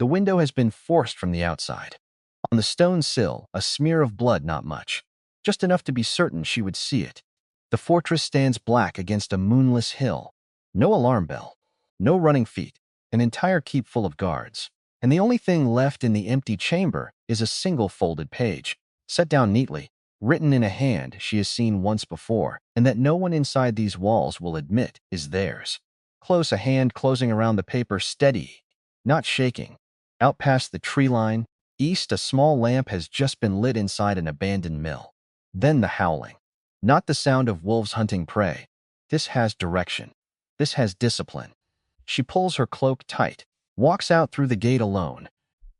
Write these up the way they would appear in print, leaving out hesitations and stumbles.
The window has been forced from the outside. On the stone sill, a smear of blood, not much. Just enough to be certain she would see it. The fortress stands black against a moonless hill. No alarm bell. No running feet. An entire keep full of guards. And the only thing left in the empty chamber is a single folded page, set down neatly, written in a hand she has seen once before, and that no one inside these walls will admit is theirs. Close, a hand closing around the paper, steady, not shaking. Out past the tree line, east, a small lamp has just been lit inside an abandoned mill. Then the howling. Not the sound of wolves hunting prey. This has direction. This has discipline. She pulls her cloak tight, walks out through the gate alone,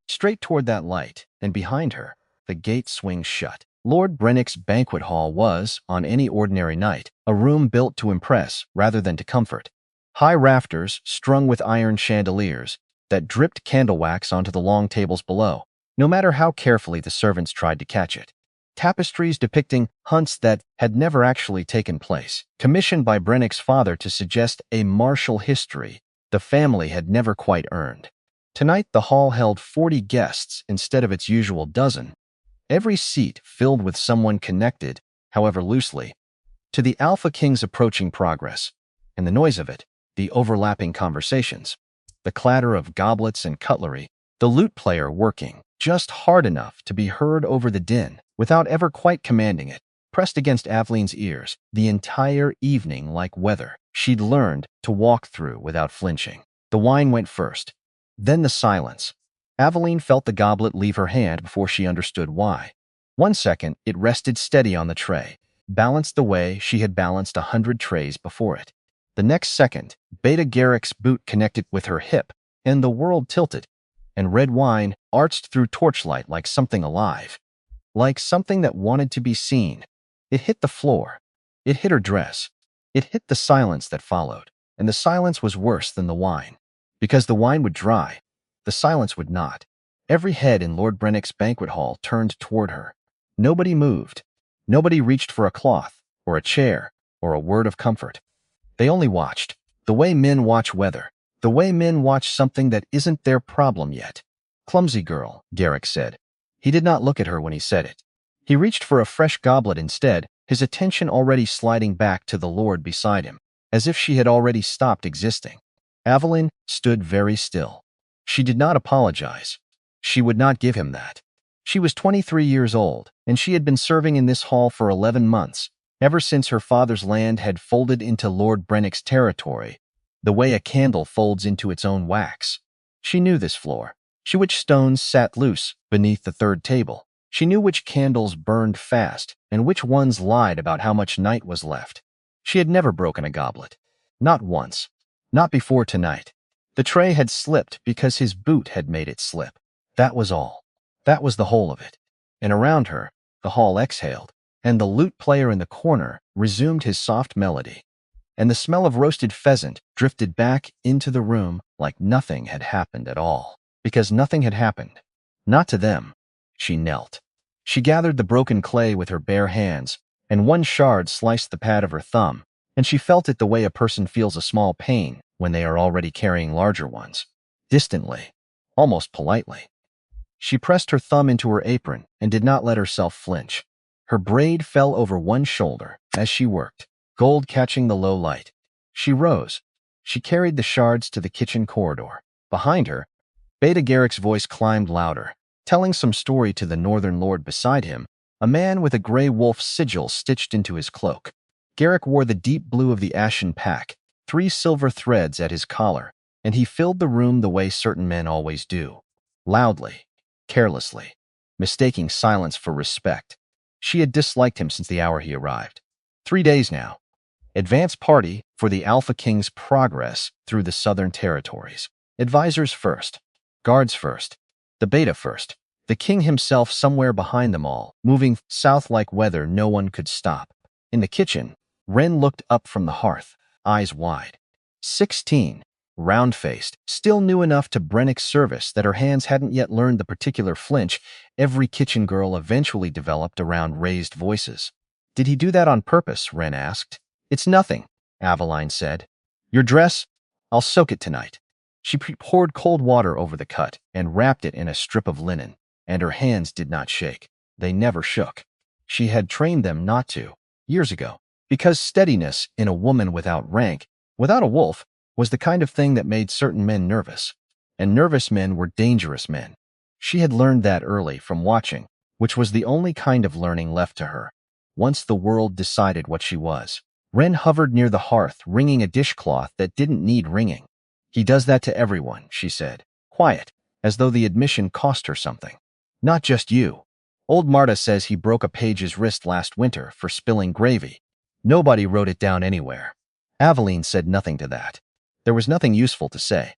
straight toward that light, and behind her, the gate swings shut. Lord Brennick's banquet hall was, on any ordinary night, a room built to impress rather than to comfort. High rafters, strung with iron chandeliers, that dripped candle wax onto the long tables below, no matter how carefully the servants tried to catch it. Tapestries depicting hunts that had never actually taken place, commissioned by Brennick's father to suggest a martial history the family had never quite earned. Tonight the hall held 40 guests instead of its usual dozen, every seat filled with someone connected, however loosely, to the Alpha King's approaching progress, and the noise of it, the overlapping conversations, the clatter of goblets and cutlery, the lute player working just hard enough to be heard over the din, without ever quite commanding it, pressed against Aveline's ears the entire evening like weather she'd learned to walk through without flinching. The wine went first, then the silence. Aveline felt the goblet leave her hand before she understood why. 1 second, it rested steady on the tray, balanced the way she had balanced 100 trays before it. The next second, Beta Garrick's boot connected with her hip, and the world tilted, and red wine arched through torchlight like something alive. Like something that wanted to be seen. It hit the floor. It hit her dress. It hit the silence that followed. And the silence was worse than the wine. Because the wine would dry. The silence would not. Every head in Lord Brennick's banquet hall turned toward her. Nobody moved. Nobody reached for a cloth, or a chair, or a word of comfort. They only watched. The way men watch weather. The way men watch something that isn't their problem yet. Clumsy girl, Garrick said. He did not look at her when he said it. He reached for a fresh goblet instead, his attention already sliding back to the Lord beside him, as if she had already stopped existing. Aveline stood very still. She did not apologize. She would not give him that. She was 23 years old, and she had been serving in this hall for 11 months, ever since her father's land had folded into Lord Brennick's territory, the way a candle folds into its own wax. She knew this floor. She knew which stones sat loose beneath the third table. She knew which candles burned fast and which ones lied about how much night was left. She had never broken a goblet. Not once. Not before tonight. The tray had slipped because his boot had made it slip. That was all. That was the whole of it. And around her, the hall exhaled, and the lute player in the corner resumed his soft melody. And the smell of roasted pheasant drifted back into the room like nothing had happened at all. Because nothing had happened. Not to them. She knelt. She gathered the broken clay with her bare hands, and one shard sliced the pad of her thumb, and she felt it the way a person feels a small pain when they are already carrying larger ones. Distantly. Almost politely. She pressed her thumb into her apron and did not let herself flinch. Her braid fell over one shoulder as she worked, gold catching the low light. She rose. She carried the shards to the kitchen corridor. Behind her, Beta Garrick's voice climbed louder, telling some story to the northern lord beside him, a man with a gray wolf sigil stitched into his cloak. Garrick wore the deep blue of the Ashen Pack, 3 silver threads at his collar, and he filled the room the way certain men always do. Loudly, carelessly, mistaking silence for respect. She had disliked him since the hour he arrived. 3 days now. Advance party for the Alpha King's progress through the southern territories. Advisors first. Guards first. The Beta first. The king himself somewhere behind them all, moving south like weather no one could stop. In the kitchen, Wren looked up from the hearth, eyes wide. 16, round-faced, still new enough to Brennick's service that her hands hadn't yet learned the particular flinch every kitchen girl eventually developed around raised voices. Did he do that on purpose? Wren asked. It's nothing, Aveline said. Your dress? I'll soak it tonight. She poured cold water over the cut and wrapped it in a strip of linen, and her hands did not shake. They never shook. She had trained them not to, years ago, because steadiness in a woman without rank, without a wolf, was the kind of thing that made certain men nervous. And nervous men were dangerous men. She had learned that early from watching, which was the only kind of learning left to her. Once the world decided what she was. Wren hovered near the hearth, wringing a dishcloth that didn't need wringing. He does that to everyone, she said, quiet, as though the admission cost her something. Not just you. Old Marta says he broke a page's wrist last winter for spilling gravy. Nobody wrote it down anywhere. Aveline said nothing to that. There was nothing useful to say.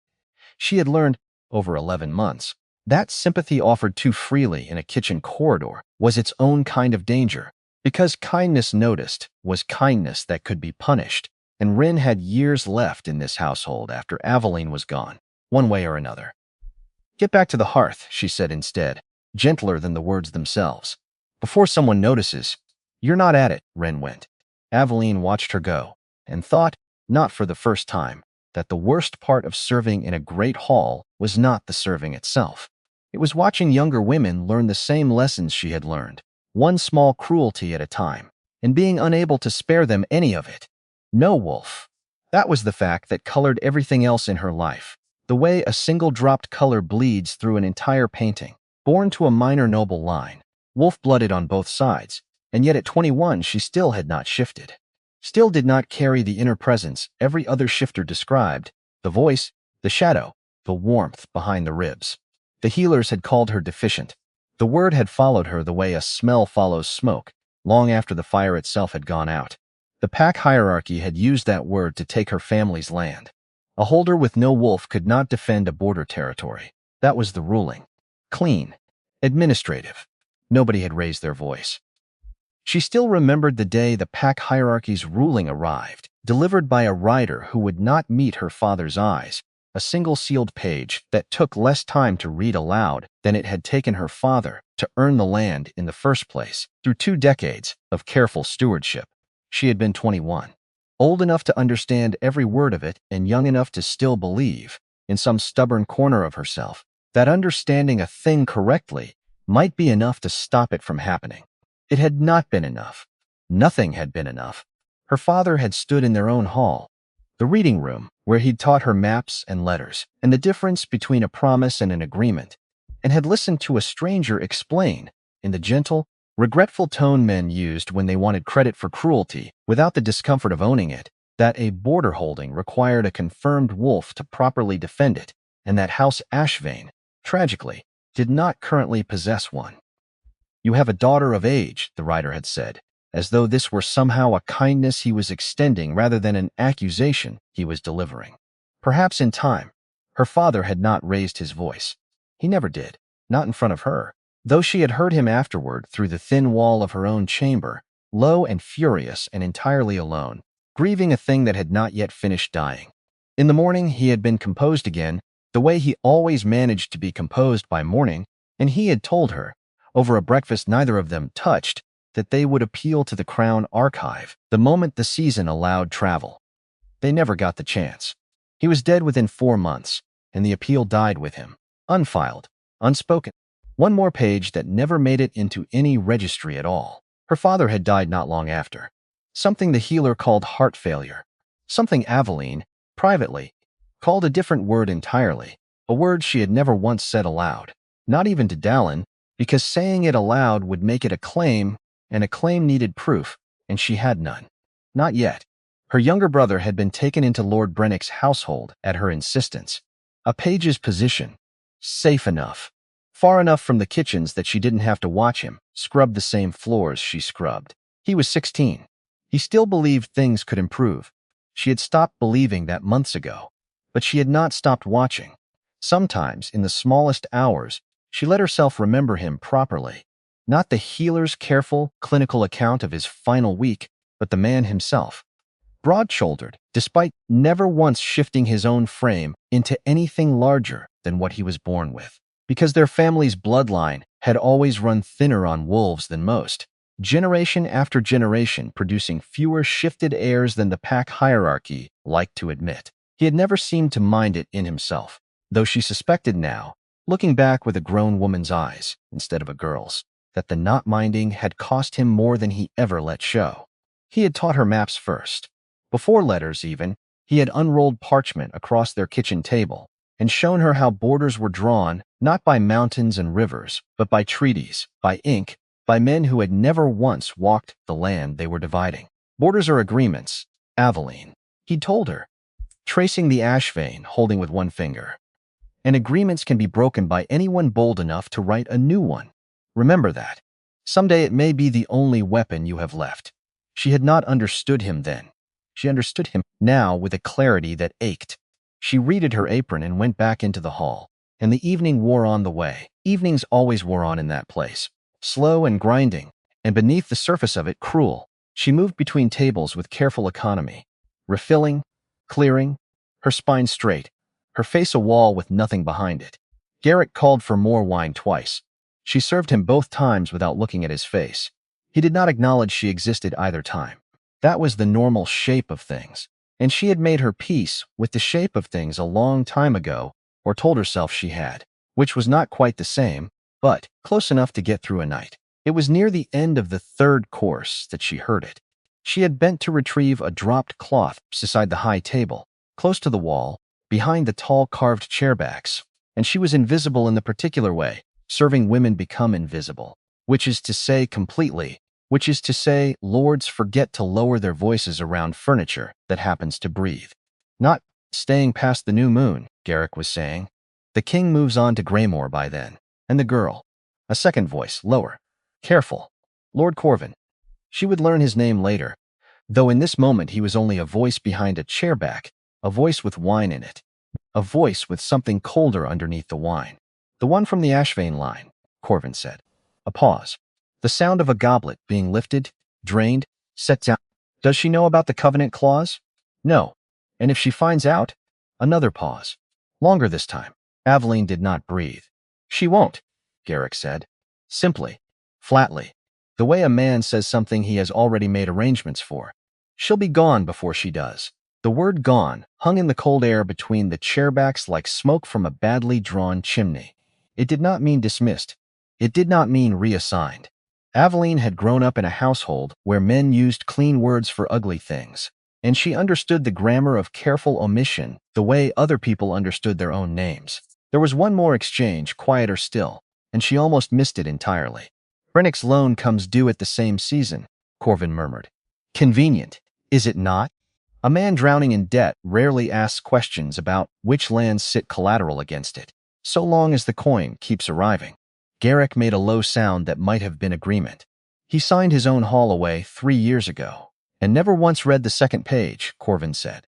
She had learned, over 11 months, that sympathy offered too freely in a kitchen corridor was its own kind of danger, because kindness noticed was kindness that could be punished, and Wren had years left in this household after Aveline was gone, one way or another. Get back to the hearth, she said instead, gentler than the words themselves. Before someone notices. You're not at it, Wren went. Aveline watched her go, and thought, not for the first time, that the worst part of serving in a great hall was not the serving itself. It was watching younger women learn the same lessons she had learned, one small cruelty at a time, and being unable to spare them any of it. No wolf. That was the fact that colored everything else in her life, the way a single dropped color bleeds through an entire painting, born to a minor noble line, wolf-blooded on both sides, and yet at 21 she still had not shifted. Still did not carry the inner presence every other shifter described, the voice, the shadow, the warmth behind the ribs. The healers had called her deficient. The word had followed her the way a smell follows smoke, long after the fire itself had gone out. The pack hierarchy had used that word to take her family's land. A holder with no wolf could not defend a border territory. That was the ruling. Clean. Administrative. Nobody had raised their voice. She still remembered the day the pack hierarchy's ruling arrived, delivered by a rider who would not meet her father's eyes, a single sealed page that took less time to read aloud than it had taken her father to earn the land in the first place through 2 decades of careful stewardship. She had been 21, old enough to understand every word of it and young enough to still believe, in some stubborn corner of herself, that understanding a thing correctly might be enough to stop it from happening. It had not been enough. Nothing had been enough. Her father had stood in their own hall, the reading room, where he'd taught her maps and letters, and the difference between a promise and an agreement, and had listened to a stranger explain, in the gentle, regretful tone men used when they wanted credit for cruelty, without the discomfort of owning it, that a border holding required a confirmed wolf to properly defend it, and that House Ashvane, tragically, did not currently possess one. You have a daughter of age, the writer had said, as though this were somehow a kindness he was extending rather than an accusation he was delivering. Perhaps in time, her father had not raised his voice. He never did, not in front of her, though she had heard him afterward through the thin wall of her own chamber, low and furious and entirely alone, grieving a thing that had not yet finished dying. In the morning he had been composed again, the way he always managed to be composed by morning, and he had told her, over a breakfast neither of them touched, that they would appeal to the Crown Archive the moment the season allowed travel. They never got the chance. He was dead within 4 months, and the appeal died with him, unfiled, unspoken. One more page that never made it into any registry at all. Her father had died not long after. Something the healer called heart failure. Something Aveline, privately, called a different word entirely, a word she had never once said aloud, not even to Dallin, because saying it aloud would make it a claim, and a claim needed proof, and she had none. Not yet. Her younger brother had been taken into Lord Brennick's household at her insistence. A page's position. Safe enough. Far enough from the kitchens that she didn't have to watch him scrub the same floors she scrubbed. He was 16. He still believed things could improve. She had stopped believing that months ago, but she had not stopped watching. Sometimes, in the smallest hours, she let herself remember him properly. Not the healer's careful, clinical account of his final week, but the man himself. Broad-shouldered, despite never once shifting his own frame into anything larger than what he was born with. Because their family's bloodline had always run thinner on wolves than most, generation after generation producing fewer shifted heirs than the pack hierarchy liked to admit. He had never seemed to mind it in himself, though she suspected now, looking back with a grown woman's eyes instead of a girl's, that the not minding had cost him more than he ever let show. He had taught her maps first. Before letters even, he had unrolled parchment across their kitchen table and shown her how borders were drawn not by mountains and rivers, but by treaties, by ink, by men who had never once walked the land they were dividing. Borders are agreements, Aveline, he told her, tracing the Ashvane holding with one finger. And agreements can be broken by anyone bold enough to write a new one. Remember that. Someday it may be the only weapon you have left. She had not understood him then. She understood him now with a clarity that ached. She redid her apron and went back into the hall, and the evening wore on the way. Evenings always wore on in that place, slow and grinding, and beneath the surface of it, cruel. She moved between tables with careful economy, refilling, clearing, her spine straight, her face a wall with nothing behind it. Garrick called for more wine twice. She served him both times without looking at his face. He did not acknowledge she existed either time. That was the normal shape of things, and she had made her peace with the shape of things a long time ago, or told herself she had, which was not quite the same, but close enough to get through a night. It was near the end of the third course that she heard it. She had bent to retrieve a dropped cloth beside the high table, close to the wall, behind the tall carved chairbacks, and she was invisible in the particular way serving women become invisible, which is to say completely, which is to say lords forget to lower their voices around furniture that happens to breathe. Not staying past the new moon, Garrick was saying. The king moves on to Greymore by then, and the girl. A second voice, lower. Careful. Lord Corvin. She would learn his name later, though in this moment he was only a voice behind a chairback, a voice with wine in it, a voice with something colder underneath the wine. The one from the Ashvane line, Corvin said. A pause. The sound of a goblet being lifted, drained, set down. Does she know about the covenant clause? No. And if she finds out? Another pause. Longer this time. Aveline did not breathe. She won't, Garrick said. Simply. Flatly. The way a man says something he has already made arrangements for. She'll be gone before she does. The word gone hung in the cold air between the chairbacks like smoke from a badly drawn chimney. It did not mean dismissed. It did not mean reassigned. Aveline had grown up in a household where men used clean words for ugly things, and she understood the grammar of careful omission the way other people understood their own names. There was one more exchange, quieter still, and she almost missed it entirely. Brennick's loan comes due at the same season, Corvin murmured. Convenient, is it not? A man drowning in debt rarely asks questions about which lands sit collateral against it, so long as the coin keeps arriving. Garrick made a low sound that might have been agreement. He signed his own haul away 3 years ago, and never once read the second page, Corvin said.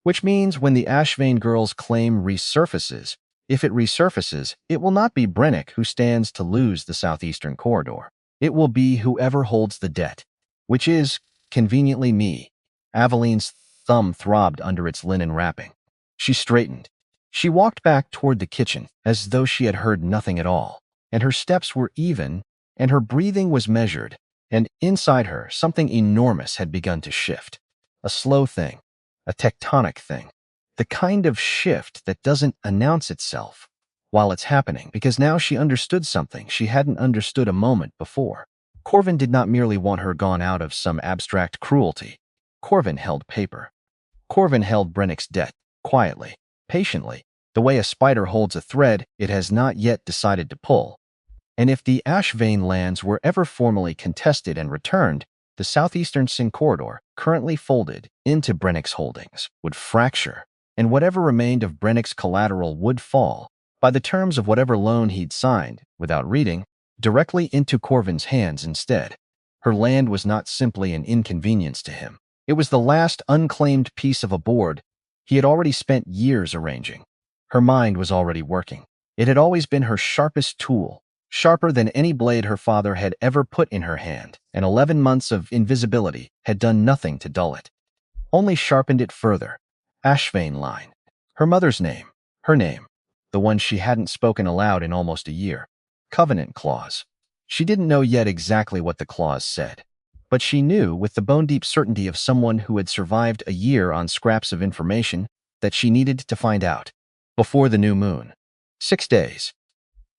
Which means when the Ashvane girl's claim resurfaces, if it resurfaces, it will not be Brennick who stands to lose the southeastern corridor. It will be whoever holds the debt, which is, conveniently, me. Aveline's thumb throbbed under its linen wrapping. She straightened. She walked back toward the kitchen as though she had heard nothing at all, and her steps were even, and her breathing was measured, and inside her something enormous had begun to shift. A slow thing, a tectonic thing, the kind of shift that doesn't announce itself while it's happening, because now she understood something she hadn't understood a moment before. Corvin did not merely want her gone out of some abstract cruelty. Corvin held paper. Corvin held Brennick's debt, quietly, patiently, the way a spider holds a thread it has not yet decided to pull. And if the Ashvane lands were ever formally contested and returned, the southeastern Sin corridor, currently folded into Brennick's holdings, would fracture, and whatever remained of Brennick's collateral would fall, by the terms of whatever loan he'd signed, without reading, directly into Corvin's hands instead. Her land was not simply an inconvenience to him. It was the last unclaimed piece of a board he had already spent years arranging. Her mind was already working. It had always been her sharpest tool, sharper than any blade her father had ever put in her hand, and 11 months of invisibility had done nothing to dull it. Only sharpened it further. Ashvane line. Her mother's name. Her name. The one she hadn't spoken aloud in almost a year. Covenant clause. She didn't know yet exactly what the clause said, but she knew with the bone-deep certainty of someone who had survived a year on scraps of information that she needed to find out. Before the new moon. 6 days.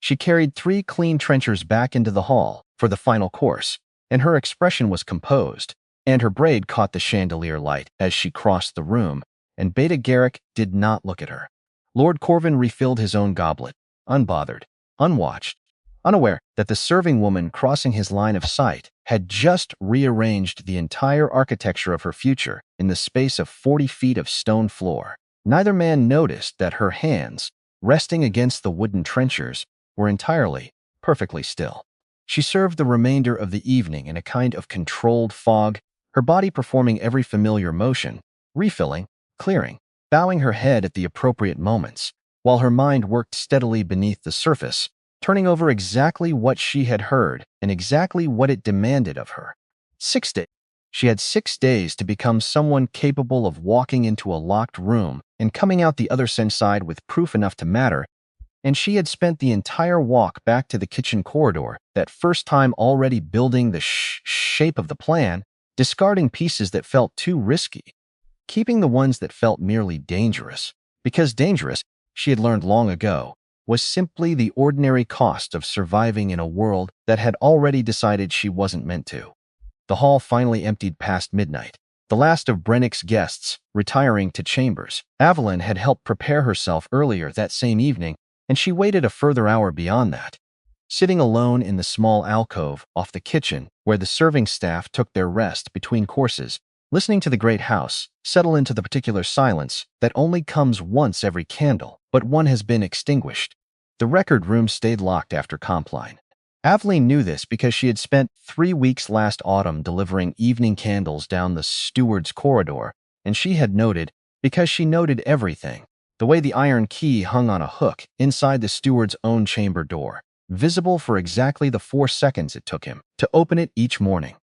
She carried 3 clean trenchers back into the hall for the final course, and her expression was composed, and her braid caught the chandelier light as she crossed the room, and Beta Garrick did not look at her. Lord Corvin refilled his own goblet, unbothered, unwatched, unaware that the serving woman crossing his line of sight had just rearranged the entire architecture of her future in the space of 40 feet of stone floor. Neither man noticed that her hands, resting against the wooden trenchers, were entirely, perfectly still. She served the remainder of the evening in a kind of controlled fog, her body performing every familiar motion, refilling, clearing, bowing her head at the appropriate moments, while her mind worked steadily beneath the surface, turning over exactly what she had heard and exactly what it demanded of her. 6 days. She had 6 days to become someone capable of walking into a locked room and coming out the other side with proof enough to matter, and she had spent the entire walk back to the kitchen corridor, that first time already building the shape of the plan, discarding pieces that felt too risky, keeping the ones that felt merely dangerous, because dangerous, she had learned long ago, was simply the ordinary cost of surviving in a world that had already decided she wasn't meant to. The hall finally emptied past midnight. The last of Brennick's guests, retiring to chambers. Aveline had helped prepare herself earlier that same evening, and she waited a further hour beyond that. Sitting alone in the small alcove off the kitchen, where the serving staff took their rest between courses, listening to the great house settle into the particular silence that only comes once every candle, but one has been extinguished. The record room stayed locked after Compline. Aveline knew this because she had spent 3 weeks last autumn delivering evening candles down the steward's corridor, and she had noted, because she noted everything, the way the iron key hung on a hook inside the steward's own chamber door, visible for exactly the 4 seconds it took him to open it each morning.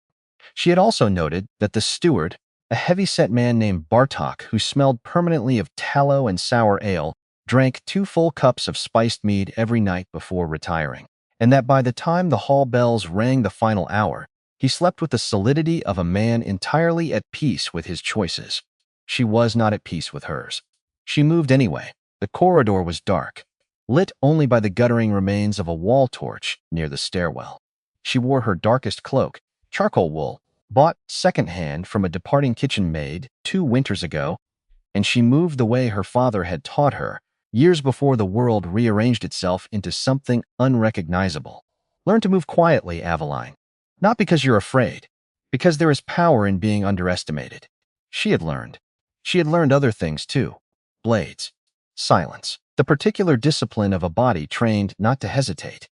She had also noted that the steward, a heavy-set man named Bartok who smelled permanently of tallow and sour ale, drank 2 full cups of spiced mead every night before retiring, and that by the time the hall bells rang the final hour, he slept with the solidity of a man entirely at peace with his choices. She was not at peace with hers. She moved anyway. The corridor was dark, lit only by the guttering remains of a wall torch near the stairwell. She wore her darkest cloak, charcoal wool, bought second-hand from a departing kitchen maid 2 winters ago, and she moved the way her father had taught her, years before the world rearranged itself into something unrecognizable. Learn to move quietly, Aveline. Not because you're afraid, because there is power in being underestimated. She had learned. She had learned other things too. Blades. Silence. The particular discipline of a body trained not to hesitate.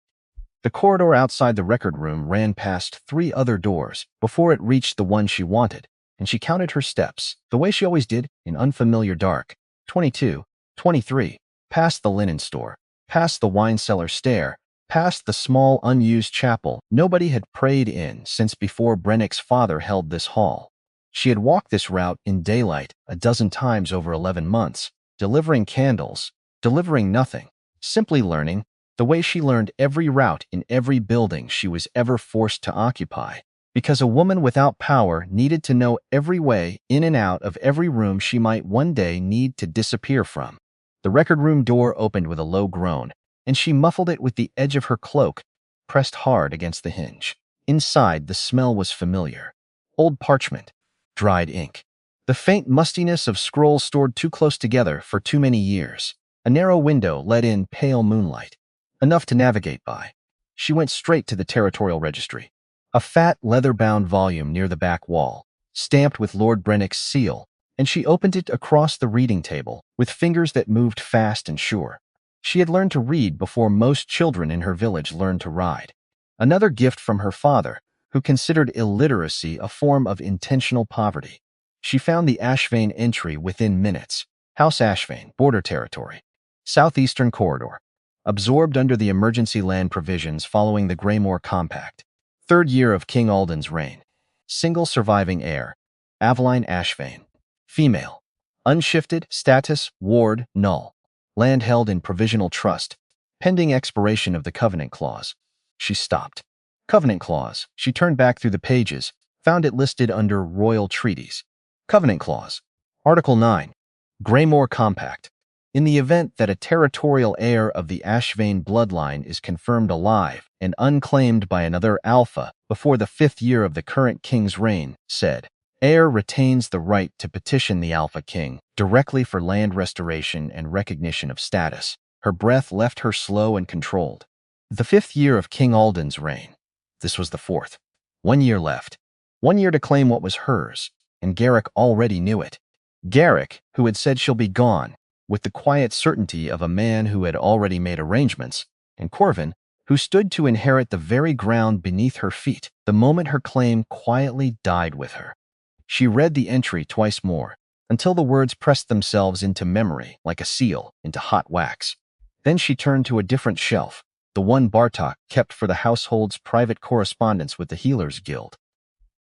The corridor outside the record room ran past 3 other doors before it reached the one she wanted, and she counted her steps, the way she always did in unfamiliar dark. 22, 23, past the linen store, past the wine cellar stair, past the small unused chapel nobody had prayed in since before Brennick's father held this hall. She had walked this route in daylight a dozen times over 11 months, delivering candles, delivering nothing, simply learning, the way she learned every route in every building she was ever forced to occupy, because a woman without power needed to know every way in and out of every room she might one day need to disappear from. The record room door opened with a low groan, and she muffled it with the edge of her cloak, pressed hard against the hinge. Inside, the smell was familiar. Old parchment, dried ink, the faint mustiness of scrolls stored too close together for too many years. A narrow window let in pale moonlight, enough to navigate by. She went straight to the territorial registry, a fat, leather-bound volume near the back wall, stamped with Lord Brennick's seal, and she opened it across the reading table with fingers that moved fast and sure. She had learned to read before most children in her village learned to ride. Another gift from her father, who considered illiteracy a form of intentional poverty. She found the Ashvane entry within minutes. House Ashvane, border territory. Southeastern corridor. Absorbed under the emergency land provisions following the Greymore Compact. 3rd year of King Alden's reign. Single surviving heir. Aveline Ashvane. Female. Unshifted, status, ward, null. Land held in provisional trust, pending expiration of the Covenant Clause. She stopped. Covenant Clause. She turned back through the pages, found it listed under Royal Treaties. Covenant Clause. Article 9. Gray more compact. In the event that a territorial heir of the Ashvane bloodline is confirmed alive and unclaimed by another Alpha before the 5th year of the current king's reign, said, Heir retains the right to petition the Alpha King directly for land restoration and recognition of status. Her breath left her slow and controlled. The 5th year of King Alden's reign. This was the 4th. 1 year left. 1 year to claim what was hers, and Garrick already knew it. Garrick, who had said she'll be gone, with the quiet certainty of a man who had already made arrangements, and Corvin, who stood to inherit the very ground beneath her feet the moment her claim quietly died with her. She read the entry twice more, until the words pressed themselves into memory like a seal into hot wax. Then she turned to a different shelf, the one Bartok kept for the household's private correspondence with the Healers Guild.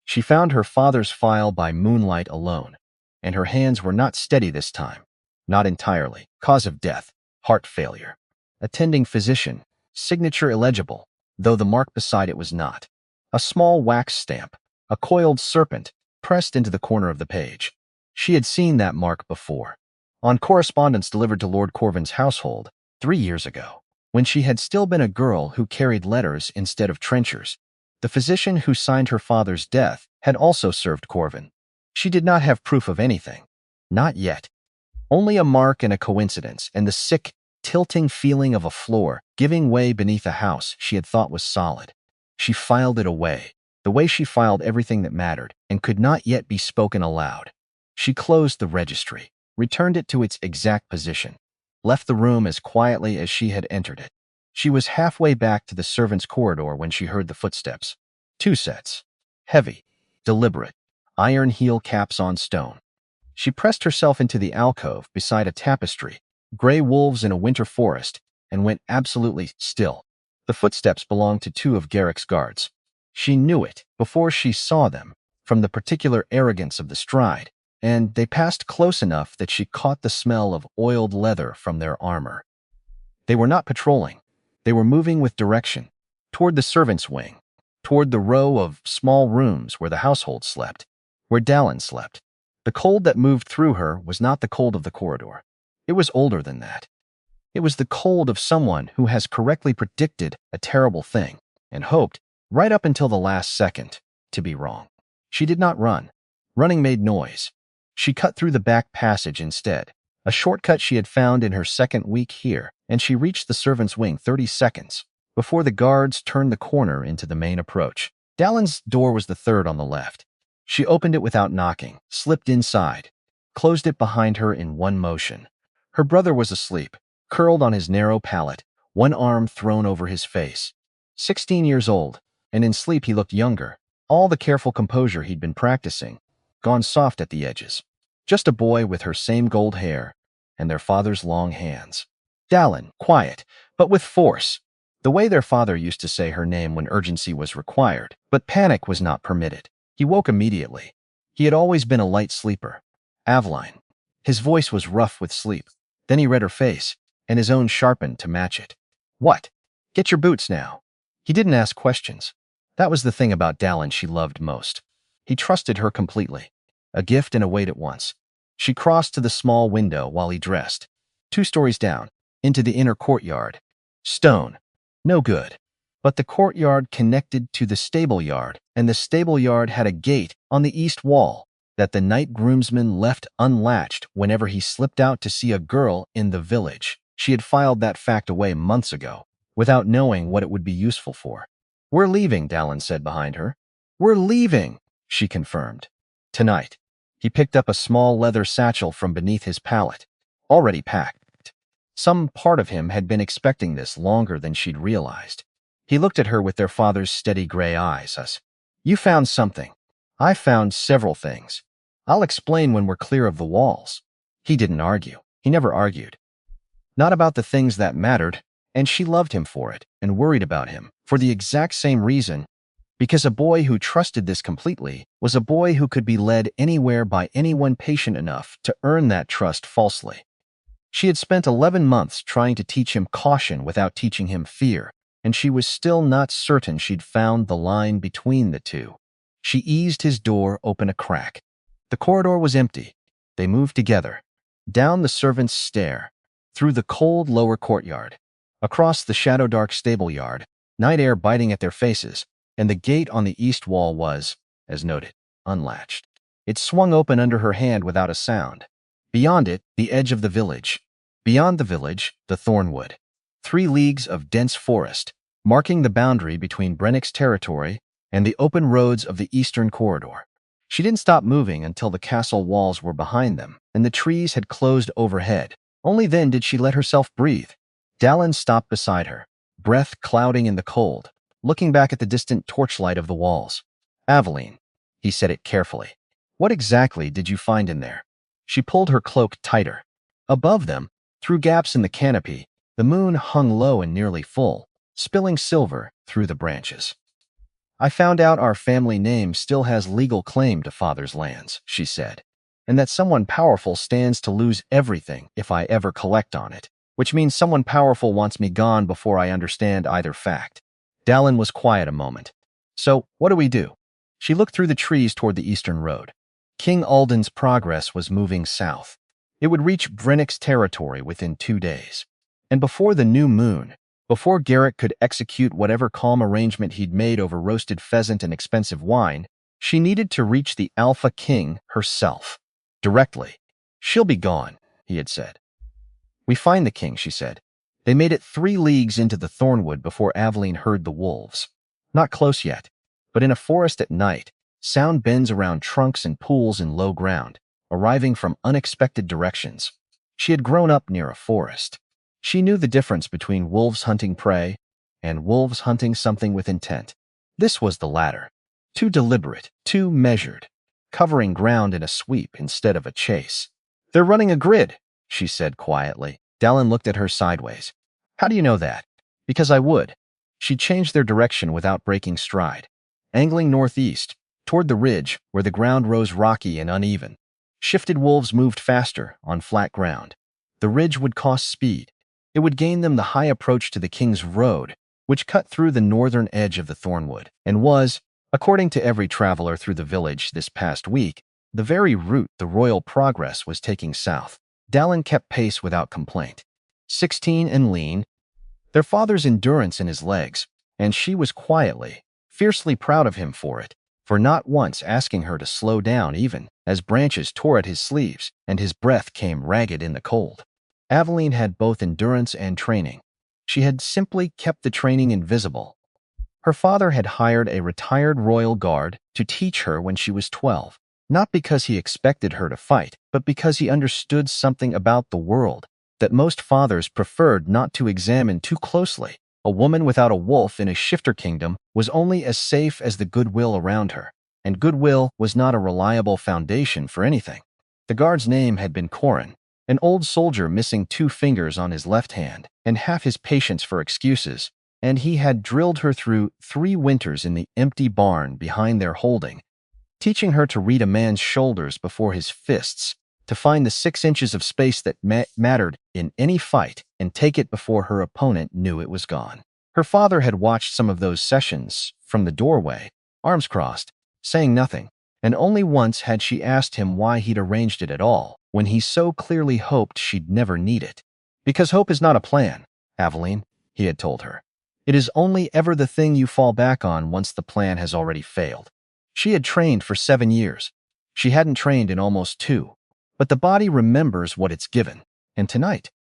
She found her father's file by moonlight alone, and her hands were not steady this time. Not entirely. Cause of death, heart failure. Attending physician, signature illegible, though the mark beside it was not. A small wax stamp, a coiled serpent, pressed into the corner of the page. She had seen that mark before, on correspondence delivered to Lord Corvin's household 3 years ago, when she had still been a girl who carried letters instead of trenchers. The physician who signed her father's death had also served Corvin. She did not have proof of anything. Not yet. Only a mark and a coincidence, and the sick, tilting feeling of a floor giving way beneath a house she had thought was solid. She filed it away, the way she filed everything that mattered and could not yet be spoken aloud. She closed the registry, returned it to its exact position, left the room as quietly as she had entered it. She was halfway back to the servants' corridor when she heard the footsteps. 2 sets. Heavy, deliberate, iron heel caps on stone. She pressed herself into the alcove beside a tapestry, gray wolves in a winter forest, and went absolutely still. The footsteps belonged to 2 of Garrick's guards. She knew it before she saw them, from the particular arrogance of the stride, and they passed close enough that she caught the smell of oiled leather from their armor. They were not patrolling. They were moving with direction, toward the servants' wing, toward the row of small rooms where the household slept, where Dallin slept. The cold that moved through her was not the cold of the corridor. It was older than that. It was the cold of someone who has correctly predicted a terrible thing and hoped, right up until the last second, to be wrong. She did not run. Running made noise. She cut through the back passage instead, a shortcut she had found in her second week here, and she reached the servants' wing 30 seconds before the guards turned the corner into the main approach. Dallin's door was the third on the left. She opened it without knocking, slipped inside, closed it behind her in one motion. Her brother was asleep, curled on his narrow pallet, one arm thrown over his face. 16 years old, and in sleep he looked younger, all the careful composure he'd been practicing, gone soft at the edges. Just a boy with her same gold hair and their father's long hands. Dallin, quiet, but with force, the way their father used to say her name when urgency was required, but panic was not permitted. He woke immediately. He had always been a light sleeper. Aveline. His voice was rough with sleep. Then he read her face, and his own sharpened to match it. What? Get your boots now. He didn't ask questions. That was the thing about Dallin she loved most. He trusted her completely. A gift and a weight at once. She crossed to the small window while he dressed. 2 stories down, into the inner courtyard. Stone. No good. But the courtyard connected to the stable yard, and the stable yard had a gate on the east wall that the night groomsman left unlatched whenever he slipped out to see a girl in the village. She had filed that fact away months ago, without knowing what it would be useful for. We're leaving, Dallin said behind her. We're leaving, she confirmed. Tonight. He picked up a small leather satchel from beneath his pallet, already packed. Some part of him had been expecting this longer than she'd realized. He looked at her with their father's steady gray eyes. You found something. I found several things. I'll explain when we're clear of the walls. He didn't argue. He never argued. Not about the things that mattered, and she loved him for it and worried about him for the exact same reason, because a boy who trusted this completely was a boy who could be led anywhere by anyone patient enough to earn that trust falsely. She had spent 11 months trying to teach him caution without teaching him fear, and she was still not certain she'd found the line between the two. She eased his door open a crack. The corridor was empty. They moved together. Down the servants' stair, through the cold lower courtyard, across the shadow-dark stable yard, night air biting at their faces, and the gate on the east wall was, as noted, unlatched. It swung open under her hand without a sound. Beyond it, the edge of the village. Beyond the village, the thornwood. 3 leagues of dense forest, marking the boundary between Brennick's territory and the open roads of the eastern corridor. She didn't stop moving until the castle walls were behind them and the trees had closed overhead. Only then did she let herself breathe. Dallin stopped beside her, breath clouding in the cold, looking back at the distant torchlight of the walls. "Aveline," he said it carefully. "What exactly did you find in there?" She pulled her cloak tighter. Above them, through gaps in the canopy, the moon hung low and nearly full, spilling silver through the branches. "I found out our family name still has legal claim to Father's lands," she said, "and that someone powerful stands to lose everything if I ever collect on it, which means someone powerful wants me gone before I understand either fact." Dallin was quiet a moment. "So, what do we do?" She looked through the trees toward the eastern road. King Alden's progress was moving south. It would reach Brennick's territory within 2 days. And before the new moon, before Garrick could execute whatever calm arrangement he'd made over roasted pheasant and expensive wine, she needed to reach the Alpha King herself. Directly. "She'll be gone," he had said. "We find the king," she said. They made it 3 leagues into the thornwood before Aveline heard the wolves. Not close yet, but in a forest at night, sound bends around trunks and pools in low ground, arriving from unexpected directions. She had grown up near a forest. She knew the difference between wolves hunting prey and wolves hunting something with intent. This was the latter. Too deliberate, too measured, covering ground in a sweep instead of a chase. "They're running a grid," she said quietly. Dallin looked at her sideways. "How do you know that?" "Because I would." She changed their direction without breaking stride, angling northeast, toward the ridge where the ground rose rocky and uneven. Shifted wolves moved faster on flat ground. The ridge would cost speed. It would gain them the high approach to the King's Road, which cut through the northern edge of the thornwood, and was, according to every traveler through the village this past week, the very route the royal progress was taking south. Dallin kept pace without complaint. 16 and lean, their father's endurance in his legs, and she was quietly, fiercely proud of him for not once asking her to slow down even as branches tore at his sleeves and his breath came ragged in the cold. Aveline had both endurance and training. She had simply kept the training invisible. Her father had hired a retired royal guard to teach her when she was 12, not because he expected her to fight, but because he understood something about the world that most fathers preferred not to examine too closely. A woman without a wolf in a shifter kingdom was only as safe as the goodwill around her, and goodwill was not a reliable foundation for anything. The guard's name had been Corvin, an old soldier missing 2 fingers on his left hand and half his patience for excuses, and he had drilled her through 3 winters in the empty barn behind their holding, teaching her to read a man's shoulders before his fists, to find the 6 inches of space that mattered in any fight and take it before her opponent knew it was gone. Her father had watched some of those sessions from the doorway, arms crossed, saying nothing, and only once had she asked him why he'd arranged it at all, when he so clearly hoped she'd never need it. "Because hope is not a plan, Aveline," he had told her. "It is only ever the thing you fall back on once the plan has already failed." She had trained for 7 years. She hadn't trained in almost 2. But the body remembers what it's given. And tonight,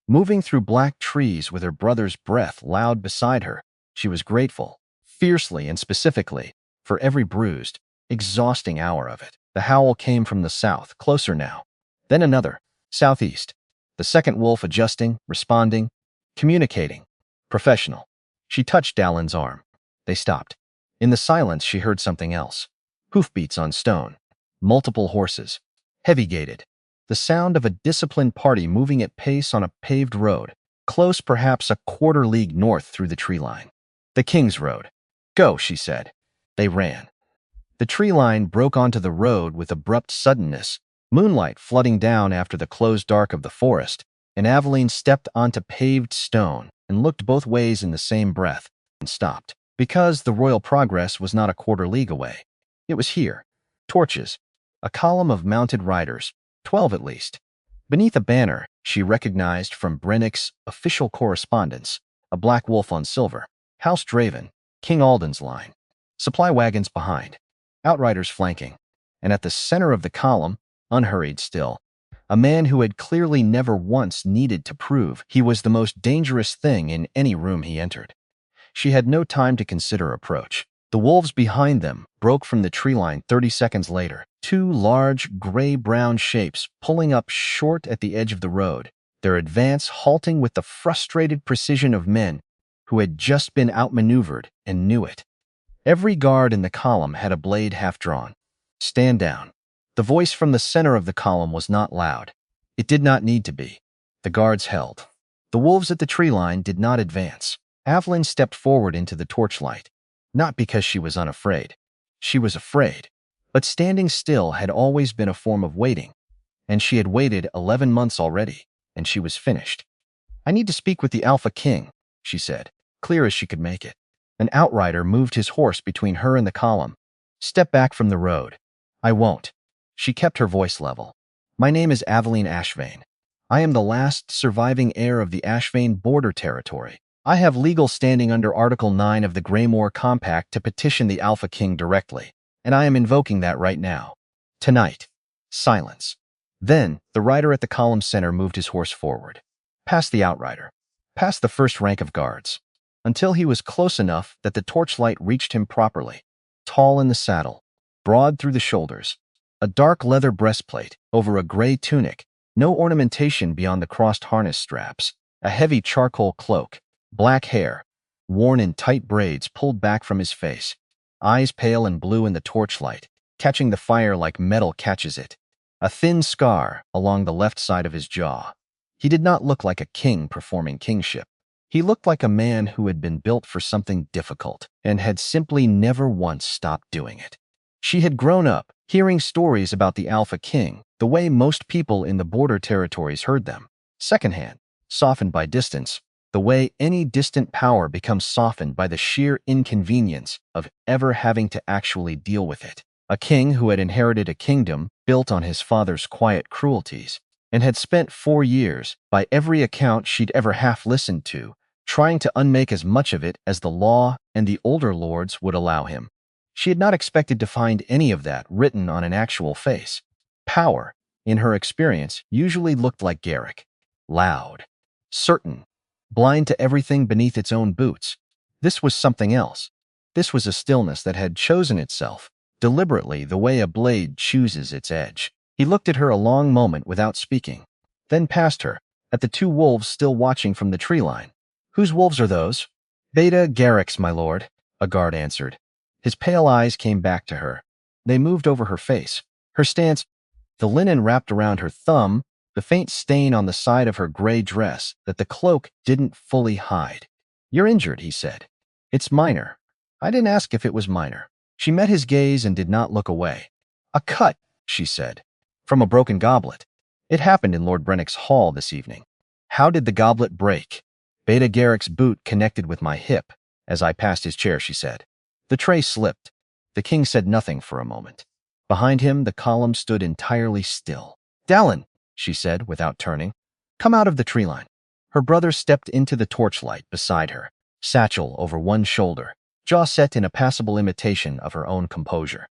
moving through black trees with her brother's breath loud beside her, she was grateful, fiercely and specifically, for every bruised, exhausting hour of it. The howl came from the south, closer now. Then another, southeast. The second wolf adjusting, responding, communicating. Professional. She touched Dallin's arm. They stopped. In the silence, she heard something else. Hoofbeats on stone. Multiple horses. Heavy-gaited. The sound of a disciplined party moving at pace on a paved road, close perhaps a quarter league north through the tree line. "The King's Road." "Go," she said. They ran. The tree line broke onto the road with abrupt suddenness, moonlight flooding down after the closed dark of the forest, and Aveline stepped onto paved stone and looked both ways in the same breath, and stopped. Because the royal progress was not a quarter league away. It was here. Torches. A column of mounted riders, 12 at least. Beneath a banner she recognized from Brennick's official correspondence, a black wolf on silver, House Draven, King Alden's line, supply wagons behind, outriders flanking, and at the center of the column, unhurried still, a man who had clearly never once needed to prove he was the most dangerous thing in any room he entered. She had no time to consider approach. The wolves behind them broke from the tree line 30 seconds later, two large, gray-brown shapes pulling up short at the edge of the road, their advance halting with the frustrated precision of men who had just been outmaneuvered and knew it. Every guard in the column had a blade half drawn. Stand down. The voice from the center of the column was not loud. It did not need to be. The guards held. The wolves at the tree line did not advance. Aveline stepped forward into the torchlight, not because she was unafraid. She was afraid. But standing still had always been a form of waiting, and she had waited 11 months already, and she was finished. "I need to speak with the Alpha King," she said, clear as she could make it. An outrider moved his horse between her and the column. "Step back from the road." "I won't." She kept her voice level. "My name is Aveline Ashvane. I am the last surviving heir of the Ashvane border territory. I have legal standing under Article 9 of the Greymore Compact to petition the Alpha King directly, and I am invoking that right now. Tonight." Silence. Then, the rider at the column center moved his horse forward, past the outrider, past the first rank of guards, until he was close enough that the torchlight reached him properly, tall in the saddle, broad through the shoulders, a dark leather breastplate over a gray tunic, no ornamentation beyond the crossed harness straps, a heavy charcoal cloak, black hair, worn in tight braids pulled back from his face, eyes pale and blue in the torchlight, catching the fire like metal catches it, a thin scar along the left side of his jaw. He did not look like a king performing kingship. He looked like a man who had been built for something difficult and had simply never once stopped doing it. She had grown up hearing stories about the Alpha King the way most people in the border territories heard them, secondhand, softened by distance, the way any distant power becomes softened by the sheer inconvenience of ever having to actually deal with it. A king who had inherited a kingdom built on his father's quiet cruelties and had spent 4 years, by every account she'd ever half listened to, trying to unmake as much of it as the law and the older lords would allow him. She had not expected to find any of that written on an actual face. Power, in her experience, usually looked like Garrick. Loud, certain, blind to everything beneath its own boots. This was something else. This was a stillness that had chosen itself, deliberately the way a blade chooses its edge. He looked at her a long moment without speaking, then past her, at the two wolves still watching from the tree line. "Whose wolves are those?" "Beta Garrick's, my lord," a guard answered. His pale eyes came back to her. They moved over her face. Her stance, the linen wrapped around her thumb, the faint stain on the side of her gray dress that the cloak didn't fully hide. "You're injured," he said. "It's minor." "I didn't ask if it was minor." She met his gaze and did not look away. "A cut," she said, "from a broken goblet. It happened in Lord Brennick's hall this evening." "How did the goblet break?" "Beta Garrick's boot connected with my hip as I passed his chair," she said. The tray slipped. The king said nothing for a moment. Behind him, the column stood entirely still. "Dallin," she said without turning, "come out of the tree line." Her brother stepped into the torchlight beside her, satchel over one shoulder, jaw set in a passable imitation of her own composure.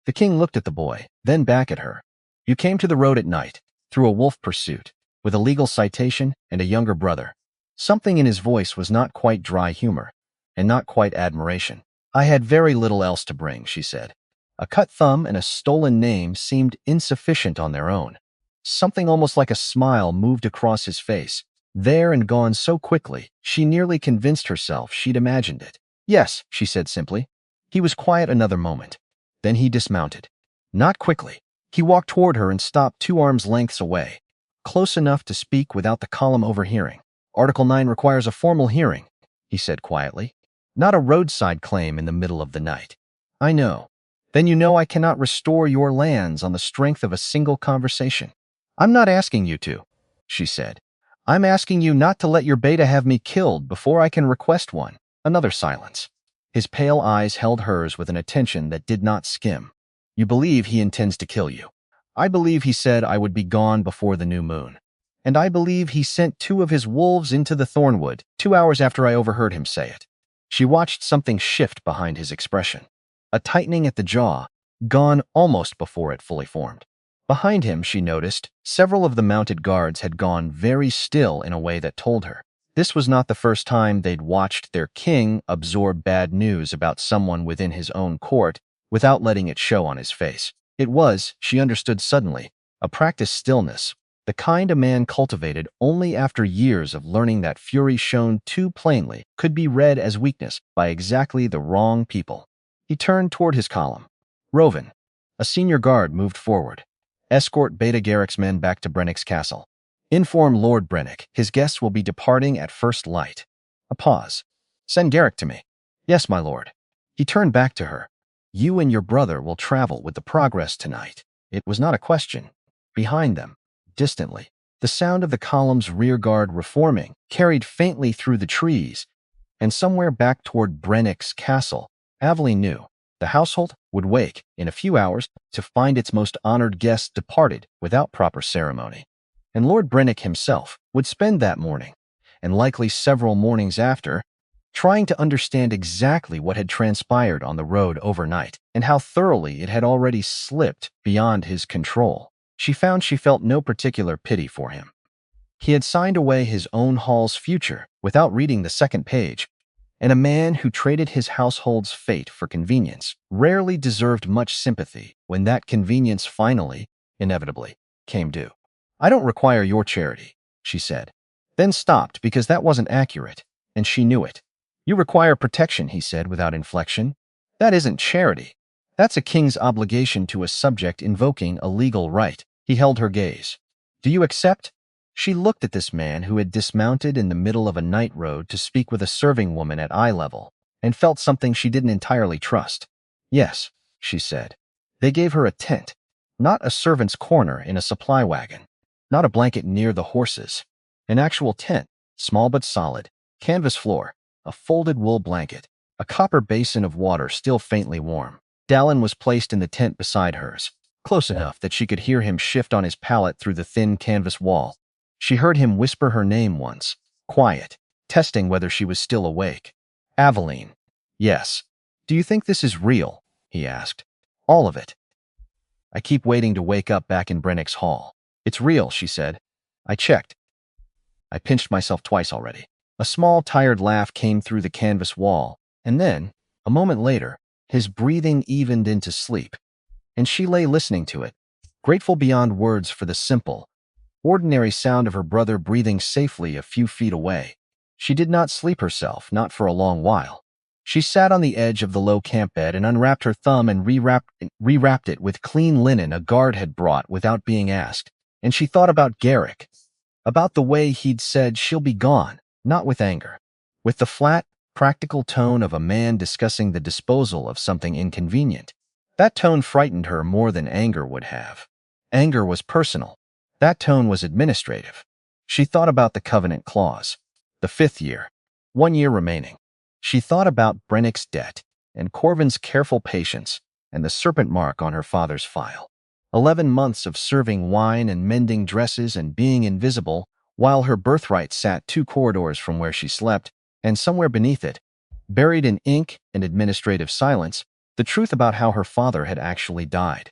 The king looked at the boy, then back at her. "You came to the road at night, through a wolf pursuit, with a legal citation and a younger brother." Something in his voice was not quite dry humor, and not quite admiration. "I had very little else to bring," she said. A cut thumb and a stolen name seemed insufficient on their own. Something almost like a smile moved across his face, there and gone so quickly, she nearly convinced herself she'd imagined it. "Yes," she said simply. He was quiet another moment. Then he dismounted. Not quickly. He walked toward her and stopped 2 arms' lengths away, close enough to speak without the column overhearing. "Article 9 requires a formal hearing," he said quietly. "Not a roadside claim in the middle of the night." "I know." "Then you know I cannot restore your lands on the strength of a single conversation." "I'm not asking you to," she said. "I'm asking you not to let your beta have me killed before I can request one." Another silence. His pale eyes held hers with an attention that did not skim. "You believe he intends to kill you." I believe he said I would be gone before the new moon. And I believe he sent 2 of his wolves into the thornwood 2 hours after I overheard him say it." She watched something shift behind his expression. A tightening at the jaw, gone almost before it fully formed. Behind him, she noticed, several of the mounted guards had gone very still in a way that told her this was not the first time they'd watched their king absorb bad news about someone within his own court without letting it show on his face. It was, she understood suddenly, a practiced stillness, the kind a man cultivated only after years of learning that fury shown too plainly could be read as weakness by exactly the wrong people. He turned toward his column. "Rovin." A senior guard moved forward. "Escort Beta Garrick's men back to Brennick's castle. Inform Lord Brennick his guests will be departing at first light." A pause. "Send Garrick to me." "Yes, my lord." He turned back to her. "You and your brother will travel with the progress tonight." It was not a question. Behind them, distantly, the sound of the column's rear guard reforming carried faintly through the trees, and somewhere back toward Brennick's castle, Aveline knew the household would wake in a few hours to find its most honored guests departed without proper ceremony. And Lord Brennick himself would spend that morning, and likely several mornings after, trying to understand exactly what had transpired on the road overnight and how thoroughly it had already slipped beyond his control. She found she felt no particular pity for him. He had signed away his own hall's future without reading the second page, and a man who traded his household's fate for convenience rarely deserved much sympathy when that convenience finally, inevitably, came due. "I don't require your charity," she said, then stopped because that wasn't accurate, and she knew it. "You require protection," he said without inflection. "That isn't charity. That's a king's obligation to a subject invoking a legal right." He held her gaze. "Do you accept?" She looked at this man who had dismounted in the middle of a night road to speak with a serving woman at eye level, and felt something she didn't entirely trust. "Yes," she said. They gave her a tent, not a servant's corner in a supply wagon, not a blanket near the horses. An actual tent, small but solid, canvas floor, a folded wool blanket, a copper basin of water still faintly warm. Dallin was placed in the tent beside hers, close enough that she could hear him shift on his pallet through the thin canvas wall. She heard him whisper her name once, quiet, testing whether she was still awake. "Aveline." "Yes." "Do you think this is real?" he asked. "All of it." "I keep waiting to wake up back in Brennick's hall." "It's real," she said. "I checked. I pinched myself twice already." A small, tired laugh came through the canvas wall, and then, a moment later, his breathing evened into sleep, and she lay listening to it, grateful beyond words for the simple, ordinary sound of her brother breathing safely a few feet away. She did not sleep herself, not for a long while. She sat on the edge of the low camp bed and unwrapped her thumb and rewrapped it with clean linen a guard had brought without being asked, and she thought about Garrick, about the way he'd said she'll be gone, not with anger, with the flat, practical tone of a man discussing the disposal of something inconvenient. That tone frightened her more than anger would have. Anger was personal. That tone was administrative. She thought about the covenant clause. The 5th year. 1 year remaining. She thought about Brennick's debt, and Corvin's careful patience, and the serpent mark on her father's file. 11 months of serving wine and mending dresses and being invisible, while her birthright sat 2 corridors from where she slept, and somewhere beneath it, buried in ink and administrative silence, the truth about how her father had actually died.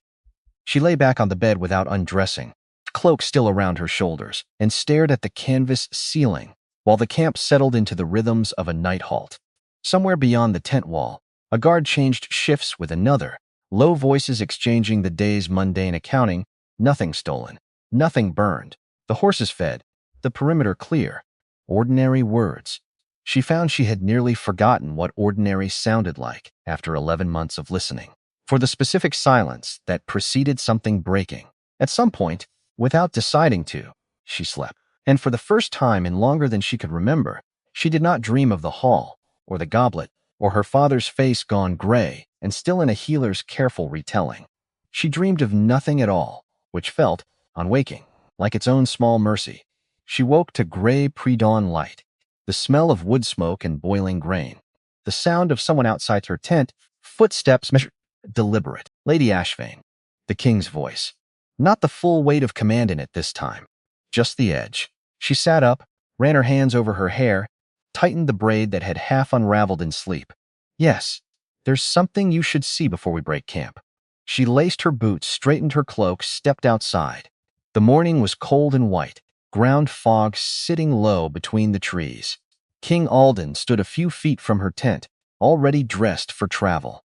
She lay back on the bed without undressing, cloak still around her shoulders, and stared at the canvas ceiling while the camp settled into the rhythms of a night halt. Somewhere beyond the tent wall, a guard changed shifts with another, low voices exchanging the day's mundane accounting. Nothing stolen, nothing burned, the horses fed, the perimeter clear. Ordinary words. She found she had nearly forgotten what ordinary sounded like after 11 months of listening for the specific silence that preceded something breaking. At some point, without deciding to, she slept. And for the first time in longer than she could remember, she did not dream of the hall, or the goblet, or her father's face gone gray and still in a healer's careful retelling. She dreamed of nothing at all, which felt, on waking, like its own small mercy. She woke to gray pre-dawn light, the smell of wood smoke and boiling grain, the sound of someone outside her tent, footsteps measured, deliberate. Lady Ashvane, the king's voice. Not the full weight of command in it this time, just the edge. She sat up, ran her hands over her hair, tightened the braid that had half unraveled in sleep. Yes, there's something you should see before we break camp. She laced her boots, straightened her cloak, stepped outside. The morning was cold and white, ground fog sitting low between the trees. King Alden stood a few feet from her tent, already dressed for travel.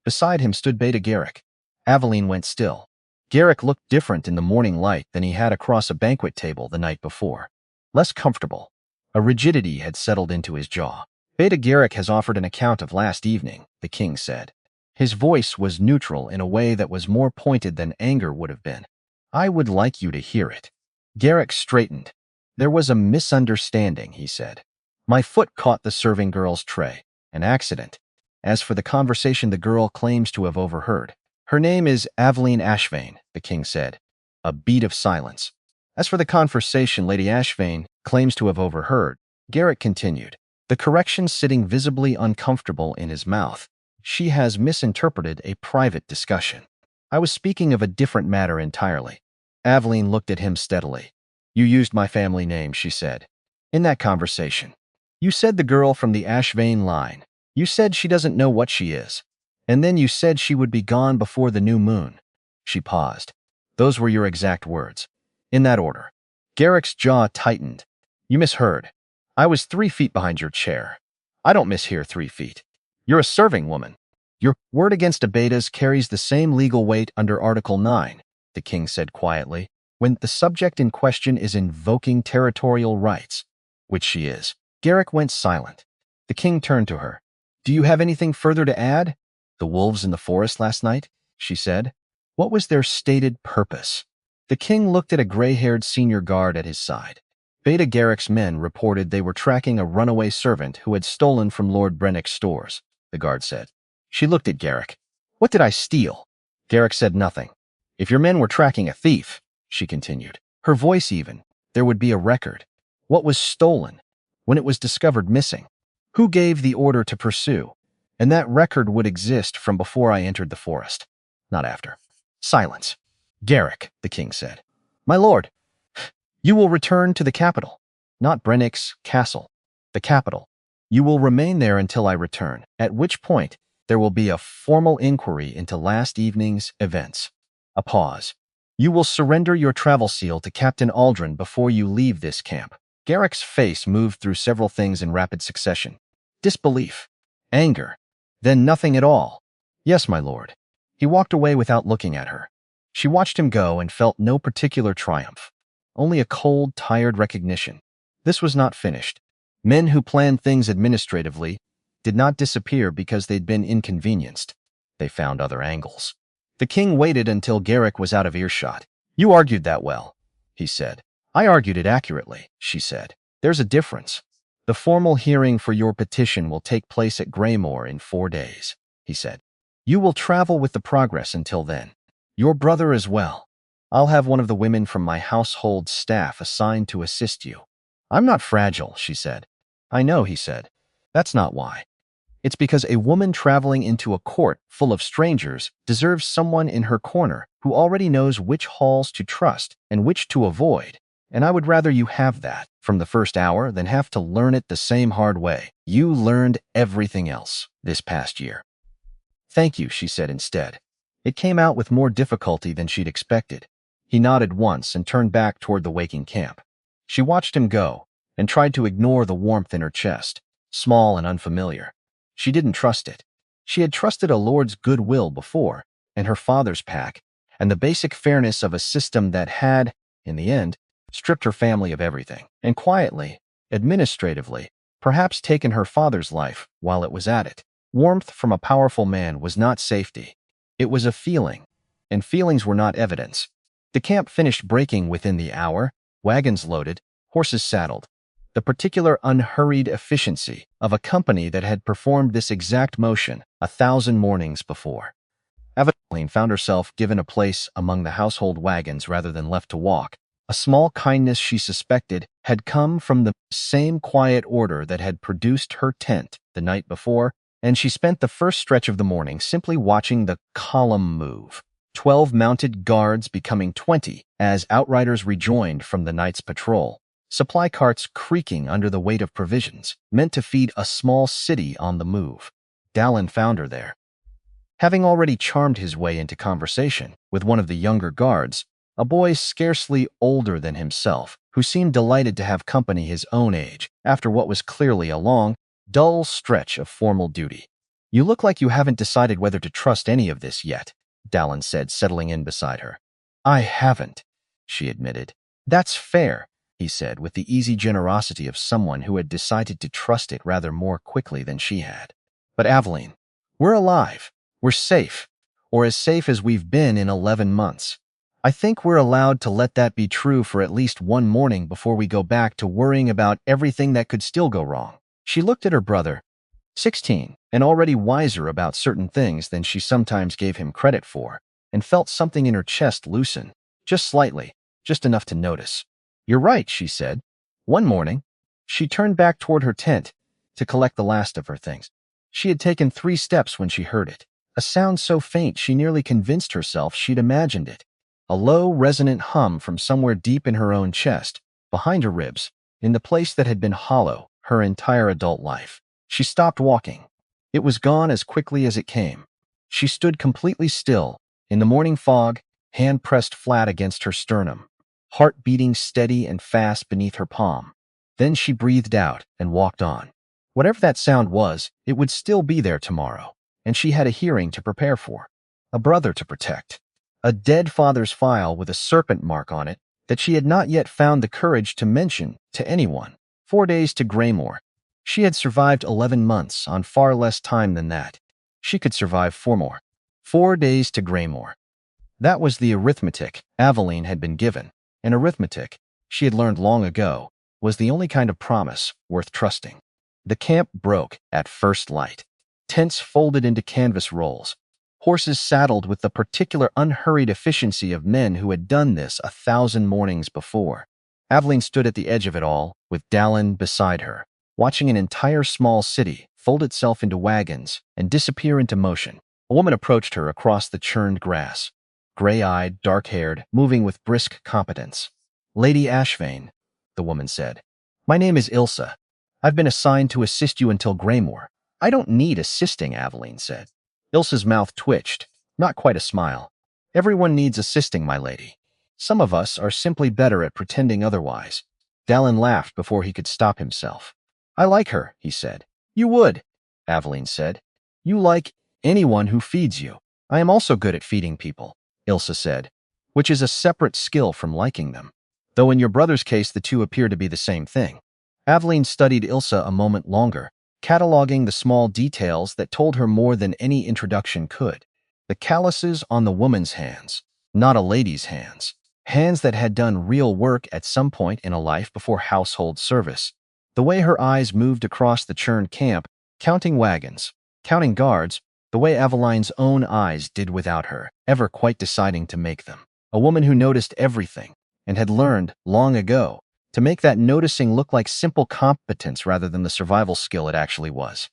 Beside him stood Beta Garrick. Aveline went still. Garrick looked different in the morning light than he had across a banquet table the night before. Less comfortable. A rigidity had settled into his jaw. Beta Garrick has offered an account of last evening, the king said. His voice was neutral in a way that was more pointed than anger would have been. I would like you to hear it. Garrick straightened. There was a misunderstanding, he said. My foot caught the serving girl's tray. An accident. As for the conversation the girl claims to have overheard, her name is Aveline Ashvane, the king said. A beat of silence. As for the conversation Lady Ashvane claims to have overheard, Garrick continued, the correction sitting visibly uncomfortable in his mouth. She has misinterpreted a private discussion. I was speaking of a different matter entirely. Aveline looked at him steadily. You used my family name, she said. In that conversation, you said the girl from the Ashvane line. You said she doesn't know what she is. And then you said she would be gone before the new moon. She paused. Those were your exact words. In that order. Garrick's jaw tightened. You misheard. I was 3 feet behind your chair. I don't mishear 3 feet. You're a serving woman. Your word against a betas carries the same legal weight under Article 9, the king said quietly, when the subject in question is invoking territorial rights, which she is. Garrick went silent. The king turned to her. Do you have anything further to add? The wolves in the forest last night, she said. What was their stated purpose? The king looked at a gray-haired senior guard at his side. Beta Garrick's men reported they were tracking a runaway servant who had stolen from Lord Brennick's stores, the guard said. She looked at Garrick. What did I steal? Garrick said nothing. If your men were tracking a thief, she continued, her voice even, there would be a record. What was stolen? When it was discovered missing? Who gave the order to pursue? And that record would exist from before I entered the forest, not after. Silence. Garrick, the king said. My lord, you will return to the capital, not Brennick's castle, the capital. You will remain there until I return, at which point there will be a formal inquiry into last evening's events. A pause. You will surrender your travel seal to Captain Aldrin before you leave this camp. Garrick's face moved through several things in rapid succession. Disbelief. Anger. Then nothing at all. Yes, my lord. He walked away without looking at her. She watched him go and felt no particular triumph. Only a cold, tired recognition. This was not finished. Men who planned things administratively did not disappear because they'd been inconvenienced. They found other angles. The king waited until Garrick was out of earshot. You argued that well, he said. I argued it accurately, she said. There's a difference. The formal hearing for your petition will take place at Greymore in 4 days, he said. You will travel with the progress until then. Your brother as well. I'll have one of the women from my household staff assigned to assist you. I'm not fragile, she said. I know, he said. That's not why. It's because a woman traveling into a court full of strangers deserves someone in her corner who already knows which halls to trust and which to avoid. And I would rather you have that from the first hour than have to learn it the same hard way. You learned everything else this past year. Thank you, she said instead. It came out with more difficulty than she'd expected. He nodded once and turned back toward the waking camp. She watched him go and tried to ignore the warmth in her chest, small and unfamiliar. She didn't trust it. She had trusted a lord's goodwill before, and her father's pack, and the basic fairness of a system that had, in the end, stripped her family of everything, and quietly, administratively, perhaps taken her father's life while it was at it. Warmth from a powerful man was not safety. It was a feeling, and feelings were not evidence. The camp finished breaking within the hour, wagons loaded, horses saddled. The particular unhurried efficiency of a company that had performed this exact motion 1,000 mornings before. Aveline found herself given a place among the household wagons rather than left to walk. A small kindness she suspected had come from the same quiet order that had produced her tent the night before, and she spent the first stretch of the morning simply watching the column move. 12 mounted guards becoming 20 as outriders rejoined from the night's patrol. Supply carts creaking under the weight of provisions, meant to feed a small city on the move. Dallin found her there. Having already charmed his way into conversation with one of the younger guards, a boy scarcely older than himself, who seemed delighted to have company his own age after what was clearly a long, dull stretch of formal duty. "You look like you haven't decided whether to trust any of this yet," Dallin said, settling in beside her. "I haven't," she admitted. "That's fair," he said, with the easy generosity of someone who had decided to trust it rather more quickly than she had. "But Aveline, we're alive. We're safe, or as safe as we've been in 11 months. I think we're allowed to let that be true for at least one morning before we go back to worrying about everything that could still go wrong." She looked at her brother, 16, and already wiser about certain things than she sometimes gave him credit for, and felt something in her chest loosen, just slightly, just enough to notice. "You're right," she said. One morning, she turned back toward her tent to collect the last of her things. She had taken 3 steps when she heard it, a sound so faint she nearly convinced herself she'd imagined it. A low, resonant hum from somewhere deep in her own chest, behind her ribs, in the place that had been hollow her entire adult life. She stopped walking. It was gone as quickly as it came. She stood completely still, in the morning fog, hand pressed flat against her sternum, heart beating steady and fast beneath her palm. Then she breathed out and walked on. Whatever that sound was, it would still be there tomorrow, and she had a hearing to prepare for, a brother to protect, a dead father's file with a serpent mark on it that she had not yet found the courage to mention to anyone. 4 days to Greymore. She had survived 11 months on far less time than that. She could survive 4 more. 4 days to Greymore. That was the arithmetic Aveline had been given, and arithmetic, she had learned long ago, was the only kind of promise worth trusting. The camp broke at first light. Tents folded into canvas rolls. Horses saddled with the particular unhurried efficiency of men who had done this 1,000 mornings before. Aveline stood at the edge of it all, with Dallin beside her, watching an entire small city fold itself into wagons and disappear into motion. A woman approached her across the churned grass, gray-eyed, dark-haired, moving with brisk competence. "Lady Ashvane," the woman said. "My name is Ilsa. I've been assigned to assist you until Greymore." "I don't need assisting," Aveline said. Ilsa's mouth twitched, not quite a smile. "Everyone needs assisting, my lady. Some of us are simply better at pretending otherwise." Dallin laughed before he could stop himself. "I like her," he said. "You would," Aveline said. "You like anyone who feeds you." "I am also good at feeding people," Ilsa said, "which is a separate skill from liking them. Though in your brother's case the two appear to be the same thing." Aveline studied Ilsa a moment longer, cataloging the small details that told her more than any introduction could. The calluses on the woman's hands, not a lady's hands. Hands that had done real work at some point in a life before household service. The way her eyes moved across the churned camp, counting wagons, counting guards, the way Aveline's own eyes did without her, ever quite deciding to make them. A woman who noticed everything, and had learned, long ago, to make that noticing look like simple competence rather than the survival skill it actually was.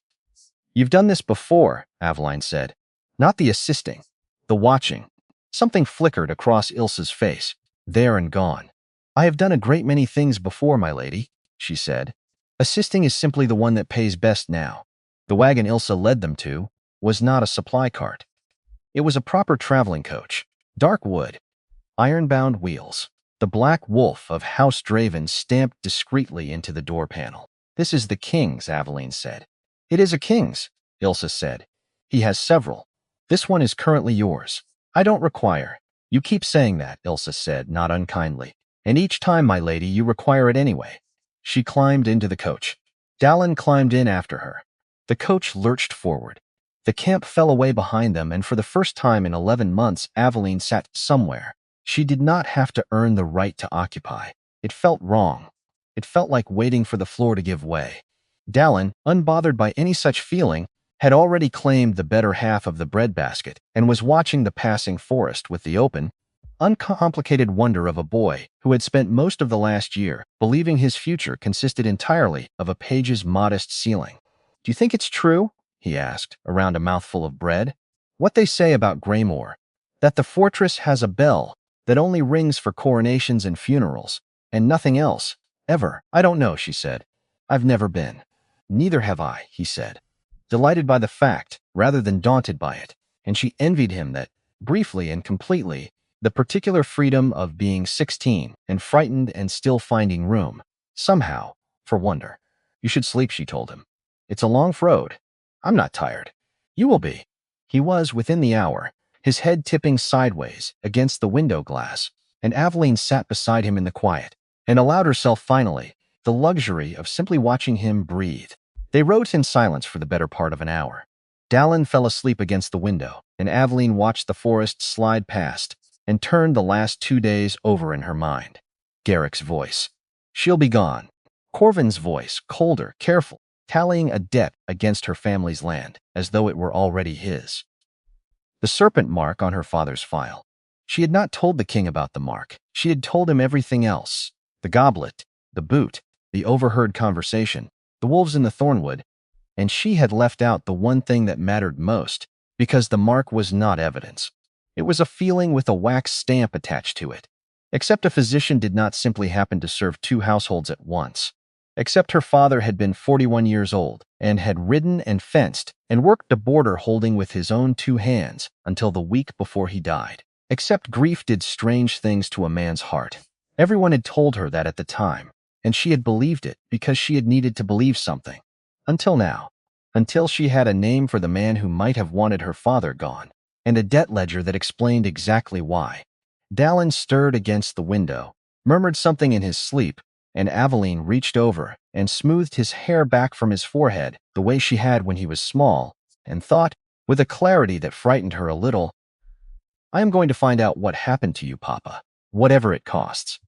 "You've done this before," Aveline said. "Not the assisting, the watching." Something flickered across Ilsa's face, there and gone. "I have done a great many things before, my lady," she said. "Assisting is simply the one that pays best now." The wagon Ilsa led them to was not a supply cart. It was a proper traveling coach, dark wood, iron-bound wheels. The black wolf of House Draven stamped discreetly into the door panel. "This is the king's," Aveline said. "It is a king's," Ilsa said. "He has several. This one is currently yours." "I don't require." "You keep saying that," Ilsa said, not unkindly. "And each time, my lady, you require it anyway." She climbed into the coach. Dallin climbed in after her. The coach lurched forward. The camp fell away behind them, and for the first time in 11 months, Aveline sat somewhere. She did not have to earn the right to occupy. It felt wrong. It felt like waiting for the floor to give way. Dallin, unbothered by any such feeling, had already claimed the better half of the breadbasket and was watching the passing forest with the open, uncomplicated wonder of a boy who had spent most of the last year believing his future consisted entirely of a page's modest ceiling. "Do you think it's true?" he asked, around a mouthful of bread. "What they say about Greymore, That the fortress has a bell that only rings for coronations and funerals, and nothing else, ever. I don't know, she said. I've never been. Neither have I, he said, delighted by the fact rather than daunted by it, and she envied him that, briefly and completely, the particular freedom of being 16 and frightened and still finding room, somehow, for wonder. You should sleep, she told him. It's a long road. I'm not tired. You will be. He was, within the hour, his head tipping sideways against the window glass, and Aveline sat beside him in the quiet, and allowed herself finally the luxury of simply watching him breathe. They rode in silence for the better part of an hour. Dallin fell asleep against the window, and Aveline watched the forest slide past and turned the last 2 days over in her mind. Garrick's voice. She'll be gone. Corvin's voice, colder, careful, tallying a debt against her family's land, as though it were already his. The serpent mark on her father's file. She had not told the king about the mark. She had told him everything else. The goblet, the boot, the overheard conversation, the wolves in the thornwood, and she had left out the one thing that mattered most, because the mark was not evidence. It was a feeling with a wax stamp attached to it. Except a physician did not simply happen to serve 2 households at once. Except her father had been 41 years old and had ridden and fenced and worked the border holding with his own 2 hands until the week before he died. Except grief did strange things to a man's heart. Everyone had told her that at the time, and she had believed it because she had needed to believe something. Until now. Until she had a name for the man who might have wanted her father gone, and a debt ledger that explained exactly why. Dallin stirred against the window, murmured something in his sleep, and Aveline reached over and smoothed his hair back from his forehead the way she had when he was small, and thought, with a clarity that frightened her a little, I am going to find out what happened to you, Papa, whatever it costs.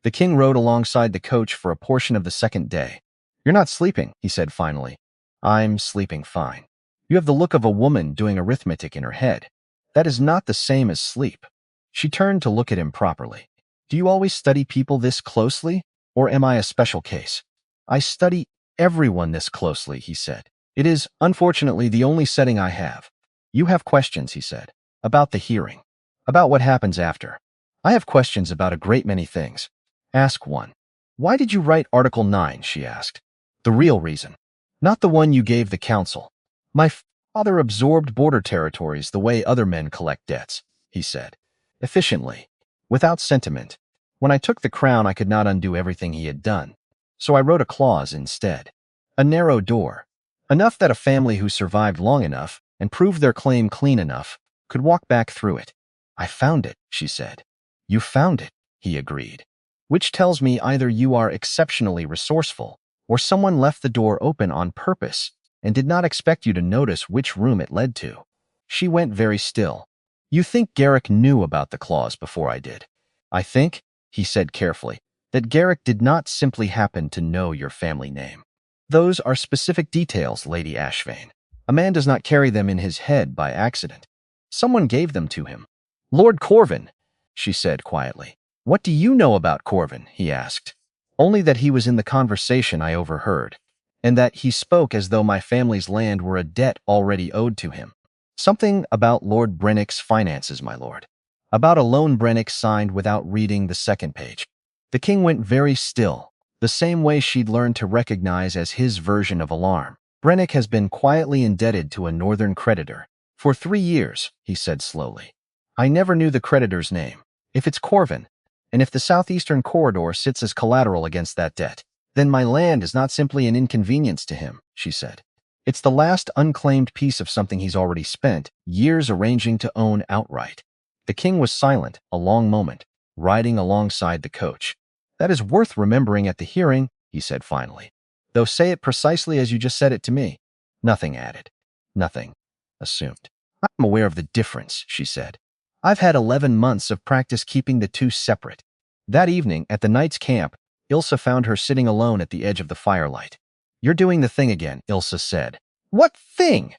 The king rode alongside the coach for a portion of the second day. You're not sleeping, he said finally. I'm sleeping fine. You have the look of a woman doing arithmetic in her head. That is not the same as sleep. She turned to look at him properly. Do you always study people this closely? Or am I a special case? I study everyone this closely, he said. It is, unfortunately, the only setting I have. You have questions, he said, about the hearing, about what happens after. I have questions about a great many things. Ask one. Why did you write Article 9, she asked. The real reason. Not the one you gave the council. My father absorbed border territories the way other men collect debts, he said. Efficiently, without sentiment. When I took the crown, I could not undo everything he had done. So I wrote a clause instead. A narrow door. Enough that a family who survived long enough and proved their claim clean enough could walk back through it. I found it, she said. You found it, he agreed. Which tells me either you are exceptionally resourceful or someone left the door open on purpose and did not expect you to notice which room it led to. She went very still. You think Garrick knew about the clause before I did. I think, he said carefully, that Garrick did not simply happen to know your family name. Those are specific details, Lady Ashvane. A man does not carry them in his head by accident. Someone gave them to him. Lord Corvin, she said quietly. What do you know about Corvin? He asked. Only that he was in the conversation I overheard, and that he spoke as though my family's land were a debt already owed to him. Something about Lord Brennick's finances, my lord. About a loan Brennick signed without reading the second page. The king went very still, the same way she'd learned to recognize as his version of alarm. Brennick has been quietly indebted to a northern creditor. For 3 years, he said slowly. I never knew the creditor's name. If it's Corvin, and if the southeastern corridor sits as collateral against that debt, then my land is not simply an inconvenience to him, she said. It's the last unclaimed piece of something he's already spent years arranging to own outright. The king was silent a long moment, riding alongside the coach. That is worth remembering at the hearing, he said finally. Though say it precisely as you just said it to me. Nothing added. Nothing assumed. I'm aware of the difference, she said. I've had 11 months of practice keeping the two separate. That evening, at the knight's camp, Ilsa found her sitting alone at the edge of the firelight. You're doing the thing again, Ilsa said. What thing?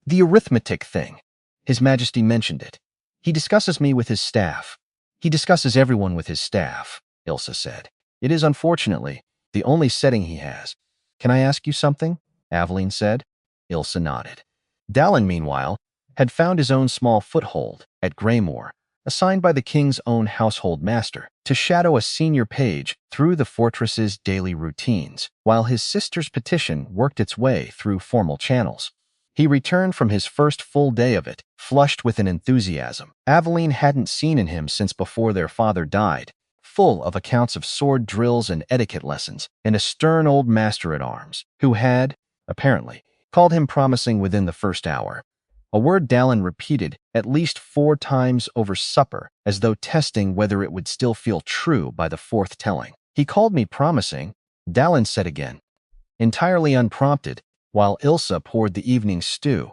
The arithmetic thing. His Majesty mentioned it. He discusses me with his staff. He discusses everyone with his staff, Ilsa said. It is, unfortunately, the only setting he has. Can I ask you something? Aveline said. Ilsa nodded. Dallin, meanwhile, had found his own small foothold at Greymore, assigned by the king's own household master, to shadow a senior page through the fortress's daily routines, while his sister's petition worked its way through formal channels. He returned from his first full day of it, flushed with an enthusiasm Aveline hadn't seen in him since before their father died, full of accounts of sword drills and etiquette lessons, and a stern old master-at-arms, who had, apparently, called him promising within the first hour. A word Dallin repeated at least 4 times over supper, as though testing whether it would still feel true by the 4th telling. "He called me promising," Dallin said again, entirely unprompted, while Ilsa poured the evening stew.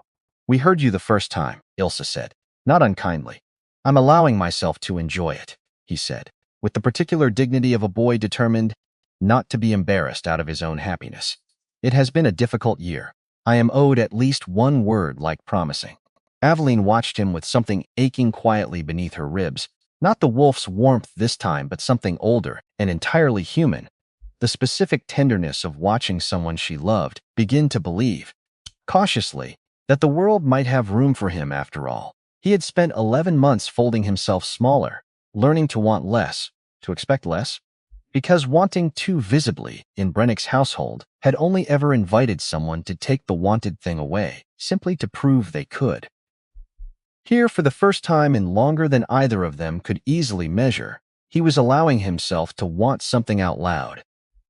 "We heard you the first time," Ilsa said, not unkindly. "I'm allowing myself to enjoy it," he said, with the particular dignity of a boy determined not to be embarrassed out of his own happiness. "It has been a difficult year. I am owed at least one word like promising." Aveline watched him with something aching quietly beneath her ribs, not the wolf's warmth this time, but something older and entirely human, the specific tenderness of watching someone she loved begin to believe, cautiously, that the world might have room for him after all. He had spent 11 months folding himself smaller, learning to want less, to expect less, because wanting too visibly in Brennick's household had only ever invited someone to take the wanted thing away, simply to prove they could. Here, for the first time in longer than either of them could easily measure, he was allowing himself to want something out loud,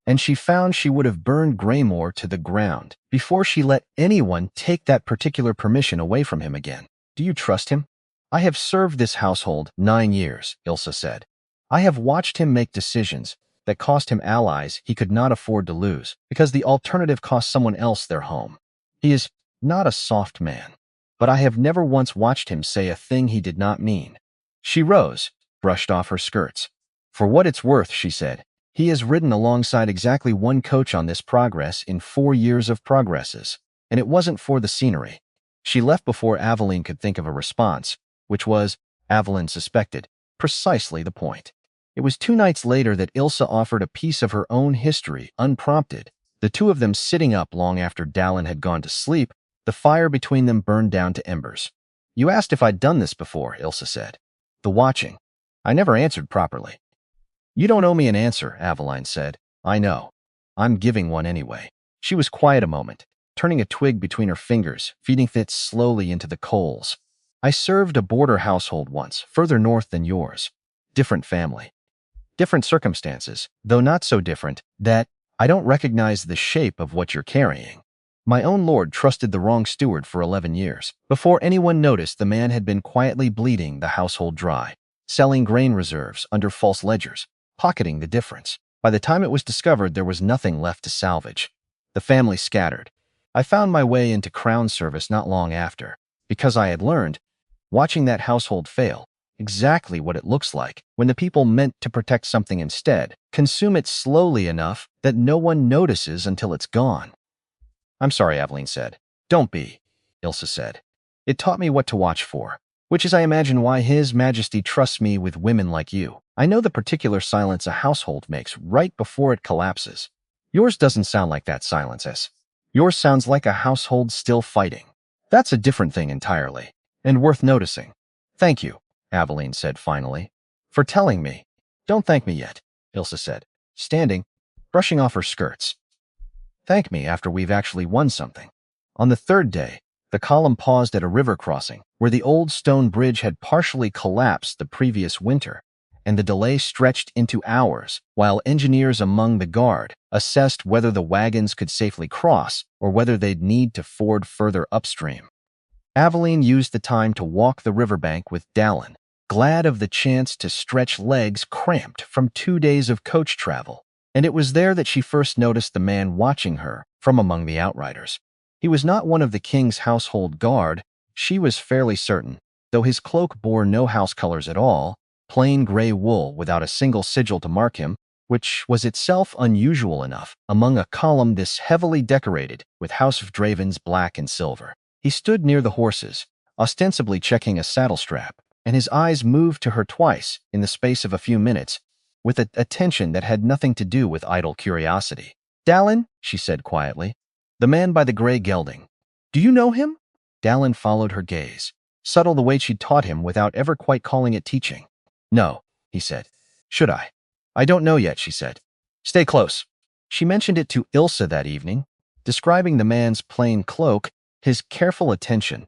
and she found she would have burned Greymore to the ground before she let anyone take that particular permission away from him again. "Do you trust him?" "I have served this household 9 years, Ilsa said. "I have watched him make decisions that cost him allies he could not afford to lose, because the alternative cost someone else their home. He is not a soft man, but I have never once watched him say a thing he did not mean." She rose, brushed off her skirts. "For what it's worth," she said, "he has ridden alongside exactly one coach on this progress in 4 years of progresses, and it wasn't for the scenery." She left before Aveline could think of a response, which was, Aveline suspected, precisely the point. It was 2 nights later that Ilsa offered a piece of her own history, unprompted, the two of them sitting up long after Dallin had gone to sleep, the fire between them burned down to embers. "You asked if I'd done this before," Ilsa said. "The watching. I never answered properly." "You don't owe me an answer," Aveline said. "I know. I'm giving one anyway." She was quiet a moment, turning a twig between her fingers, feeding it slowly into the coals. "I served a border household once, further north than yours. Different family. Different circumstances, though not so different that I don't recognize the shape of what you're carrying. My own lord trusted the wrong steward for 11 years. Before anyone noticed, the man had been quietly bleeding the household dry, selling grain reserves under false ledgers, pocketing the difference. By the time it was discovered, there was nothing left to salvage. The family scattered. I found my way into crown service not long after, because I had learned, watching that household fail, exactly what it looks like when the people meant to protect something instead consume it slowly enough that no one notices until it's gone." "I'm sorry," Aveline said. "Don't be," Ilsa said. "It taught me what to watch for, which is, I imagine, why His Majesty trusts me with women like you. I know the particular silence a household makes right before it collapses. Yours doesn't sound like that silence, S. Yours sounds like a household still fighting. That's a different thing entirely, and worth noticing." "Thank you," Aveline said finally, "for telling me." "Don't thank me yet," Ilsa said, standing, brushing off her skirts. "Thank me after we've actually won something." On the 3rd day, the column paused at a river crossing where the old stone bridge had partially collapsed the previous winter, and the delay stretched into hours while engineers among the guard assessed whether the wagons could safely cross or whether they'd need to ford further upstream. Aveline used the time to walk the riverbank with Dallin, glad of the chance to stretch legs cramped from 2 days of coach travel, and it was there that she first noticed the man watching her from among the outriders. He was not one of the king's household guard, she was fairly certain, though his cloak bore no house colors at all, plain gray wool without a single sigil to mark him, which was itself unusual enough among a column this heavily decorated with House of Draven's black and silver. He stood near the horses, ostensibly checking a saddle strap, and his eyes moved to her twice in the space of a few minutes, with an attention that had nothing to do with idle curiosity. "Dallin," she said quietly, "the man by the gray gelding. Do you know him?" Dallin followed her gaze, subtle the way she'd taught him without ever quite calling it teaching. "No," he said. "Should I?" "I don't know yet," she said. "Stay close." She mentioned it to Ilsa that evening, describing the man's plain cloak, his careful attention,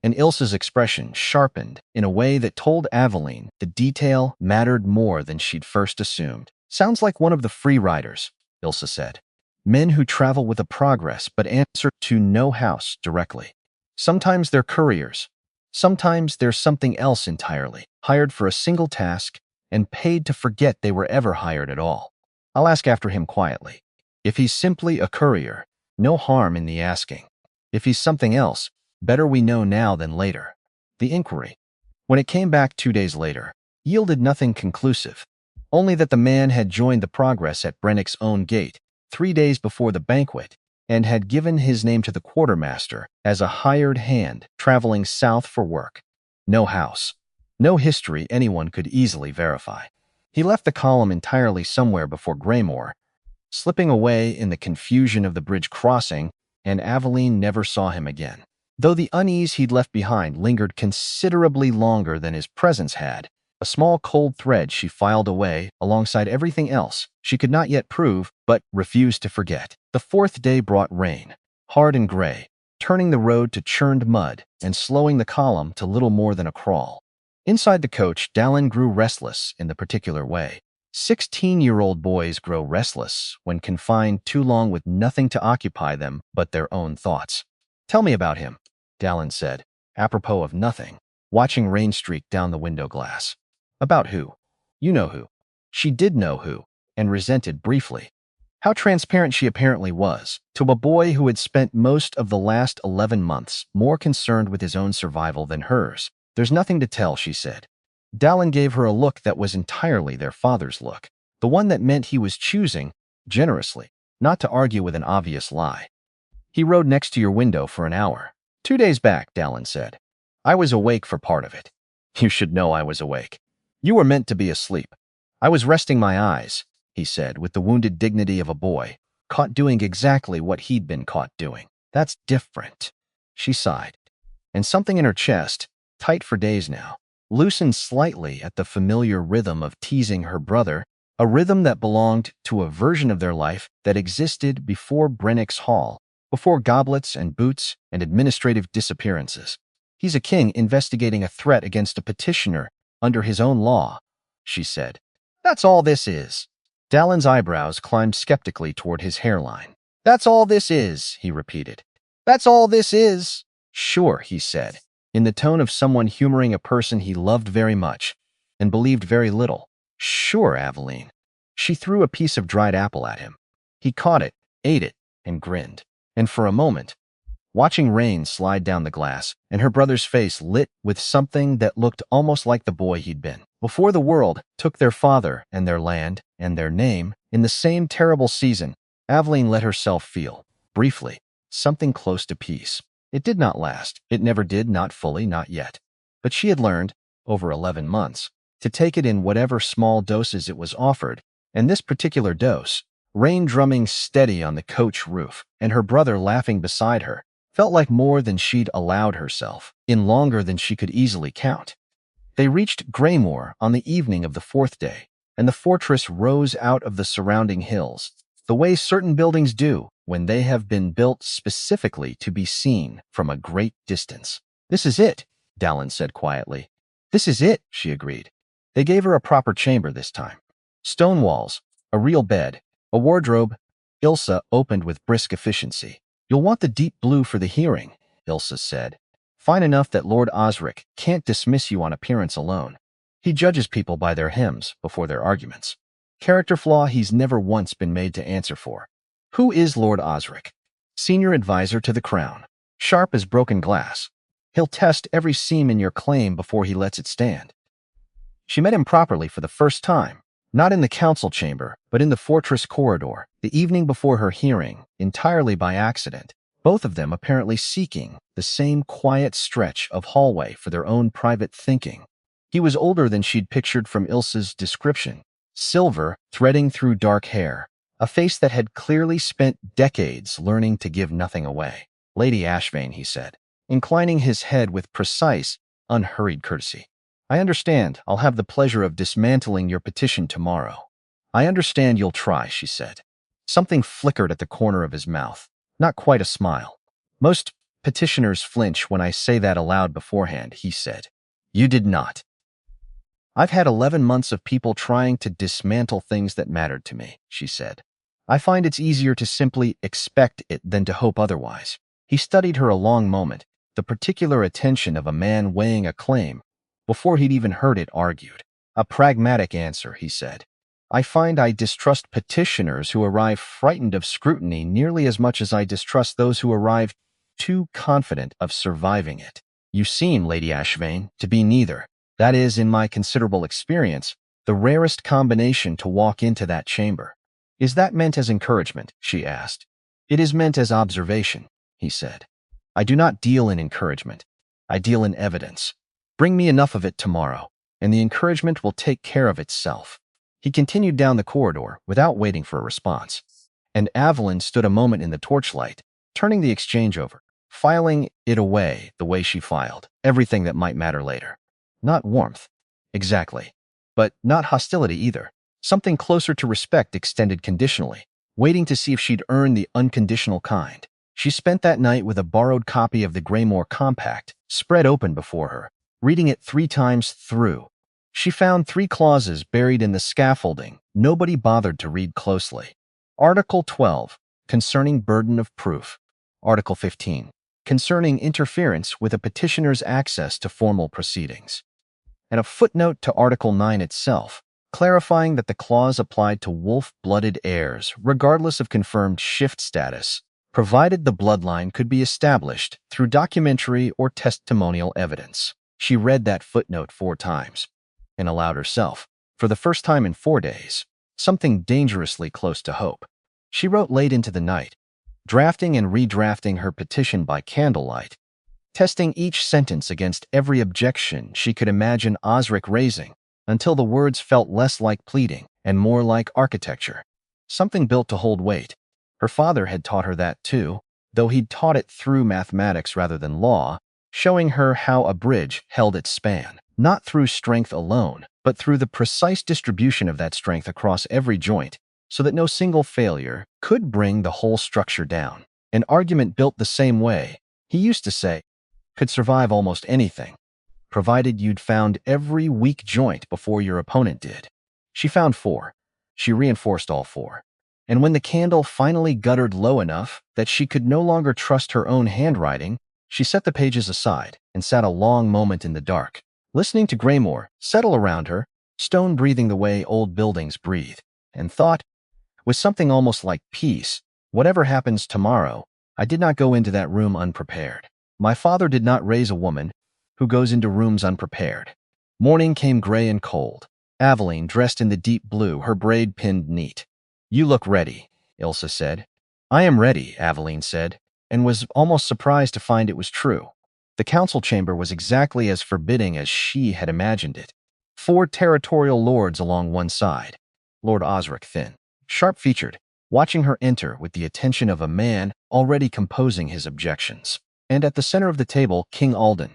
and Ilsa's expression sharpened in a way that told Aveline the detail mattered more than she'd first assumed. "Sounds like one of the free riders," Ilsa said. "Men who travel with a progress but answer to no house directly. Sometimes they're couriers. Sometimes they're something else entirely, hired for a single task and paid to forget they were ever hired at all. I'll ask after him quietly. If he's simply a courier, no harm in the asking. If he's something else, better we know now than later." The inquiry, when it came back 2 days later, yielded nothing conclusive, only that the man had joined the progress at Brennick's own gate 3 days before the banquet and had given his name to the quartermaster as a hired hand traveling south for work. No house, no history anyone could easily verify. He left the column entirely somewhere before Greymoor, slipping away in the confusion of the bridge crossing, and Aveline never saw him again. Though the unease he'd left behind lingered considerably longer than his presence had, a small cold thread she filed away alongside everything else she could not yet prove but refused to forget. The 4th day brought rain, hard and gray, turning the road to churned mud and slowing the column to little more than a crawl. Inside the coach, Dallin grew restless in the particular way 16-year-old boys grow restless when confined too long with nothing to occupy them but their own thoughts. "Tell me about him," Dallin said, apropos of nothing, watching rain streak down the window glass. "About who?" "You know who." She did know who, and resented briefly. How transparent she apparently was, to a boy who had spent most of the last 11 months more concerned with his own survival than hers. "There's nothing to tell," she said. Dallin gave her a look that was entirely their father's look, the one that meant he was choosing, generously, not to argue with an obvious lie. "He rode next to your window for an hour. 2 days back," Dallin said. "I was awake for part of it." "You should know I was awake. You were meant to be asleep." "I was resting my eyes," he said with the wounded dignity of a boy, caught doing exactly what he'd been caught doing. "That's different." She sighed, and something in her chest, tight for days now, loosened slightly at the familiar rhythm of teasing her brother, a rhythm that belonged to a version of their life that existed before Brennick's Hall, before goblets and boots and administrative disappearances. "He's a king investigating a threat against a petitioner under his own law," she said. "That's all this is." Dallin's eyebrows climbed skeptically toward his hairline. "That's all this is," he repeated. "That's all this is." "Sure," he said, in the tone of someone humoring a person he loved very much and believed very little. "Sure, Aveline." She threw a piece of dried apple at him. He caught it, ate it, and grinned. And for a moment, watching rain slide down the glass, and her brother's face lit with something that looked almost like the boy he'd been. Before the world took their father and their land and their name in the same terrible season, Aveline let herself feel, briefly, something close to peace. It did not last. It never did, not fully, not yet. But she had learned, over 11 months, to take it in whatever small doses it was offered, and this particular dose, rain drumming steady on the coach roof and her brother laughing beside her, felt like more than she'd allowed herself, in longer than she could easily count. They reached Greymoor on the evening of the 4th day, and the fortress rose out of the surrounding hills, the way certain buildings do when they have been built specifically to be seen from a great distance. "This is it," Dallin said quietly. "This is it," she agreed. They gave her a proper chamber this time. Stone walls, a real bed, a wardrobe. Ilsa opened with brisk efficiency. "You'll want the deep blue for the hearing," Ilsa said. "Fine enough that Lord Osric can't dismiss you on appearance alone. He judges people by their hems before their arguments. Character flaw he's never once been made to answer for. Who is Lord Osric? Senior advisor to the crown. Sharp as broken glass. He'll test every seam in your claim before he lets it stand." She met him properly for the first time, not in the council chamber, but in the fortress corridor, the evening before her hearing, entirely by accident, both of them apparently seeking the same quiet stretch of hallway for their own private thinking. He was older than she'd pictured from Ilsa's description, silver threading through dark hair, a face that had clearly spent decades learning to give nothing away. "Lady Ashvane," he said, inclining his head with precise, unhurried courtesy. I understand. I'll have the pleasure of dismantling your petition tomorrow. I understand you'll try, she said. Something flickered at the corner of his mouth. Not quite a smile. Most petitioners flinch when I say that aloud beforehand, he said. You did not. I've had 11 months of people trying to dismantle things that mattered to me, she said. I find it's easier to simply expect it than to hope otherwise. He studied her a long moment, the particular attention of a man weighing a claim. Before he'd even heard it argued. A pragmatic answer, he said. I find I distrust petitioners who arrive frightened of scrutiny nearly as much as I distrust those who arrive too confident of surviving it. You seem, Lady Ashvane, to be neither. That is, in my considerable experience, the rarest combination to walk into that chamber. Is that meant as encouragement? She asked. It is meant as observation, he said. I do not deal in encouragement. I deal in evidence. Bring me enough of it tomorrow, and the encouragement will take care of itself. He continued down the corridor without waiting for a response, and Aveline stood a moment in the torchlight, turning the exchange over, filing it away the way she filed everything that might matter later. Not warmth, exactly, but not hostility either. Something closer to respect extended conditionally, waiting to see if she'd earn the unconditional kind. She spent that night with a borrowed copy of the Greymore Compact spread open before her, reading it 3 times through. She found 3 clauses buried in the scaffolding nobody bothered to read closely. Article 12, concerning burden of proof. Article 15, concerning interference with a petitioner's access to formal proceedings. And a footnote to Article 9 itself, clarifying that the clause applied to wolf-blooded heirs, regardless of confirmed shift status, provided the bloodline could be established through documentary or testimonial evidence. She read that footnote 4 times, and allowed herself, for the first time in 4 days, something dangerously close to hope. She wrote late into the night, drafting and redrafting her petition by candlelight, testing each sentence against every objection she could imagine Osric raising, until the words felt less like pleading and more like architecture, something built to hold weight. Her father had taught her that too, though he'd taught it through mathematics rather than law, showing her how a bridge held its span, not through strength alone, but through the precise distribution of that strength across every joint, so that no single failure could bring the whole structure down. An argument built the same way, he used to say, could survive almost anything, provided you'd found every weak joint before your opponent did. She found 4. She reinforced all 4. And when the candle finally guttered low enough that she could no longer trust her own handwriting, she set the pages aside and sat a long moment in the dark, listening to Greymore settle around her, stone breathing the way old buildings breathe, and thought, with something almost like peace, whatever happens tomorrow, I did not go into that room unprepared. My father did not raise a woman who goes into rooms unprepared. Morning came gray and cold. Aveline, dressed in the deep blue, her braid pinned neat. You look ready, Ilsa said. I am ready, Aveline said, and was almost surprised to find it was true. The council chamber was exactly as forbidding as she had imagined it. 4 territorial lords along one side. Lord Osric, thin, sharp-featured, watching her enter with the attention of a man already composing his objections. And at the center of the table, King Alden.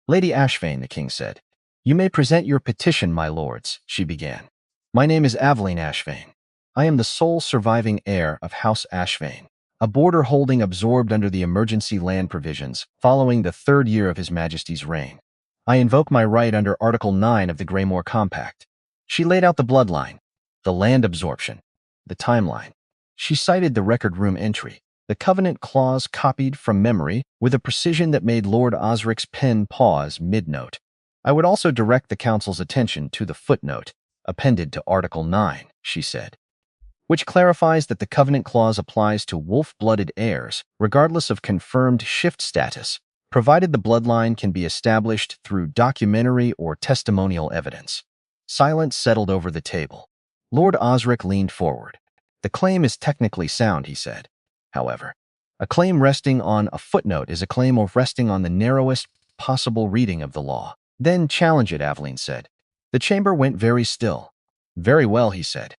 Lady Ashvane, the king said. You may present your petition, my lords, she began. My name is Aveline Ashvane. I am the sole surviving heir of House Ashvane, a border holding absorbed under the emergency land provisions following the 3rd year of His Majesty's reign. I invoke my right under Article 9 of the Greymore Compact. She laid out the bloodline, the land absorption, the timeline. She cited the record room entry, the covenant clause copied from memory with a precision that made Lord Osric's pen pause mid-note. I would also direct the council's attention to the footnote appended to Article 9, she said, which clarifies that the covenant clause applies to wolf-blooded heirs, regardless of confirmed shift status, provided the bloodline can be established through documentary or testimonial evidence. Silence settled over the table. Lord Osric leaned forward. The claim is technically sound, he said. However, a claim resting on a footnote is a claim of resting on the narrowest possible reading of the law. Then challenge it, Aveline said. The chamber went very still. Very well, he said.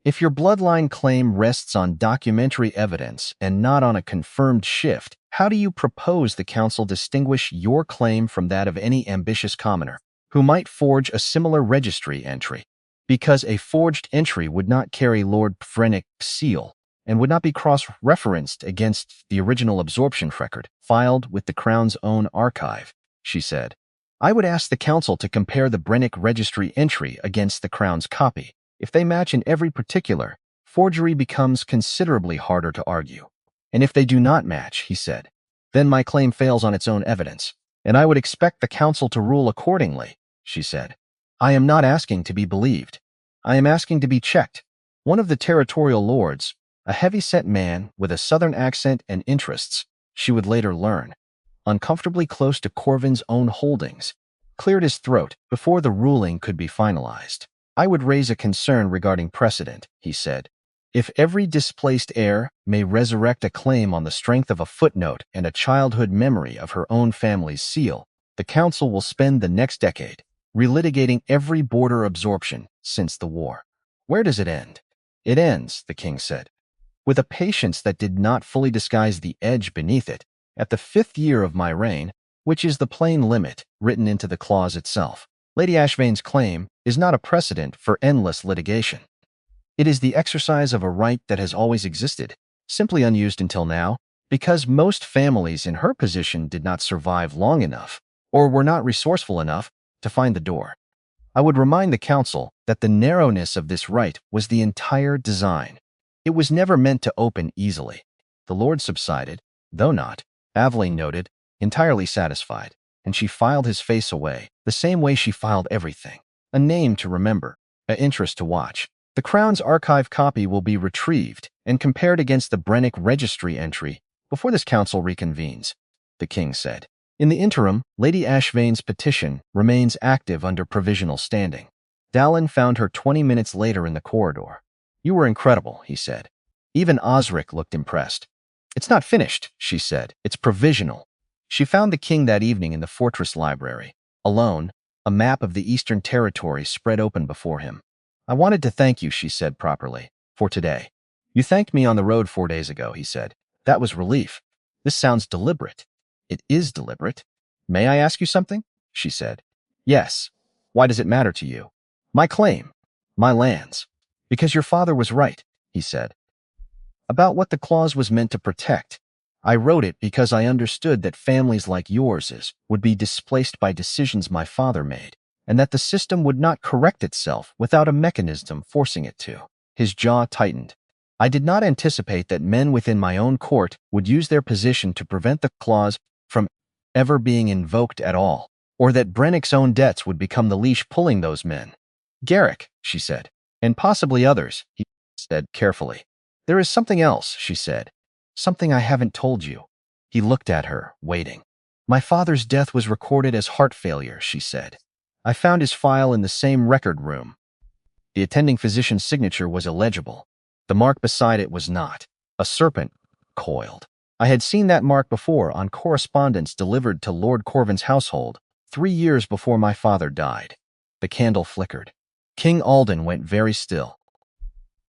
If your bloodline claim rests on documentary evidence and not on a confirmed shift, How do you propose the council distinguish your claim from that of any ambitious commoner who might forge a similar registry entry? Because a forged entry would not carry Lord Corvin's seal and would not be cross-referenced against the original absorption record filed with the Crown's own archive, she said. I would ask the council to compare the Brennick registry entry against the Crown's copy. If they match in every particular, forgery becomes considerably harder to argue. And if they do not match, he said, then my claim fails on its own evidence, and I would expect the council to rule accordingly, she said. I am not asking to be believed. I am asking to be checked. One of the territorial lords, a heavy-set man with a southern accent and interests, she would later learn, uncomfortably close to Corvin's own holdings, cleared his throat before the ruling could be finalized. I would raise a concern regarding precedent, he said. If every displaced heir may resurrect a claim on the strength of a footnote and a childhood memory of her own family's seal, the council will spend the next decade relitigating every border absorption since the war. Where does it end? It ends, the king said, with a patience that did not fully disguise the edge beneath it, at the 5th year of my reign, which is the plain limit written into the clause itself. Lady Ashvane's claim is not a precedent for endless litigation. It is the exercise of a right that has always existed, simply unused until now, because most families in her position did not survive long enough, or were not resourceful enough, to find the door. I would remind the council that the narrowness of this right was the entire design. It was never meant to open easily. The Lord subsided, though not, Aveline noted, entirely satisfied, and she filed his face away, the same way she filed everything. A name to remember, an interest to watch. The Crown's archive copy will be retrieved and compared against the Brennick registry entry before this council reconvenes, the king said. In the interim, Lady Ashvane's petition remains active under provisional standing. Dallin found her 20 minutes later in the corridor. You were incredible, he said. Even Osric looked impressed. It's not finished, she said. It's provisional. She found the king that evening in the fortress library. Alone, a map of the Eastern Territory spread open before him. I wanted to thank you, she said properly, for today. You thanked me on the road 4 days ago, he said. That was relief. This sounds deliberate. It is deliberate. May I ask you something? She said. Yes. Why does it matter to you? My claim. My lands. Because your father was right, he said. About what the clause was meant to protect. I wrote it because I understood that families like yours would be displaced by decisions my father made, and that the system would not correct itself without a mechanism forcing it to. His jaw tightened. I did not anticipate that men within my own court would use their position to prevent the clause from ever being invoked at all, or that Brennick's own debts would become the leash pulling those men. Garrick, she said, and possibly others, he said carefully. There is something else, she said. Something I haven't told you. He looked at her, waiting. My father's death was recorded as heart failure, she said. I found his file in the same record room. The attending physician's signature was illegible. The mark beside it was not. A serpent coiled. I had seen that mark before on correspondence delivered to Lord Corvin's household 3 years before my father died. The candle flickered. King Alden went very still.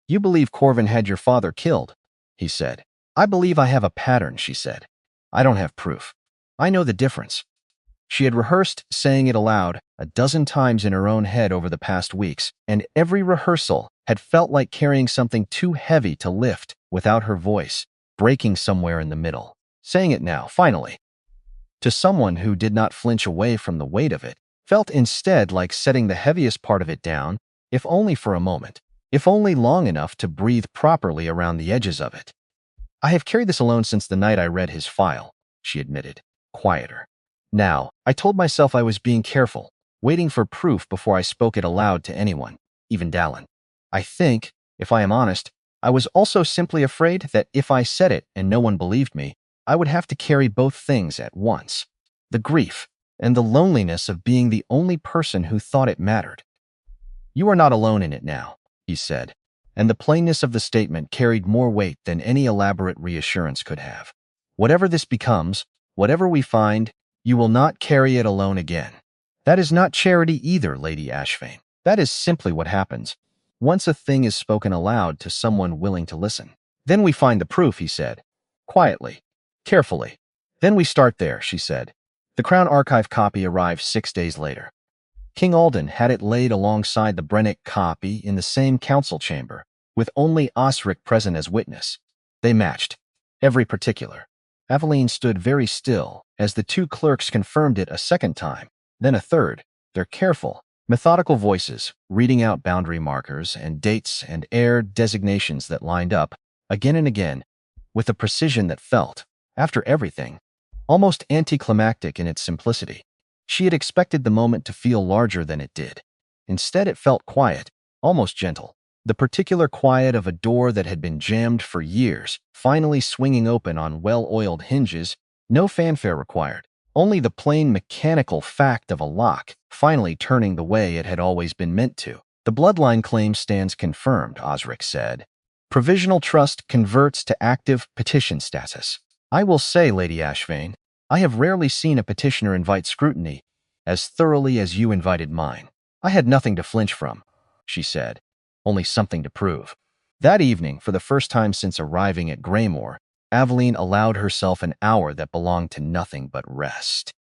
You believe Corvin had your father killed, he said. I believe I have a pattern, she said. I don't have proof. I know the difference. She had rehearsed saying it aloud a dozen times in her own head over the past weeks, and every rehearsal had felt like carrying something too heavy to lift without her voice, breaking somewhere in the middle. Saying it now, finally, to someone who did not flinch away from the weight of it, felt instead like setting the heaviest part of it down, if only for a moment, if only long enough to breathe properly around the edges of it. I have carried this alone since the night I read his file, she admitted, quieter. Now, I told myself I was being careful, waiting for proof before I spoke it aloud to anyone, even Dallin. I think, if I am honest, I was also simply afraid that if I said it and no one believed me, I would have to carry both things at once. The grief and the loneliness of being the only person who thought it mattered. You are not alone in it now, he said, and the plainness of the statement carried more weight than any elaborate reassurance could have. Whatever this becomes, whatever we find, you will not carry it alone again. That is not charity either, Lady Ashvane. That is simply what happens once a thing is spoken aloud to someone willing to listen. Then we find the proof, he said, quietly, carefully. Then we start there, she said. The Crown Archive copy arrived 6 days later. King Alden had it laid alongside the Brennick copy in the same council chamber, with only Osric present as witness. They matched. Every particular. Aveline stood very still as the two clerks confirmed it a second time, then a third. Their careful, methodical voices, reading out boundary markers and dates and heir designations that lined up, again and again, with a precision that felt, after everything, almost anticlimactic in its simplicity. She had expected the moment to feel larger than it did. Instead, it felt quiet, almost gentle. The particular quiet of a door that had been jammed for years, finally swinging open on well-oiled hinges, no fanfare required. Only the plain mechanical fact of a lock, finally turning the way it had always been meant to. The bloodline claim stands confirmed, Osric said. Provisional trust converts to active petition status. I will say, Lady Ashvane, I have rarely seen a petitioner invite scrutiny as thoroughly as you invited mine. I had nothing to flinch from, she said, only something to prove. That evening, for the first time since arriving at Greymore, Aveline allowed herself an hour that belonged to nothing but rest.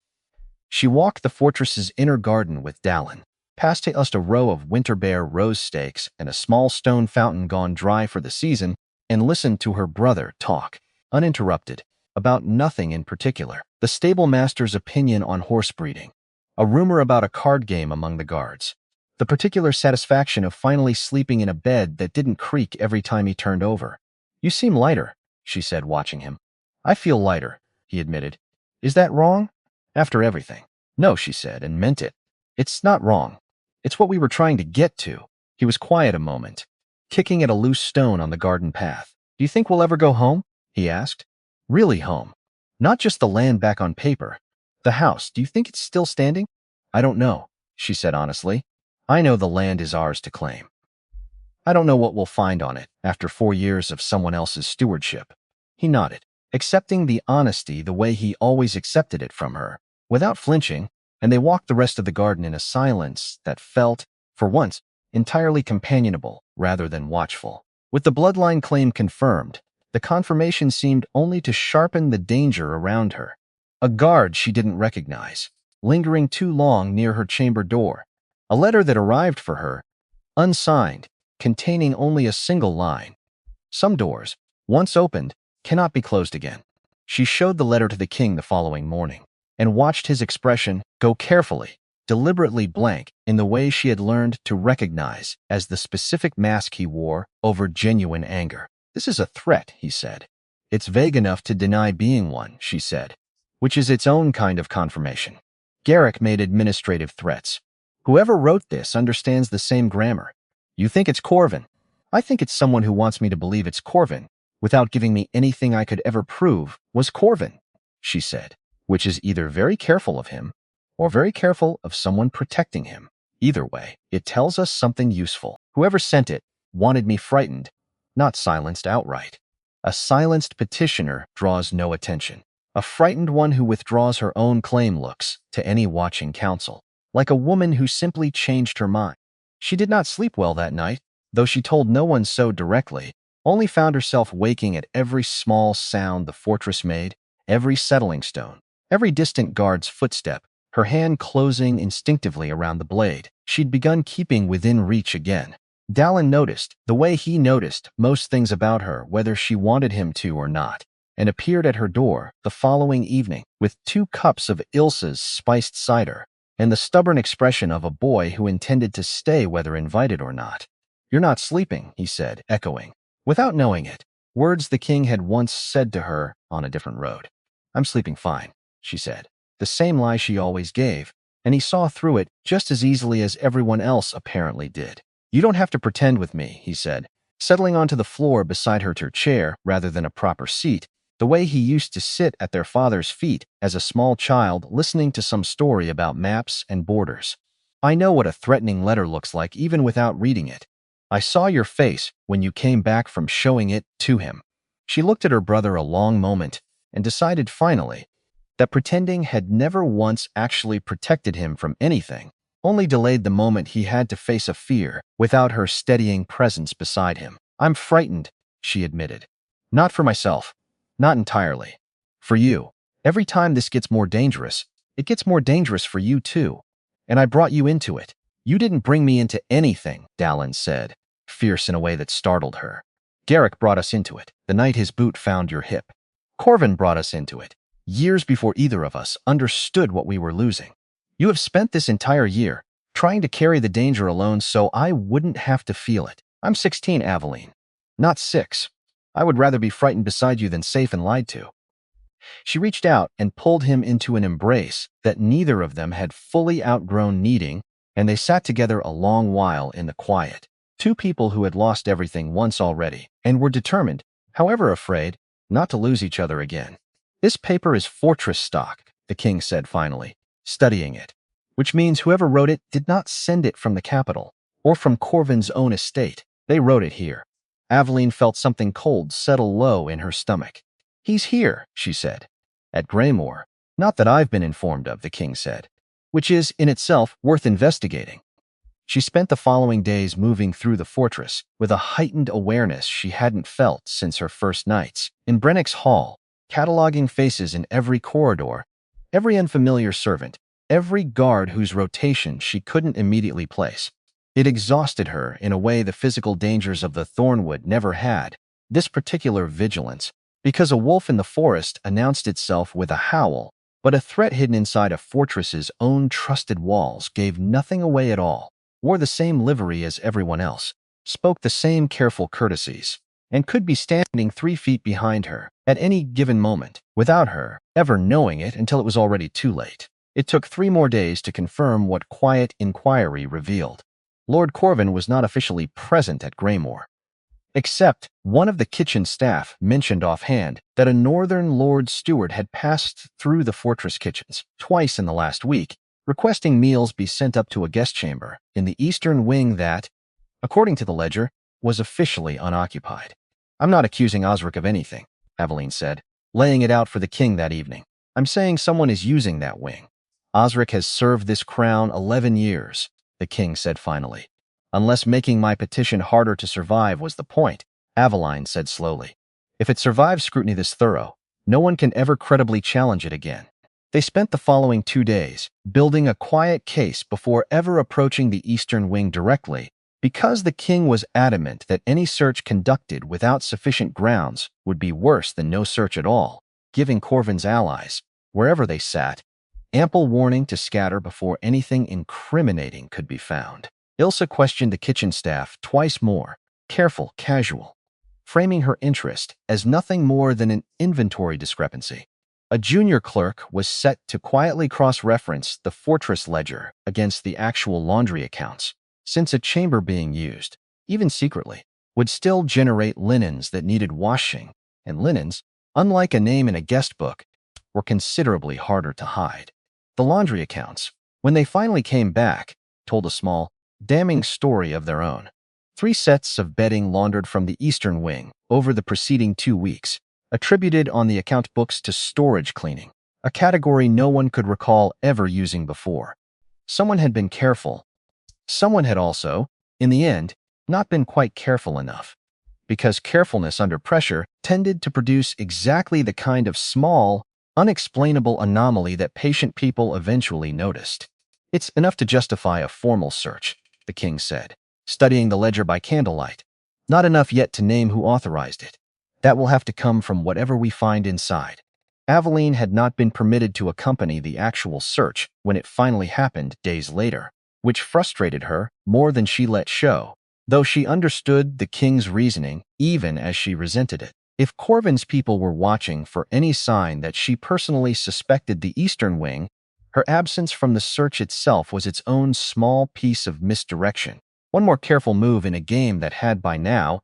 She walked the fortress's inner garden with Dallin, past a row of winter-bare rose stakes and a small stone fountain gone dry for the season, and listened to her brother talk, uninterrupted, about nothing in particular. The stable master's opinion on horse breeding, a rumor about a card game among the guards, the particular satisfaction of finally sleeping in a bed that didn't creak every time he turned over. You seem lighter, she said, watching him. I feel lighter, he admitted. Is that wrong? After everything. No, she said, and meant it. It's not wrong. It's what we were trying to get to. He was quiet a moment, kicking at a loose stone on the garden path. Do you think we'll ever go home? He asked. Really home. Not just the land back on paper. The house, do you think it's still standing? I don't know, she said honestly. I know the land is ours to claim. I don't know what we'll find on it after 4 years of someone else's stewardship. He nodded, accepting the honesty the way he always accepted it from her, without flinching, and they walked the rest of the garden in a silence that felt, for once, entirely companionable rather than watchful. With the bloodline claim confirmed, the confirmation seemed only to sharpen the danger around her. A guard she didn't recognize, lingering too long near her chamber door. A letter that arrived for her, unsigned, containing only a single line. Some doors, once opened, cannot be closed again. She showed the letter to the king the following morning, and watched his expression go carefully, deliberately blank in the way she had learned to recognize as the specific mask he wore over genuine anger. This is a threat, he said. It's vague enough to deny being one, she said, which is its own kind of confirmation. Garrick made administrative threats. Whoever wrote this understands the same grammar. You think it's Corvin. I think it's someone who wants me to believe it's Corvin, without giving me anything I could ever prove was Corvin, she said, which is either very careful of him or very careful of someone protecting him. Either way, it tells us something useful. Whoever sent it wanted me frightened, not silenced outright. A silenced petitioner draws no attention. A frightened one who withdraws her own claim looks, to any watching counsel, like a woman who simply changed her mind. She did not sleep well that night, though she told no one so directly, only found herself waking at every small sound the fortress made, every settling stone, every distant guard's footstep, her hand closing instinctively around the blade. She'd begun keeping within reach again. Dallin noticed, the way he noticed most things about her, whether she wanted him to or not, and appeared at her door the following evening with 2 cups of Ilsa's spiced cider and the stubborn expression of a boy who intended to stay whether invited or not. You're not sleeping, he said, echoing, without knowing it, words the king had once said to her on a different road. I'm sleeping fine, she said, the same lie she always gave, and he saw through it just as easily as everyone else apparently did. You don't have to pretend with me, he said, settling onto the floor beside her chair rather than a proper seat, the way he used to sit at their father's feet as a small child listening to some story about maps and borders. I know what a threatening letter looks like even without reading it. I saw your face when you came back from showing it to him. She looked at her brother a long moment and decided finally that pretending had never once actually protected him from anything, only delayed the moment he had to face a fear without her steadying presence beside him. I'm frightened, she admitted. Not for myself. Not entirely. For you. Every time this gets more dangerous, it gets more dangerous for you too. And I brought you into it. You didn't bring me into anything, Dallin said, fierce in a way that startled her. Garrick brought us into it, the night his boot found your hip. Corvin brought us into it, years before either of us understood what we were losing. You have spent this entire year trying to carry the danger alone so I wouldn't have to feel it. I'm 16, Aveline. Not 6. I would rather be frightened beside you than safe and lied to. She reached out and pulled him into an embrace that neither of them had fully outgrown needing, and they sat together a long while in the quiet. Two people who had lost everything once already and were determined, however afraid, not to lose each other again. This paper is fortress stock, the king said finally, studying it, which means whoever wrote it did not send it from the capital or from Corvin's own estate. They wrote it here. Aveline felt something cold settle low in her stomach. He's here, she said. At Greymoor. Not that I've been informed of, the king said, which is, in itself, worth investigating. She spent the following days moving through the fortress with a heightened awareness she hadn't felt since her first nights in Brennick's hall, cataloging faces in every corridor, every unfamiliar servant, every guard whose rotation she couldn't immediately place. It exhausted her in a way the physical dangers of the Thornwood never had, this particular vigilance, because a wolf in the forest announced itself with a howl, but a threat hidden inside a fortress's own trusted walls gave nothing away at all, wore the same livery as everyone else, spoke the same careful courtesies, and could be standing 3 feet behind her at any given moment, without her ever knowing it until it was already too late. It took 3 more days to confirm what quiet inquiry revealed. Lord Corvin was not officially present at Greymoor, except one of the kitchen staff mentioned offhand that a northern lord steward had passed through the fortress kitchens twice in the last week, requesting meals be sent up to a guest chamber in the eastern wing that, according to the ledger, was officially unoccupied. I'm not accusing Osric of anything, Aveline said, laying it out for the king that evening. I'm saying someone is using that wing. Osric has served this crown 11 years, the king said finally. Unless making my petition harder to survive was the point, Aveline said slowly. If it survives scrutiny this thorough, no one can ever credibly challenge it again. They spent the following 2 days building a quiet case before ever approaching the eastern wing directly, because the king was adamant that any search conducted without sufficient grounds would be worse than no search at all, giving Corvin's allies, wherever they sat, ample warning to scatter before anything incriminating could be found. Ilsa questioned the kitchen staff twice more, careful, casual, framing her interest as nothing more than an inventory discrepancy. A junior clerk was set to quietly cross-reference the fortress ledger against the actual laundry accounts, since a chamber being used, even secretly, would still generate linens that needed washing, and linens, unlike a name in a guest book, were considerably harder to hide. The laundry accounts, when they finally came back, told a small, damning story of their own. 3 sets of bedding laundered from the eastern wing over the preceding 2 weeks, attributed on the account books to storage cleaning, a category no one could recall ever using before. Someone had been careful. Someone had also, in the end, not been quite careful enough, because carefulness under pressure tended to produce exactly the kind of small, unexplainable anomaly that patient people eventually noticed. It's enough to justify a formal search, the king said, studying the ledger by candlelight. Not enough yet to name who authorized it. That will have to come from whatever we find inside. Aveline had not been permitted to accompany the actual search when it finally happened days later, which frustrated her more than she let show, though she understood the king's reasoning even as she resented it. If Corvin's people were watching for any sign that she personally suspected the eastern wing, her absence from the search itself was its own small piece of misdirection. One more careful move in a game that had by now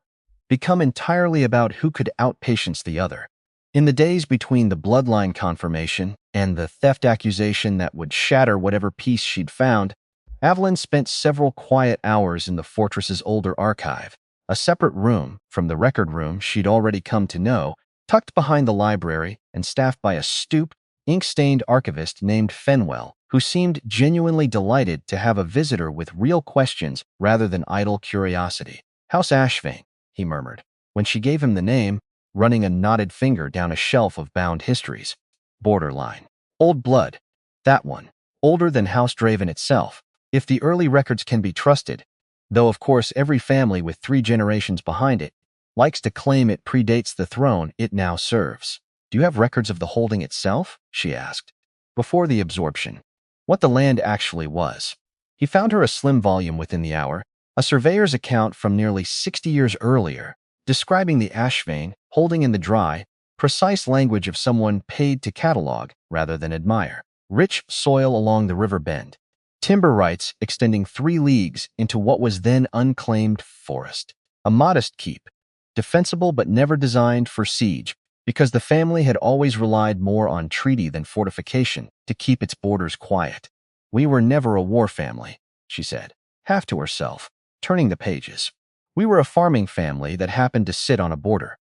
become entirely about who could outpatience the other. In the days between the bloodline confirmation and the theft accusation that would shatter whatever piece she'd found, Aveline spent several quiet hours in the fortress's older archive, a separate room from the record room she'd already come to know, tucked behind the library and staffed by a stooped, ink-stained archivist named Fenwell, who seemed genuinely delighted to have a visitor with real questions rather than idle curiosity. House Ashvane, he murmured, when she gave him the name, running a knotted finger down a shelf of bound histories. Borderline. Old blood. That one. Older than House Draven itself, if the early records can be trusted, though of course every family with 3 generations behind it likes to claim it predates the throne it now serves. Do you have records of the holding itself? She asked. Before the absorption. What the land actually was. He found her a slim volume within the hour, a surveyor's account from nearly 60 years earlier, describing the Ashvane, holding in the dry, precise language of someone paid to catalog rather than admire. Rich soil along the river bend. Timber rights extending 3 leagues into what was then unclaimed forest. A modest keep, defensible but never designed for siege, because the family had always relied more on treaty than fortification to keep its borders quiet. We were never a war family, she said, half to herself, turning the pages. We were a farming family that happened to sit on a border.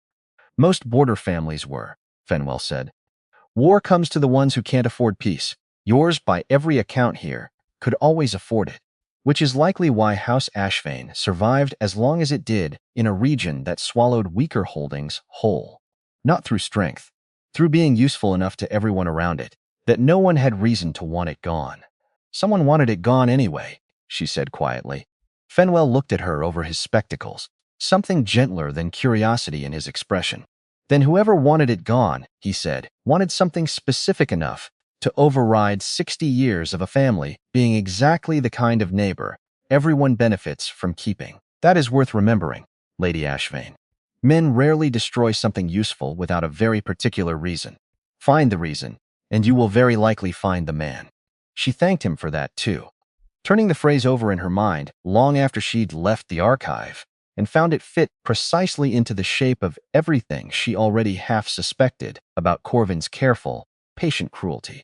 Most border families were, Fenwell said. War comes to the ones who can't afford peace. Yours, by every account here, could always afford it, which is likely why House Ashvane survived as long as it did in a region that swallowed weaker holdings whole. Not through strength, through being useful enough to everyone around it, that no one had reason to want it gone. Someone wanted it gone anyway, she said quietly. Fenwell looked at her over his spectacles, something gentler than curiosity in his expression. Then whoever wanted it gone, he said, wanted something specific enough to override 60 years of a family being exactly the kind of neighbor everyone benefits from keeping. That is worth remembering, Lady Ashvane. Men rarely destroy something useful without a very particular reason. Find the reason, and you will very likely find the man. She thanked him for that, too, turning the phrase over in her mind long after she'd left the archive, and found it fit precisely into the shape of everything she already half suspected about Corvin's careful, patient cruelty.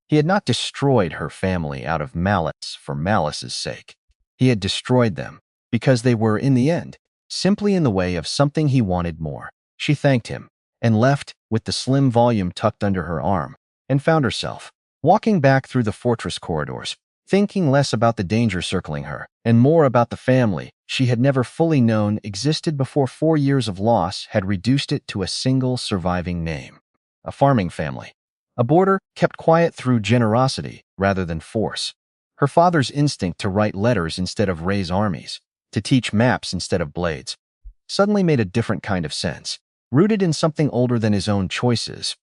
He had not destroyed her family out of malice for malice's sake. He had destroyed them because they were, in the end, simply in the way of something he wanted more. She thanked him and left with the slim volume tucked under her arm, and found herself walking back through the fortress corridors, thinking less about the danger circling her and more about the family she had never fully known existed before 4 years of loss had reduced it to a single surviving name. A farming family. A border kept quiet through generosity rather than force. Her father's instinct to write letters instead of raise armies, to teach maps instead of blades, suddenly made a different kind of sense, rooted in something older than his own choices,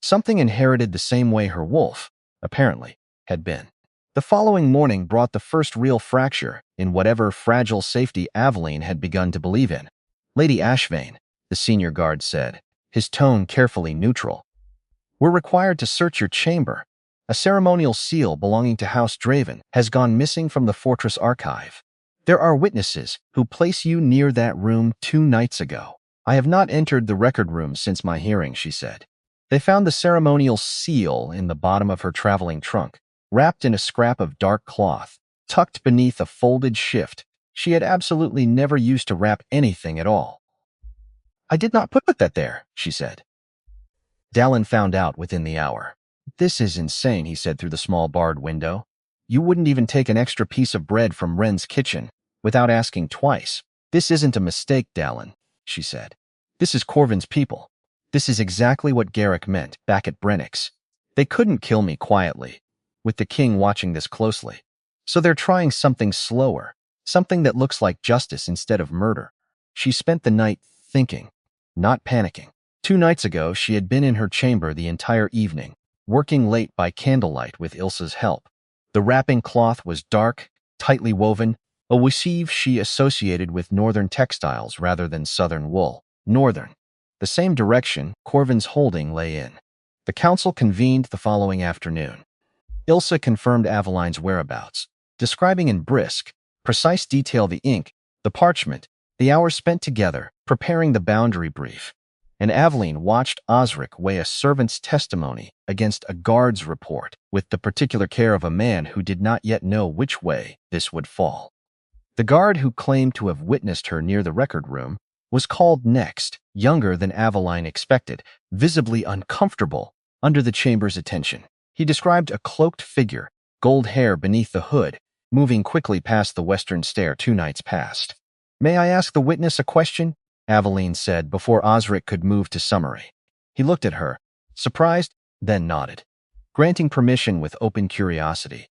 something inherited the same way her wolf, apparently, had been. The following morning brought the first real fracture in whatever fragile safety Aveline had begun to believe in. Lady Ashvane, the senior guard said, his tone carefully neutral. We're required to search your chamber. A ceremonial seal belonging to House Draven has gone missing from the fortress archive. There are witnesses who place you near that room 2 nights ago. I have not entered the record room since my hearing, she said. They found the ceremonial seal in the bottom of her traveling trunk, wrapped in a scrap of dark cloth, tucked beneath a folded shift. She had absolutely never used to wrap anything at all. I did not put that there, she said. Dallin found out within the hour. This is insane, he said through the small barred window. You wouldn't even take an extra piece of bread from Wren's kitchen without asking twice. This isn't a mistake, Dallin, she said. This is Corvin's people. This is exactly what Garrick meant back at Brennix. They couldn't kill me quietly, with the king watching this closely. So they're trying something slower, something that looks like justice instead of murder. She spent the night thinking, not panicking. 2 nights ago, she had been in her chamber the entire evening, working late by candlelight with Ilsa's help. The wrapping cloth was dark, tightly woven, a weave she associated with northern textiles rather than southern wool. Northern, the same direction Corvin's holding lay in. The council convened the following afternoon. Ilsa confirmed Aveline's whereabouts, describing in brisk, precise detail the ink, the parchment, the hours spent together, preparing the boundary brief. And Aveline watched Osric weigh a servant's testimony against a guard's report with the particular care of a man who did not yet know which way this would fall. The guard who claimed to have witnessed her near the record room was called next, younger than Aveline expected, visibly uncomfortable under the chamber's attention. He described a cloaked figure, gold hair beneath the hood, moving quickly past the western stair 2 nights past. May I ask the witness a question? Aveline said before Osric could move to summary. He looked at her, surprised, then nodded, granting permission with open curiosity.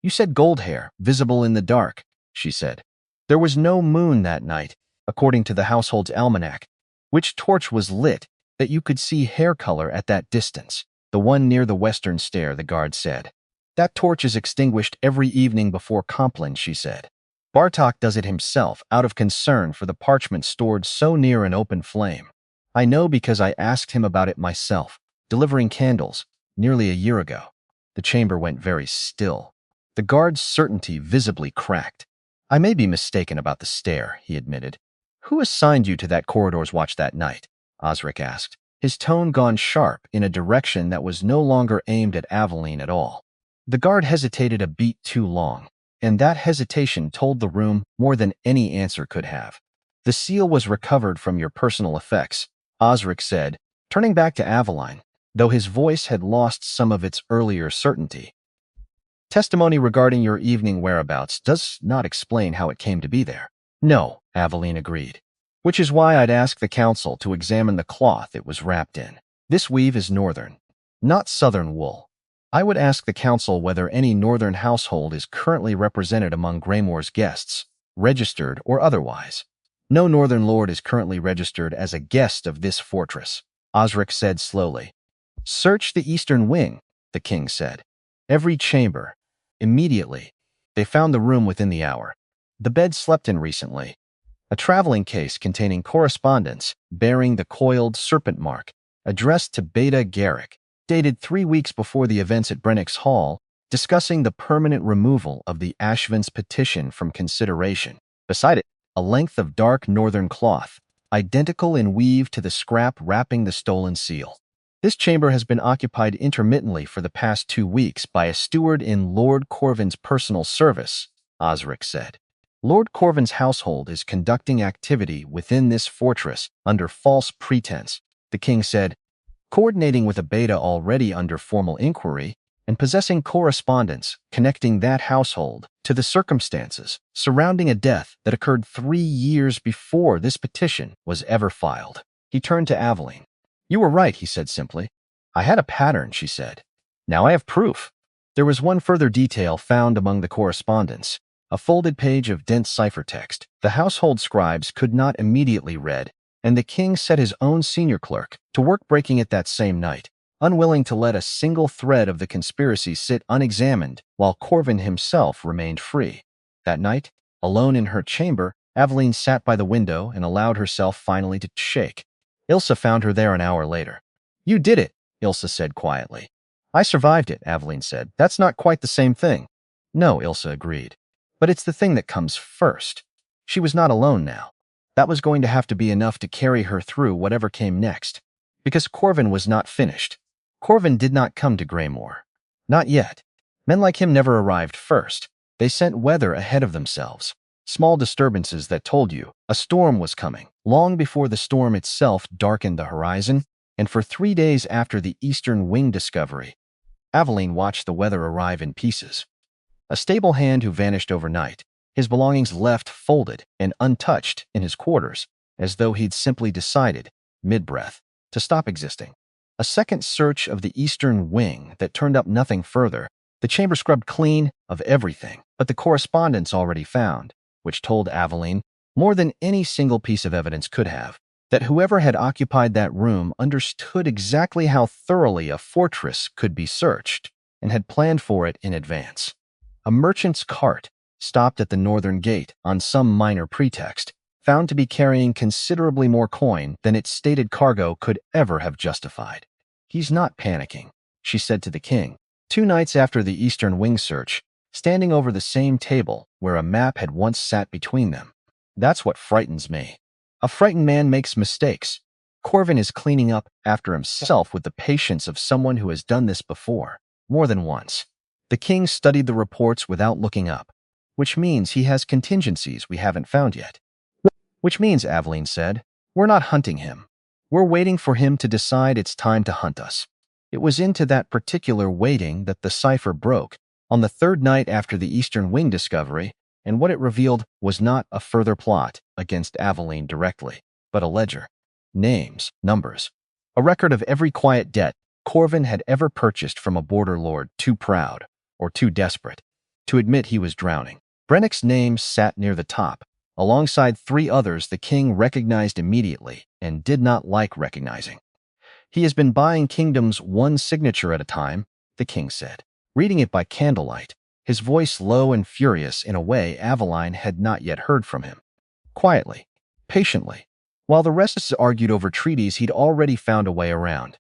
You said gold hair, visible in the dark, she said. There was no moon that night, according to the household's almanac. Which torch was lit that you could see hair color at that distance? The one near the western stair, the guard said. That torch is extinguished every evening before Compline, she said. Bartok does it himself out of concern for the parchment stored so near an open flame. I know because I asked him about it myself, delivering candles, nearly a year ago. The chamber went very still. The guard's certainty visibly cracked. I may be mistaken about the stair, he admitted. Who assigned you to that corridor's watch that night? Osric asked, his tone gone sharp in a direction that was no longer aimed at Aveline at all. The guard hesitated a beat too long, and that hesitation told the room more than any answer could have. The seal was recovered from your personal effects, Osric said, turning back to Aveline, though his voice had lost some of its earlier certainty. Testimony regarding your evening whereabouts does not explain how it came to be there. No, Aveline agreed, which is why I'd ask the council to examine the cloth it was wrapped in. This weave is northern, not southern wool. I would ask the council whether any northern household is currently represented among Greymoor's guests, registered or otherwise. No northern lord is currently registered as a guest of this fortress, Osric said slowly. Search the eastern wing, the king said. Every chamber. Immediately. They found the room within the hour. The bed slept in recently. A traveling case containing correspondence bearing the coiled serpent mark, addressed to Beta Garrick, dated 3 weeks before the events at Brennick's Hall, discussing the permanent removal of the Ashvane's petition from consideration. Beside it, a length of dark northern cloth, identical in weave to the scrap wrapping the stolen seal. This chamber has been occupied intermittently for the past 2 weeks by a steward in Lord Corvin's personal service, Osric said. Lord Corvin's household is conducting activity within this fortress under false pretense, the king said, coordinating with a beta already under formal inquiry and possessing correspondence connecting that household to the circumstances surrounding a death that occurred 3 years before this petition was ever filed. He turned to Aveline. You were right, he said simply. I had a pattern, she said. Now I have proof. There was one further detail found among the correspondence, a folded page of dense ciphertext. The household scribes could not immediately read, and the king set his own senior clerk to work breaking it that same night, unwilling to let a single thread of the conspiracy sit unexamined while Corvin himself remained free. That night, alone in her chamber, Aveline sat by the window and allowed herself finally to shake. Ilsa found her there an hour later. You did it, Ilsa said quietly. I survived it, Aveline said. That's not quite the same thing. No, Ilsa agreed. But it's the thing that comes first. She was not alone now. That was going to have to be enough to carry her through whatever came next. Because Corvin was not finished. Corvin did not come to Greymoor. Not yet. Men like him never arrived first. They sent weather ahead of themselves. Small disturbances that told you a storm was coming, long before the storm itself darkened the horizon, and for 3 days after the eastern wing discovery, Aveline watched the weather arrive in pieces. A stable hand who vanished overnight, his belongings left folded and untouched in his quarters, as though he'd simply decided, mid-breath, to stop existing. A second search of the eastern wing that turned up nothing further, the chamber scrubbed clean of everything but the correspondence already found, which told Aveline, more than any single piece of evidence could have, that whoever had occupied that room understood exactly how thoroughly a fortress could be searched and had planned for it in advance. A merchant's cart, stopped at the northern gate on some minor pretext, found to be carrying considerably more coin than its stated cargo could ever have justified. He's not panicking, she said to the king, 2 nights after the eastern wing search, standing over the same table where a map had once sat between them. That's what frightens me. A frightened man makes mistakes. Corvin is cleaning up after himself with the patience of someone who has done this before, more than once. The king studied the reports without looking up, which means he has contingencies we haven't found yet. Which means, Aveline said, we're not hunting him. We're waiting for him to decide it's time to hunt us. It was into that particular waiting that the cipher broke, on the 3rd night after the eastern wing discovery, and what it revealed was not a further plot against Aveline directly, but a ledger. Names, numbers, a record of every quiet debt Corvin had ever purchased from a border lord too proud, or too desperate, to admit he was drowning. Brennick's name sat near the top, alongside 3 others the king recognized immediately and did not like recognizing. He has been buying kingdoms one signature at a time, the king said, reading it by candlelight, his voice low and furious in a way Aveline had not yet heard from him. Quietly, patiently, while the rest argued over treaties he'd already found a way around.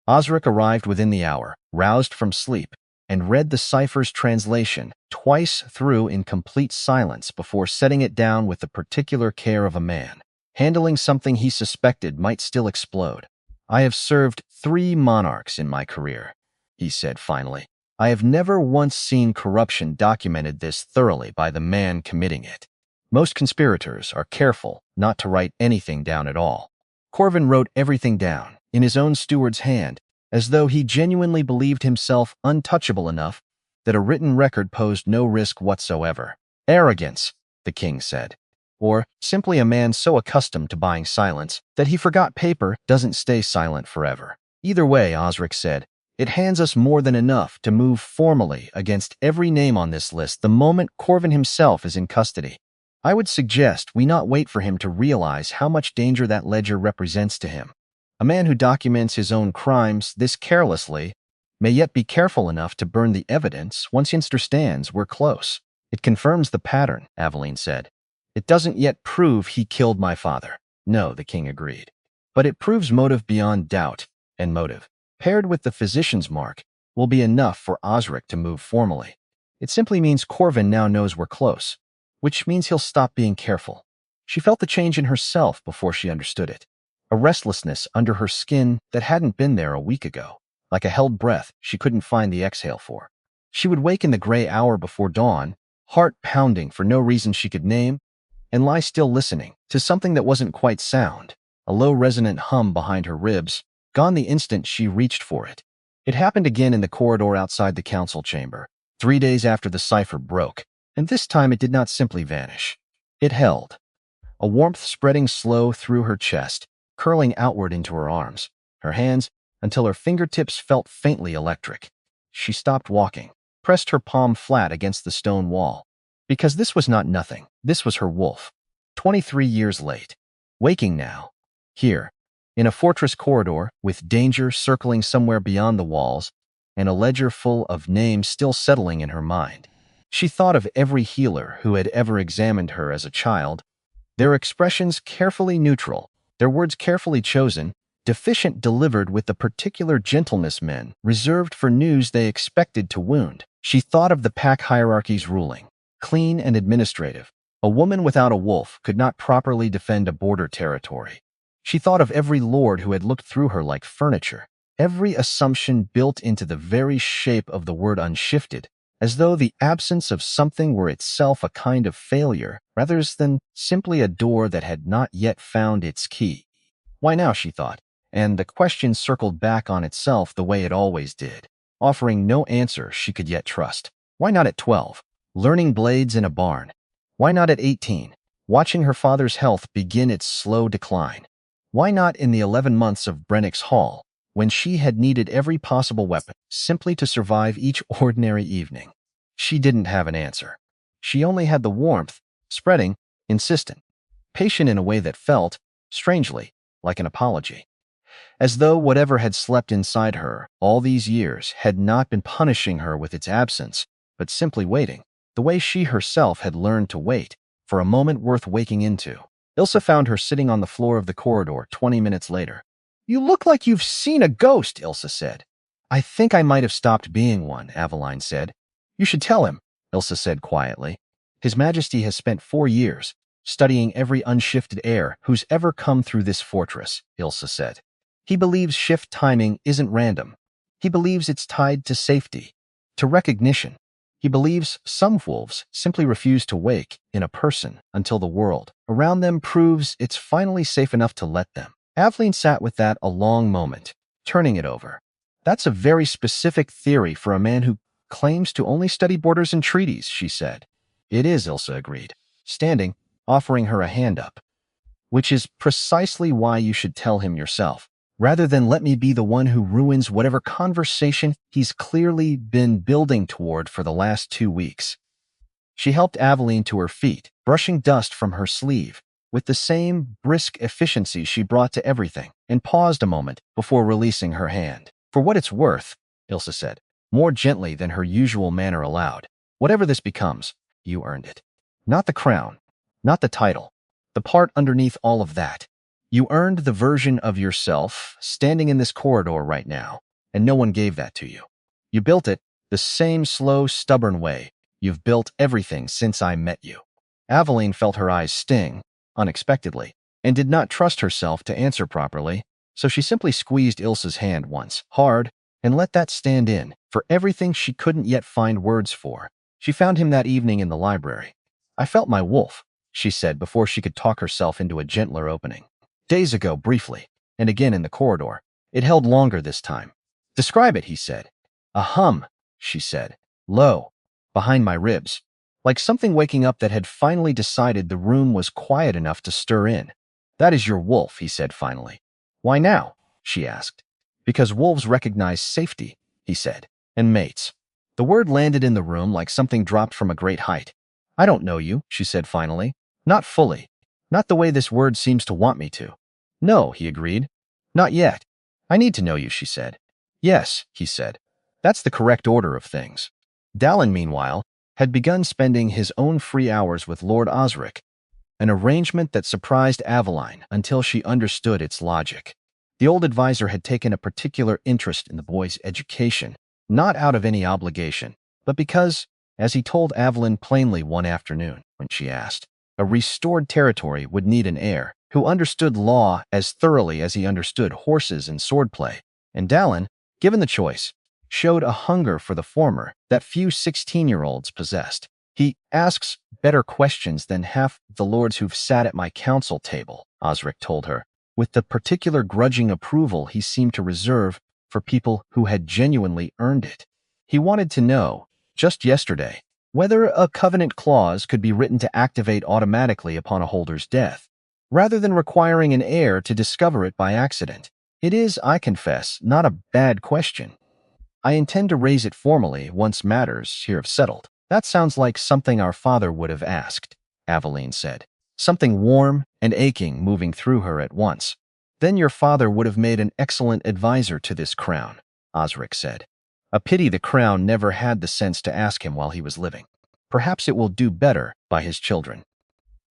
Osric arrived within the hour, roused from sleep, and read the cipher's translation twice through in complete silence before setting it down with the particular care of a man, handling something he suspected might still explode. "I have served 3 monarchs in my career," he said finally. "I have never once seen corruption documented this thoroughly by the man committing it. Most conspirators are careful not to write anything down at all." Corvin wrote everything down, in his own steward's hand, as though he genuinely believed himself untouchable enough that a written record posed no risk whatsoever. "Arrogance," the king said. Or simply a man so accustomed to buying silence that he forgot paper doesn't stay silent forever. Either way, Osric said, it hands us more than enough to move formally against every name on this list the moment Corvin himself is in custody. I would suggest we not wait for him to realize how much danger that ledger represents to him. A man who documents his own crimes this carelessly may yet be careful enough to burn the evidence once he understands we're close. "It confirms the pattern," Aveline said. "It doesn't yet prove he killed my father." "No," the king agreed. "But it proves motive beyond doubt, and motive, paired with the physician's mark, will be enough for Osric to move formally. It simply means Corvin now knows we're close, which means he'll stop being careful." She felt the change in herself before she understood it. A restlessness under her skin that hadn't been there a week ago, like a held breath she couldn't find the exhale for. She would wake in the gray hour before dawn, heart pounding for no reason she could name, and lie still listening to something that wasn't quite sound, a low resonant hum behind her ribs, gone the instant she reached for it. It happened again in the corridor outside the council chamber, 3 days after the cipher broke, and this time it did not simply vanish. It held, a warmth spreading slow through her chest, curling outward into her arms, her hands, until her fingertips felt faintly electric. She stopped walking, pressed her palm flat against the stone wall. Because this was not nothing, this was her wolf. 23 years late. Waking now. Here, in a fortress corridor, with danger circling somewhere beyond the walls, and a ledger full of names still settling in her mind. She thought of every healer who had ever examined her as a child, their expressions carefully neutral, their words carefully chosen, deficient delivered with the particular gentleness men reserved for news they expected to wound. She thought of the pack hierarchy's ruling. Clean and administrative. A woman without a wolf could not properly defend a border territory. She thought of every lord who had looked through her like furniture, every assumption built into the very shape of the word unshifted, as though the absence of something were itself a kind of failure, rather than simply a door that had not yet found its key. Why now, she thought, and the question circled back on itself the way it always did, offering no answer she could yet trust. Why not at 12? Learning blades in a barn. Why not at 18, watching her father's health begin its slow decline? Why not in the 11 months of Brennick's Hall, when she had needed every possible weapon simply to survive each ordinary evening? She didn't have an answer. She only had the warmth, spreading, insistent, patient in a way that felt, strangely, like an apology. As though whatever had slept inside her all these years had not been punishing her with its absence, but simply waiting. The way she herself had learned to wait, for a moment worth waking into. Ilsa found her sitting on the floor of the corridor 20 minutes later. "You look like you've seen a ghost," Ilsa said. "I think I might have stopped being one," Aveline said. "You should tell him," Ilsa said quietly. "His Majesty has spent 4 years studying every unshifted heir who's ever come through this fortress," Ilsa said. "He believes shift timing isn't random. He believes it's tied to safety, to recognition. He believes some wolves simply refuse to wake in a person until the world around them proves it's finally safe enough to let them." Aveline sat with that a long moment, turning it over. "That's a very specific theory for a man who claims to only study borders and treaties," she said. "It is," Ilsa agreed, standing, offering her a hand up. "Which is precisely why you should tell him yourself." rather than let me be the one who ruins whatever conversation he's clearly been building toward for the last 2 weeks. She helped Aveline to her feet, brushing dust from her sleeve, with the same brisk efficiency she brought to everything, and paused a moment before releasing her hand. For what it's worth, Ilsa said, more gently than her usual manner allowed. Whatever this becomes, you earned it. Not the crown, not the title, the part underneath all of that. You earned the version of yourself standing in this corridor right now, and no one gave that to you. You built it the same slow, stubborn way you've built everything since I met you. Aveline felt her eyes sting, unexpectedly, and did not trust herself to answer properly, so she simply squeezed Ilsa's hand once, hard, and let that stand in for everything she couldn't yet find words for. She found him that evening in the library. I felt my wolf, she said before she could talk herself into a gentler opening. Days ago, briefly, and again in the corridor. It held longer this time. Describe it, he said. A hum, she said, low, behind my ribs, like something waking up that had finally decided the room was quiet enough to stir in. That is your wolf, he said finally. Why now? She asked. Because wolves recognize safety, he said, and mates. The word landed in the room like something dropped from a great height. I don't know you, she said finally. Not fully. Not the way this word seems to want me to. No, he agreed. Not yet. I need to know you, she said. Yes, he said. That's the correct order of things. Dallin, meanwhile, had begun spending his own free hours with Lord Osric, an arrangement that surprised Aveline until she understood its logic. The old advisor had taken a particular interest in the boy's education, not out of any obligation, but because, as he told Aveline plainly one afternoon when she asked, a restored territory would need an heir who understood law as thoroughly as he understood horses and swordplay, and Dallin, given the choice, showed a hunger for the former that few 16-year-olds possessed. He asks better questions than half the lords who've sat at my council table, Osric told her, with the particular grudging approval he seemed to reserve for people who had genuinely earned it. He wanted to know, just yesterday, whether a covenant clause could be written to activate automatically upon a holder's death, rather than requiring an heir to discover it by accident. It is, I confess, not a bad question. I intend to raise it formally once matters here have settled. That sounds like something our father would have asked, Aveline said, something warm and aching moving through her at once. Then your father would have made an excellent advisor to this crown, Osric said. A pity the crown never had the sense to ask him while he was living. Perhaps it will do better by his children.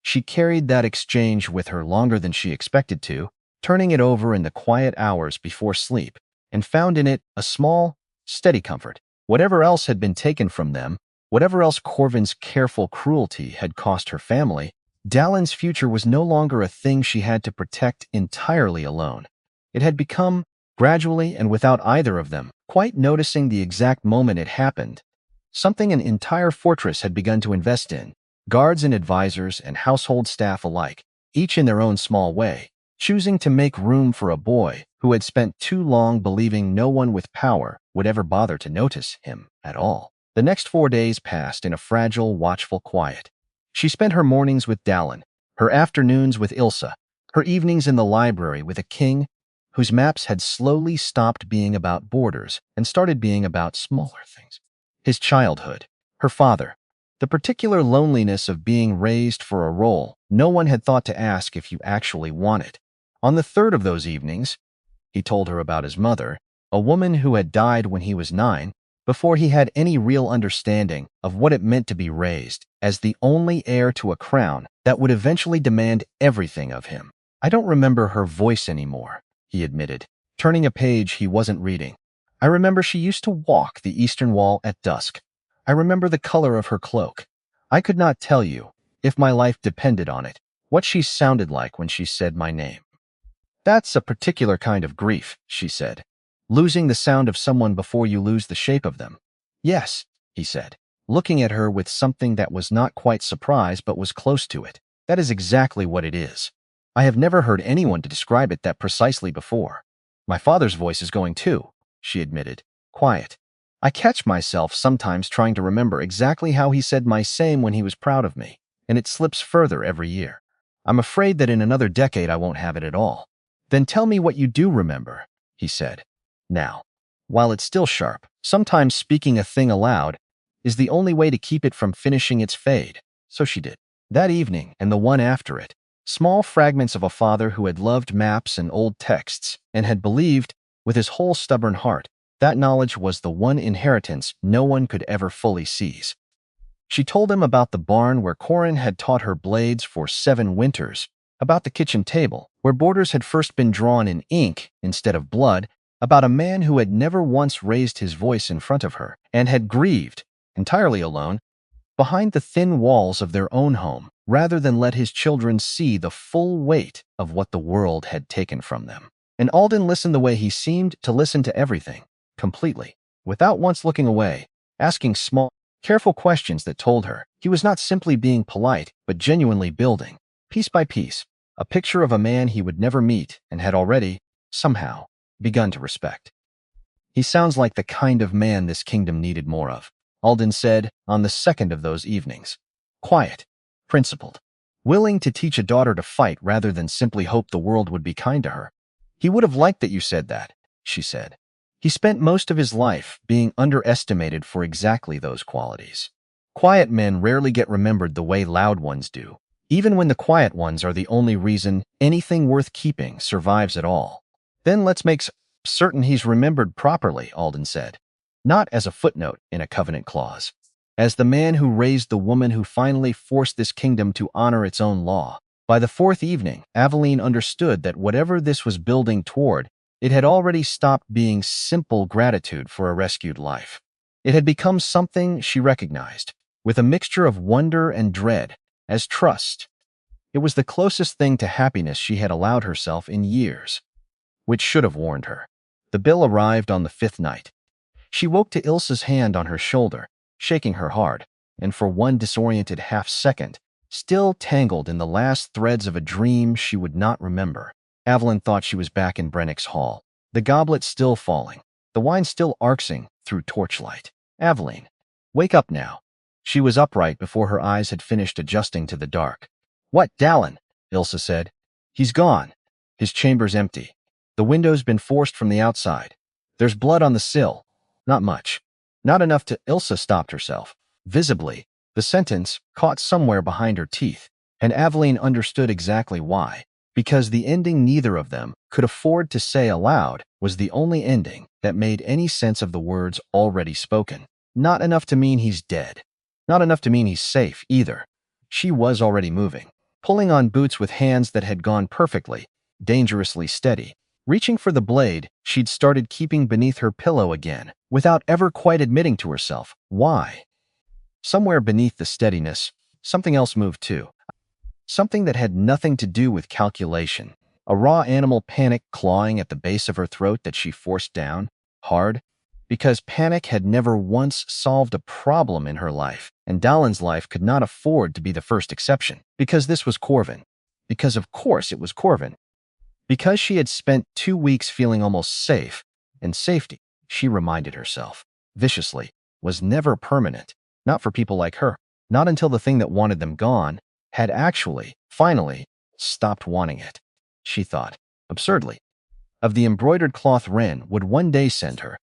She carried that exchange with her longer than she expected to, turning it over in the quiet hours before sleep, and found in it a small, steady comfort. Whatever else had been taken from them, whatever else Corvin's careful cruelty had cost her family, Dallin's future was no longer a thing she had to protect entirely alone. It had become, gradually and without either of them quite noticing the exact moment it happened, something an entire fortress had begun to invest in, guards and advisors and household staff alike, each in their own small way, choosing to make room for a boy who had spent too long believing no one with power would ever bother to notice him at all. The next 4 days passed in a fragile, watchful quiet. She spent her mornings with Dallin, her afternoons with Ilsa, her evenings in the library with a king whose maps had slowly stopped being about borders and started being about smaller things. His childhood, her father, the particular loneliness of being raised for a role no one had thought to ask if you actually wanted. On the third of those evenings, he told her about his mother, a woman who had died when he was 9, before he had any real understanding of what it meant to be raised as the only heir to a crown that would eventually demand everything of him. I don't remember her voice anymore, he admitted, turning a page he wasn't reading. I remember she used to walk the eastern wall at dusk. I remember the color of her cloak. I could not tell you, if my life depended on it, what she sounded like when she said my name. That's a particular kind of grief, she said. Losing the sound of someone before you lose the shape of them. Yes, he said, looking at her with something that was not quite surprise but was close to it. That is exactly what it is. I have never heard anyone to describe it that precisely before. My father's voice is going too, she admitted, quiet. I catch myself sometimes trying to remember exactly how he said my same when he was proud of me, and it slips further every year. I'm afraid that in another decade I won't have it at all. Then tell me what you do remember, he said. Now, while it's still sharp, sometimes speaking a thing aloud is the only way to keep it from finishing its fade. So she did. That evening and the one after it, small fragments of a father who had loved maps and old texts and had believed, with his whole stubborn heart, that knowledge was the one inheritance no one could ever fully seize. She told him about the barn where Corvin had taught her blades for 7 winters, about the kitchen table, where borders had first been drawn in ink instead of blood, about a man who had never once raised his voice in front of her and had grieved, entirely alone, behind the thin walls of their own home, rather than let his children see the full weight of what the world had taken from them. And Alden listened the way he seemed to listen to everything, completely, without once looking away, asking small, careful questions that told her he was not simply being polite, but genuinely building, piece by piece, a picture of a man he would never meet and had already, somehow, begun to respect. He sounds like the kind of man this kingdom needed more of, Alden said on the second of those evenings. Quiet, principled, willing to teach a daughter to fight rather than simply hope the world would be kind to her. He would have liked that you said that, she said. He spent most of his life being underestimated for exactly those qualities. Quiet men rarely get remembered the way loud ones do, even when the quiet ones are the only reason anything worth keeping survives at all. Then let's make certain he's remembered properly, Alden said. Not as a footnote in a covenant clause. As the man who raised the woman who finally forced this kingdom to honor its own law. By the 4th evening, Aveline understood that whatever this was building toward, it had already stopped being simple gratitude for a rescued life. It had become something she recognized, with a mixture of wonder and dread, as trust. It was the closest thing to happiness she had allowed herself in years, which should have warned her. The bill arrived on the 5th night. She woke to Ilsa's hand on her shoulder, shaking her hard, and for one disoriented half-second, still tangled in the last threads of a dream she would not remember. Aveline thought she was back in Brennick's hall, the goblet still falling, the wine still arcsing through torchlight. Aveline, wake up now. She was upright before her eyes had finished adjusting to the dark. What, Dallin? Ilsa said. He's gone. His chamber's empty. The window's been forced from the outside. There's blood on the sill. Not much. Not enough to... Ilsa stopped herself. Visibly, the sentence caught somewhere behind her teeth, and Aveline understood exactly why. Because the ending neither of them could afford to say aloud was the only ending that made any sense of the words already spoken. Not enough to mean he's dead. Not enough to mean he's safe, either. She was already moving, pulling on boots with hands that had gone perfectly, dangerously steady. Reaching for the blade she'd started keeping beneath her pillow again, without ever quite admitting to herself why. Somewhere beneath the steadiness, something else moved too. Something that had nothing to do with calculation. A raw animal panic clawing at the base of her throat that she forced down, hard, because panic had never once solved a problem in her life, and Dallin's life could not afford to be the first exception. Because this was Corvin. Because of course it was Corvin. Because she had spent 2 weeks feeling almost safe, and safety, she reminded herself, viciously, was never permanent. Not for people like her. Not until the thing that wanted them gone had actually, finally, stopped wanting it. She thought, absurdly, of the embroidered cloth Wren would one day send her,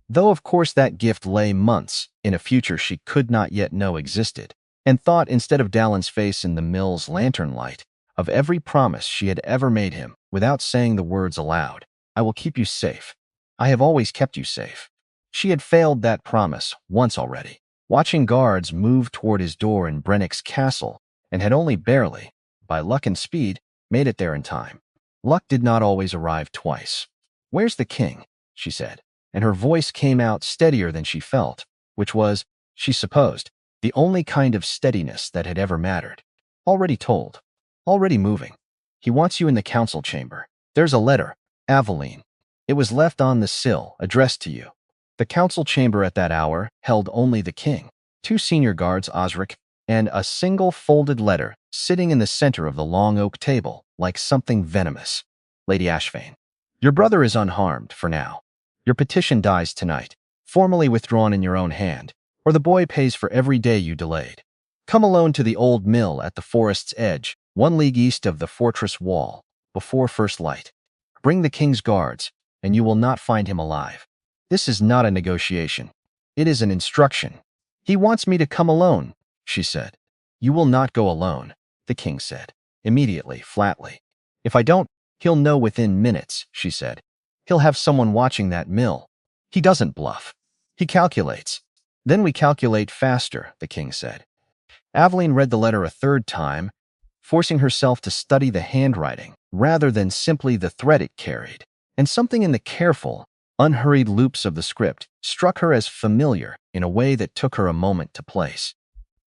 though of course that gift lay months in a future she could not yet know existed, and thought instead of Dallin's face in the mill's lantern light, of every promise she had ever made him without saying the words aloud. I will keep you safe. I have always kept you safe. She had failed that promise once already, watching guards move toward his door in Brennick's castle, and had only barely, by luck and speed, made it there in time. Luck did not always arrive twice. Where's the king? She said, and her voice came out steadier than she felt, which was, she supposed, the only kind of steadiness that had ever mattered. Already told. Already moving. He wants you in the council chamber. There's a letter, Aveline. It was left on the sill, addressed to you. The council chamber at that hour held only the king, 2 senior guards, Osric, and a single folded letter sitting in the center of the long oak table, like something venomous. Lady Ashvane. Your brother is unharmed, for now. Your petition dies tonight, formally withdrawn in your own hand, or the boy pays for every day you delayed. Come alone to the old mill at the forest's edge, 1 league east of the fortress wall, before first light. Bring the king's guards, and you will not find him alive. This is not a negotiation. It is an instruction. He wants me to come alone, she said. You will not go alone, the king said, immediately, flatly. If I don't, he'll know within minutes, she said. He'll have someone watching that mill. He doesn't bluff. He calculates. Then we calculate faster, the king said. Aveline read the letter a third time, forcing herself to study the handwriting rather than simply the thread it carried. And something in the careful, unhurried loops of the script struck her as familiar in a way that took her a moment to place.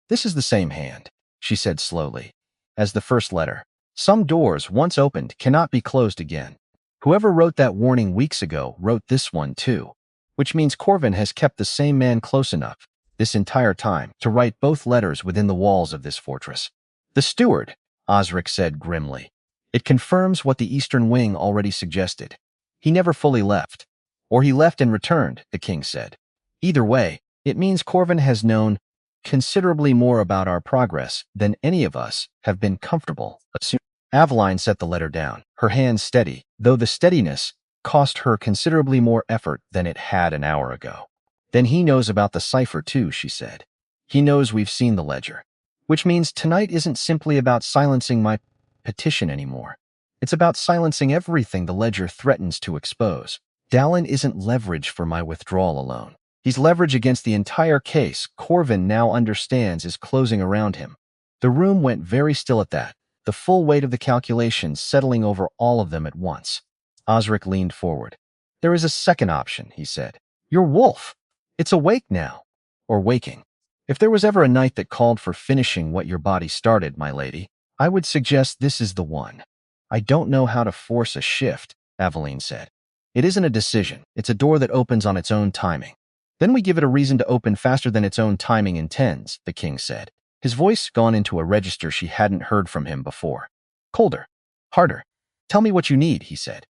This is the same hand, she said slowly, as the first letter. Some doors, once opened, cannot be closed again. Whoever wrote that warning weeks ago wrote this one too, which means Corvin has kept the same man close enough this entire time to write both letters within the walls of this fortress. The steward, Osric said grimly. It confirms what the Eastern Wing already suggested. He never fully left. Or he left and returned, the king said. Either way, it means Corvin has known considerably more about our progress than any of us have been comfortable assuming. Aveline set the letter down, her hand steady, though the steadiness cost her considerably more effort than it had an hour ago. Then he knows about the cipher too, she said. He knows we've seen the ledger. Which means tonight isn't simply about silencing my petition anymore. It's about silencing everything the ledger threatens to expose. Dallin isn't leverage for my withdrawal alone. He's leverage against the entire case Corvin now understands is closing around him. The room went very still at that, the full weight of the calculations settling over all of them at once. Osric leaned forward. There is a second option, he said. Your wolf. It's awake now. Or waking. If there was ever a night that called for finishing what your body started, my lady, I would suggest this is the one. I don't know how to force a shift, Aveline said. It isn't a decision. It's a door that opens on its own timing. Then we give it a reason to open faster than its own timing intends, the king said, his voice gone into a register she hadn't heard from him before. Colder. Harder. Tell me what you need, he said.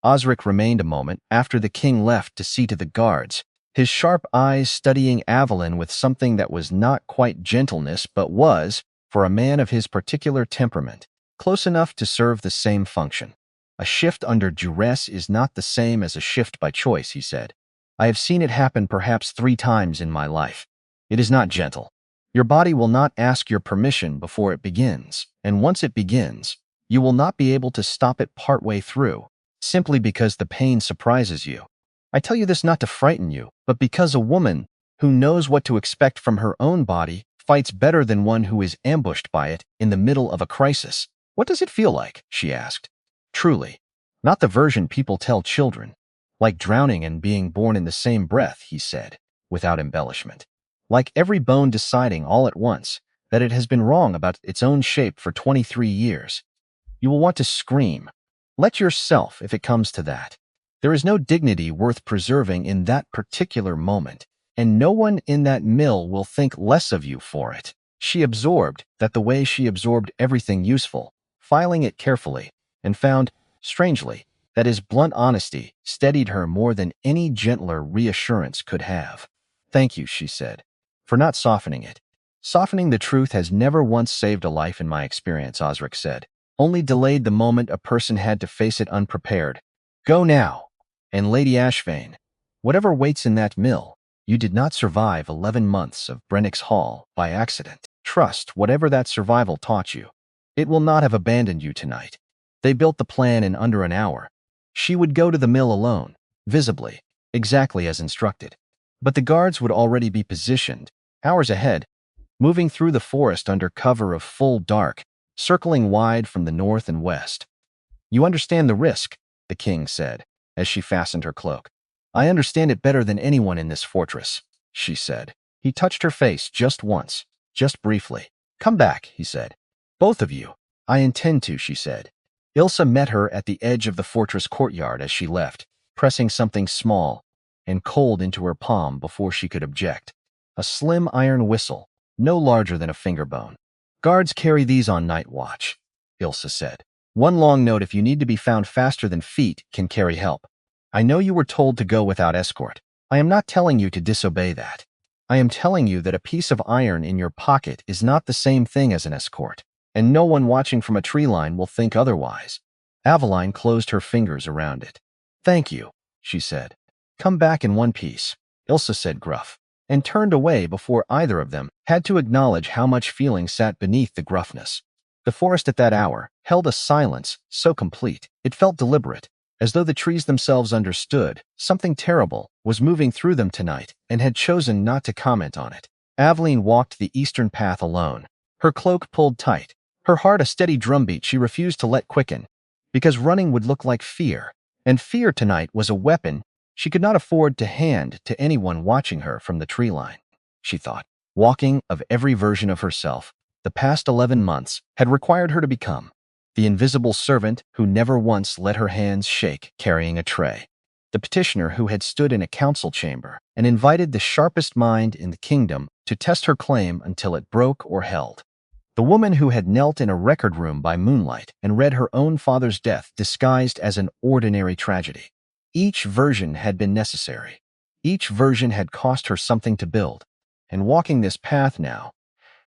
Osric remained a moment after the king left to see to the guards, his sharp eyes studying Aveline with something that was not quite gentleness but was, for a man of his particular temperament, close enough to serve the same function. A shift under duress is not the same as a shift by choice, he said. I have seen it happen perhaps 3 times in my life. It is not gentle. Your body will not ask your permission before it begins, and once it begins, you will not be able to stop it partway through, simply because the pain surprises you. I tell you this not to frighten you, but because a woman who knows what to expect from her own body fights better than one who is ambushed by it in the middle of a crisis. What does it feel like? She asked. Truly. Not the version people tell children. Like drowning and being born in the same breath, he said, without embellishment. Like every bone deciding all at once that it has been wrong about its own shape for 23 years. You will want to scream. Let yourself, if it comes to that. There is no dignity worth preserving in that particular moment, and no one in that mill will think less of you for it. She absorbed that the way she absorbed everything useful, filing it carefully, and found, strangely, that his blunt honesty steadied her more than any gentler reassurance could have. Thank you, she said, for not softening it. Softening the truth has never once saved a life in my experience, Osric said. Only delayed the moment a person had to face it unprepared. Go now. And Lady Ashvane, whatever waits in that mill, you did not survive 11 months of Brennick's Hall by accident. Trust whatever that survival taught you. It will not have abandoned you tonight. They built the plan in under an hour. She would go to the mill alone, visibly, exactly as instructed. But the guards would already be positioned, hours ahead, moving through the forest under cover of full dark, circling wide from the north and west. You understand the risk, the king said, as she fastened her cloak. I understand it better than anyone in this fortress, she said. He touched her face just once, just briefly. Come back, he said. Both of you. I intend to, she said. Ilsa met her at the edge of the fortress courtyard as she left, pressing something small and cold into her palm before she could object. A slim iron whistle, no larger than a finger bone. Guards carry these on night watch, Ilsa said. One long note if you need to be found faster than feet can carry help. I know you were told to go without escort. I am not telling you to disobey that. I am telling you that a piece of iron in your pocket is not the same thing as an escort, and no one watching from a tree line will think otherwise. Aveline closed her fingers around it. "Thank you," she said. "Come back in one piece," Ilsa said gruff, and turned away before either of them had to acknowledge how much feeling sat beneath the gruffness. The forest at that hour held a silence so complete it felt deliberate, as though the trees themselves understood something terrible was moving through them tonight and had chosen not to comment on it. Aveline walked the eastern path alone, her cloak pulled tight, her heart a steady drumbeat she refused to let quicken, because running would look like fear, and fear tonight was a weapon she could not afford to hand to anyone watching her from the tree line. She thought, walking of every version of herself, the past 11 months had required her to become the invisible servant who never once let her hands shake carrying a tray, the petitioner who had stood in a council chamber and invited the sharpest mind in the kingdom to test her claim until it broke or held, the woman who had knelt in a record room by moonlight and read her own father's death disguised as an ordinary tragedy. Each version had been necessary. Each version had cost her something to build, and walking this path now,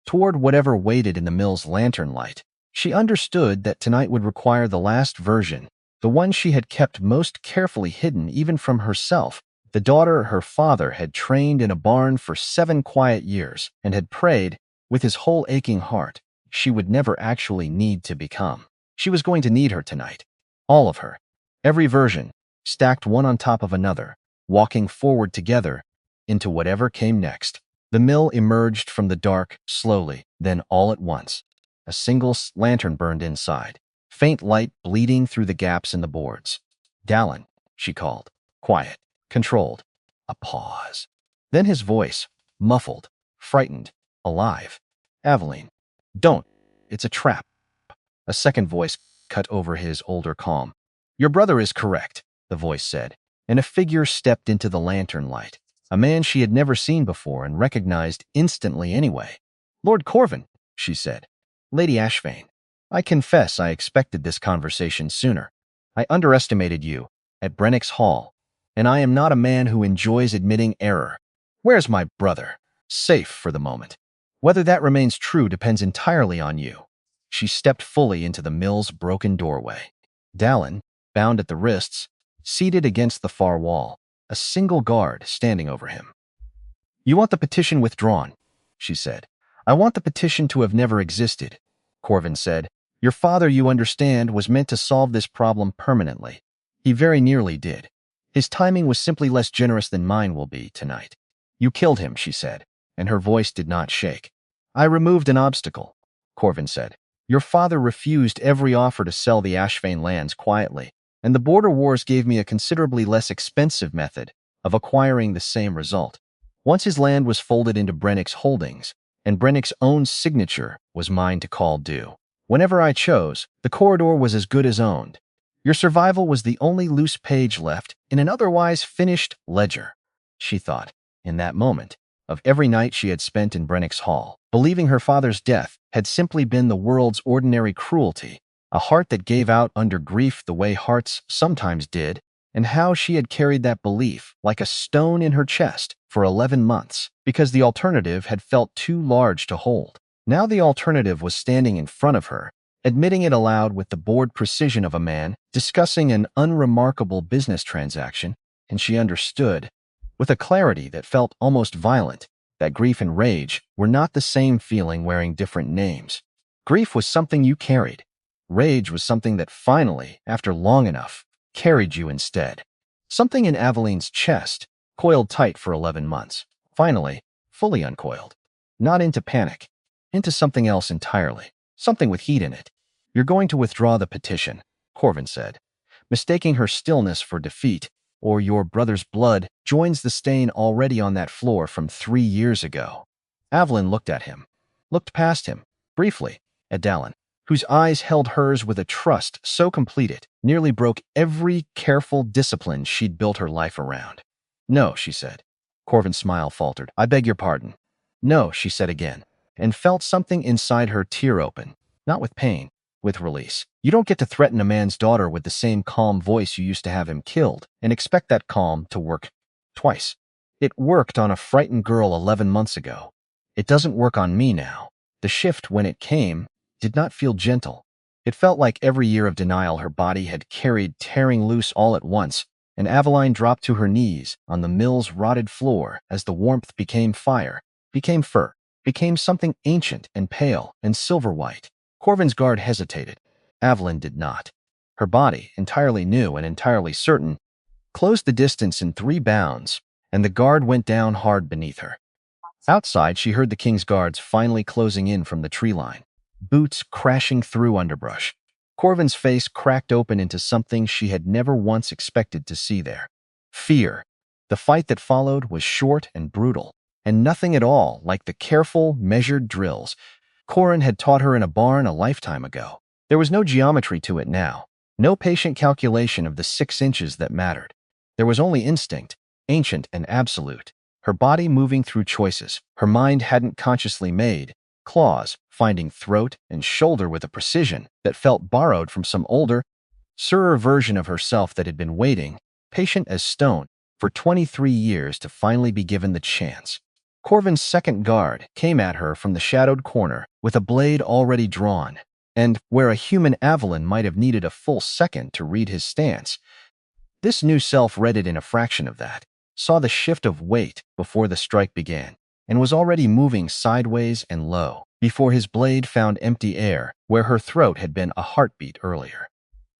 toward whatever waited in the mill's lantern light, she understood that tonight would require the last version, the one she had kept most carefully hidden even from herself, the daughter her father had trained in a barn for 7 quiet years and had prayed, with his whole aching heart, she would never actually need to become. She was going to need her tonight. All of her. Every version, stacked one on top of another, walking forward together into whatever came next. The mill emerged from the dark, slowly, then all at once. A single lantern burned inside, faint light bleeding through the gaps in the boards. "Dallin," she called. Quiet, controlled. A pause. Then his voice, muffled, frightened, alive. "Aveline, don't. It's a trap." A second voice cut over his older calm. "Your brother is correct," the voice said, and a figure stepped into the lantern light. A man she had never seen before and recognized instantly anyway. "Lord Corvin," she said. "Lady Ashvane, I confess I expected this conversation sooner. I underestimated you at Brennick's Hall, and I am not a man who enjoys admitting error. Where's my brother? Safe for the moment. Whether that remains true depends entirely on you." She stepped fully into the mill's broken doorway. Dallin, bound at the wrists, seated against the far wall, a single guard standing over him. "You want the petition withdrawn," she said. "I want the petition to have never existed," Corvin said. "Your father, you understand, was meant to solve this problem permanently. He very nearly did. His timing was simply less generous than mine will be tonight. You killed him," she said, and her voice did not shake. "I removed an obstacle," Corvin said. "Your father refused every offer to sell the Ashvane lands quietly, and the border wars gave me a considerably less expensive method of acquiring the same result. Once his land was folded into Brennick's holdings, and Brennick's own signature was mine to call due. Whenever I chose, the corridor was as good as owned. Your survival was the only loose page left in an otherwise finished ledger." She thought, in that moment, of every night she had spent in Brennick's Hall, believing her father's death had simply been the world's ordinary cruelty, a heart that gave out under grief the way hearts sometimes did, and how she had carried that belief like a stone in her chest for 11 months, because the alternative had felt too large to hold. Now the alternative was standing in front of her, admitting it aloud with the bored precision of a man discussing an unremarkable business transaction, and she understood, with a clarity that felt almost violent, that grief and rage were not the same feeling wearing different names. Grief was something you carried. Rage was something that finally, after long enough, carried you instead. Something in Aveline's chest, coiled tight for 11 months, finally, fully uncoiled. Not into panic, into something else entirely, something with heat in it. "You're going to withdraw the petition," Corvin said, mistaking her stillness for defeat, "or your brother's blood joins the stain already on that floor from 3 years ago." Aveline looked at him, looked past him, briefly, at Dallin, whose eyes held hers with a trust so complete it nearly broke every careful discipline she'd built her life around. "No," she said. Corvin's smile faltered. "I beg your pardon." "No," she said again, and felt something inside her tear open, not with pain, with release. "You don't get to threaten a man's daughter with the same calm voice you used to have him killed and expect that calm to work twice. It worked on a frightened girl 11 months ago. It doesn't work on me now." The shift, when it came, did not feel gentle. It felt like every year of denial her body had carried tearing loose all at once, and Aveline dropped to her knees on the mill's rotted floor as the warmth became fire, became fur, became something ancient and pale and silver-white. Corvin's guard hesitated. Aveline did not. Her body, entirely new and entirely certain, closed the distance in 3 bounds, and the guard went down hard beneath her. Outside, she heard the king's guards finally closing in from the tree line, boots crashing through underbrush. Corvin's face cracked open into something she had never once expected to see there. Fear. The fight that followed was short and brutal, and nothing at all like the careful, measured drills Corvin had taught her in a barn a lifetime ago. There was no geometry to it now, no patient calculation of the 6 inches that mattered. There was only instinct, ancient and absolute, her body moving through choices her mind hadn't consciously made, claws finding throat and shoulder with a precision that felt borrowed from some older, surer version of herself that had been waiting, patient as stone, for 23 years to finally be given the chance. Corvin's second guard came at her from the shadowed corner with a blade already drawn, and where a human Aveline might have needed a full second to read his stance, this new self read it in a fraction of that, saw the shift of weight before the strike began, and was already moving sideways and low before his blade found empty air where her throat had been a heartbeat earlier.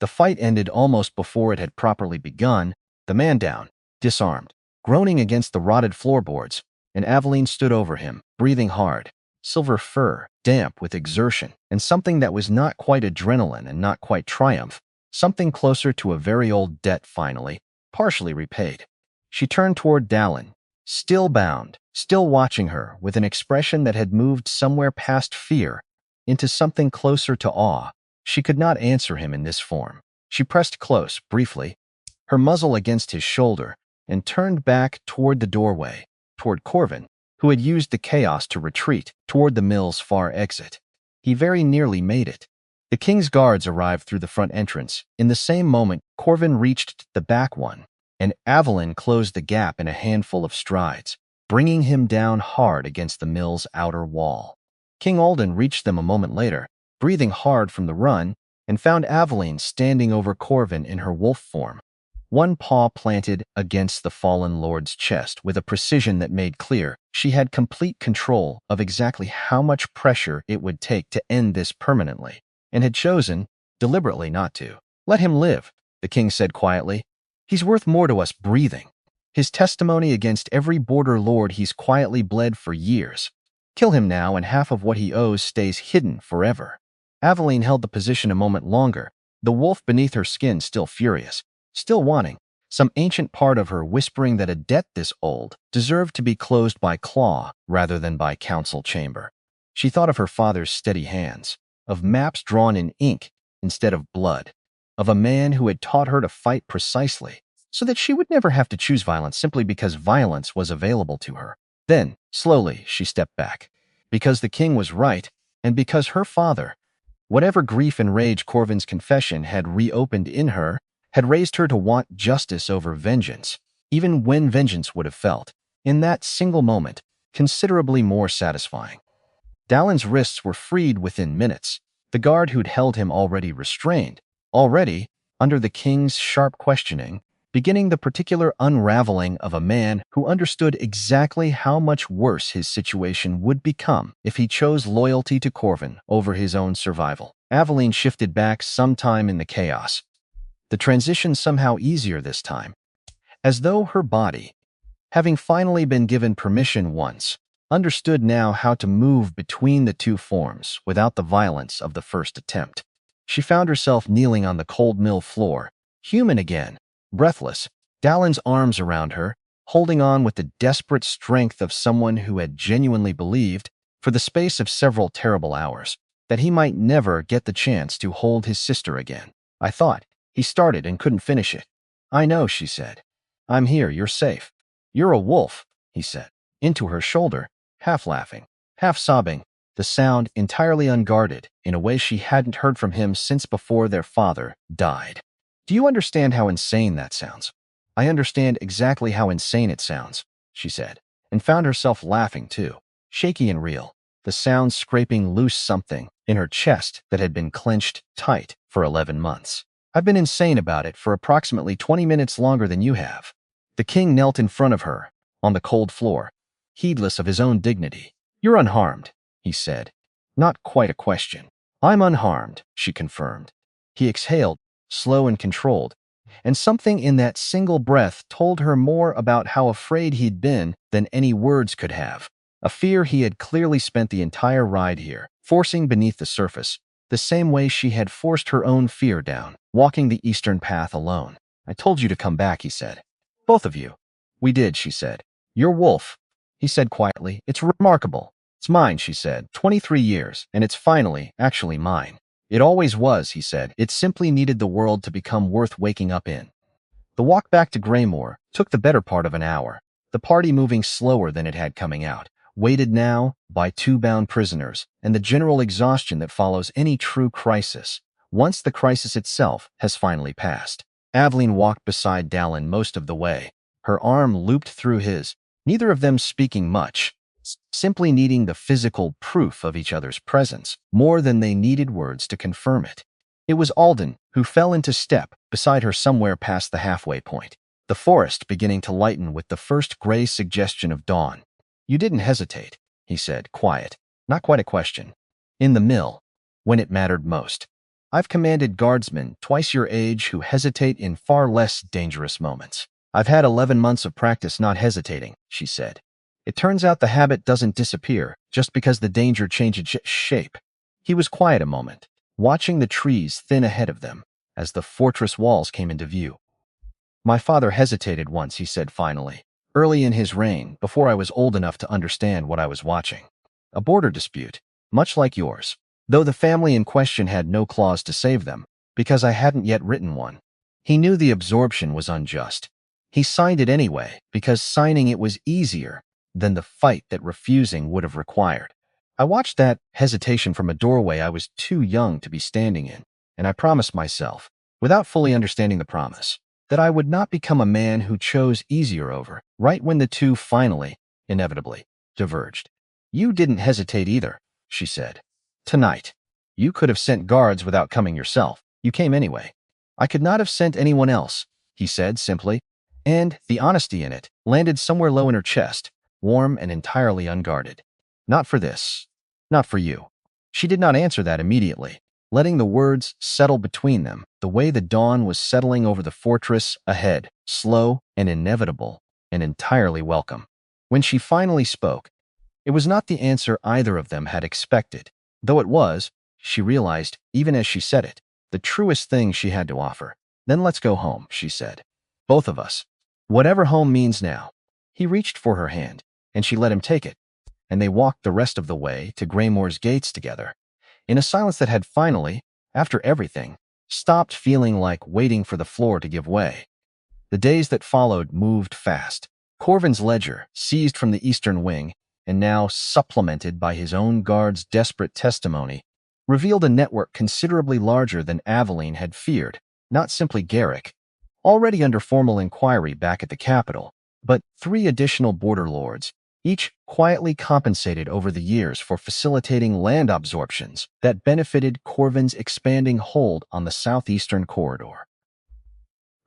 The fight ended almost before it had properly begun, the man down, disarmed, groaning against the rotted floorboards, and Aveline stood over him, breathing hard, silver fur, damp with exertion, and something that was not quite adrenaline and not quite triumph, something closer to a very old debt finally, partially repaid. She turned toward Dallin, still bound, still watching her with an expression that had moved somewhere past fear into something closer to awe. She could not answer him in this form. She pressed close, briefly, her muzzle against his shoulder, and turned back toward the doorway, toward Corvin, who had used the chaos to retreat toward the mill's far exit. He very nearly made it. The king's guards arrived through the front entrance. In the same moment, Corvin reached the back one, and Aveline closed the gap in a handful of strides, bringing him down hard against the mill's outer wall. King Alden reached them a moment later, breathing hard from the run, and found Aveline standing over Corvin in her wolf form, one paw planted against the fallen lord's chest with a precision that made clear she had complete control of exactly how much pressure it would take to end this permanently, and had chosen, deliberately, not to. "Let him live," the king said quietly. "He's worth more to us breathing. His testimony against every border lord he's quietly bled for years. Kill him now, and half of what he owes stays hidden forever." Aveline held the position a moment longer, the wolf beneath her skin still furious, still wanting, some ancient part of her whispering that a debt this old deserved to be closed by claw rather than by council chamber. She thought of her father's steady hands, of maps drawn in ink instead of blood, of a man who had taught her to fight precisely so that she would never have to choose violence simply because violence was available to her. Then, slowly, she stepped back. Because the king was right, and because her father, whatever grief and rage Corvin's confession had reopened in her, had raised her to want justice over vengeance, even when vengeance would have felt, in that single moment, considerably more satisfying. Dallin's wrists were freed within minutes, the guard who'd held him already restrained, already, under the king's sharp questioning, beginning the particular unraveling of a man who understood exactly how much worse his situation would become if he chose loyalty to Corvin over his own survival. Aveline shifted back sometime in the chaos, the transition somehow easier this time, as though her body, having finally been given permission once, understood now how to move between the two forms without the violence of the first attempt. She found herself kneeling on the cold mill floor, human again, breathless, Dallin's arms around her, holding on with the desperate strength of someone who had genuinely believed, for the space of several terrible hours, that he might never get the chance to hold his sister again. "I thought," he started and couldn't finish it. "I know," she said. "I'm here, you're safe." "You're a wolf," he said, into her shoulder, half laughing, half sobbing, the sound entirely unguarded in a way she hadn't heard from him since before their father died. "Do you understand how insane that sounds?" "I understand exactly how insane it sounds," she said, and found herself laughing too, shaky and real. the sound scraping loose something in her chest that had been clenched tight for 11 months. I've been insane about it for approximately 20 minutes longer than you have. The king knelt in front of her, on the cold floor, heedless of his own dignity. You're unharmed, he said. Not quite a question. I'm unharmed, she confirmed. He exhaled, slow and controlled, and something in that single breath told her more about how afraid he'd been than any words could have. A fear he had clearly spent the entire ride here, forcing beneath the surface, the same way she had forced her own fear down, walking the eastern path alone. I told you to come back, he said. Both of you. We did, she said. Your wolf, he said quietly. It's remarkable. It's mine, she said. 23 years, and it's finally, actually mine. It always was, he said. It simply needed the world to become worth waking up in. The walk back to Greymore took the better part of an hour, the party moving slower than it had coming out, weighted now by 2 bound prisoners and the general exhaustion that follows any true crisis, once the crisis itself has finally passed. Aveline walked beside Dallin most of the way, her arm looped through his, neither of them speaking much, simply needing the physical proof of each other's presence more than they needed words to confirm it. It was Alden who fell into step beside her somewhere past the halfway point, the forest beginning to lighten with the first gray suggestion of dawn. You didn't hesitate, he said, quiet. Not quite a question. In the mill, when it mattered most. I've commanded guardsmen twice your age who hesitate in far less dangerous moments. I've had 11 months of practice not hesitating, she said. It turns out the habit doesn't disappear just because the danger changes shape. He was quiet a moment, watching the trees thin ahead of them as the fortress walls came into view. My father hesitated once, he said finally, early in his reign, before I was old enough to understand what I was watching. A border dispute, much like yours, though the family in question had no clause to save them, because I hadn't yet written one. He knew the absorption was unjust. He signed it anyway, because signing it was easier than the fight that refusing would have required. I watched that hesitation from a doorway I was too young to be standing in, and I promised myself, without fully understanding the promise, that I would not become a man who chose easier over, right when the two finally, inevitably, diverged. You didn't hesitate either, she said. Tonight. You could have sent guards without coming yourself. You came anyway. I could not have sent anyone else, he said simply, and the honesty in it landed somewhere low in her chest, warm and entirely unguarded. Not for this. Not for you. She did not answer that immediately, letting the words settle between them, the way the dawn was settling over the fortress ahead, slow and inevitable and entirely welcome. When she finally spoke, it was not the answer either of them had expected, though it was, she realized, even as she said it, the truest thing she had to offer. Then let's go home, she said. Both of us. Whatever home means now. He reached for her hand, and she let him take it, and they walked the rest of the way to Greymore's gates together, in a silence that had finally, after everything, stopped feeling like waiting for the floor to give way. The days that followed moved fast. Corvin's ledger, seized from the eastern wing, and now supplemented by his own guard's desperate testimony, revealed a network considerably larger than Aveline had feared, not simply Garrick, already under formal inquiry back at the capital, but 3 additional border lords, each quietly compensated over the years for facilitating land absorptions that benefited Corvin's expanding hold on the southeastern corridor.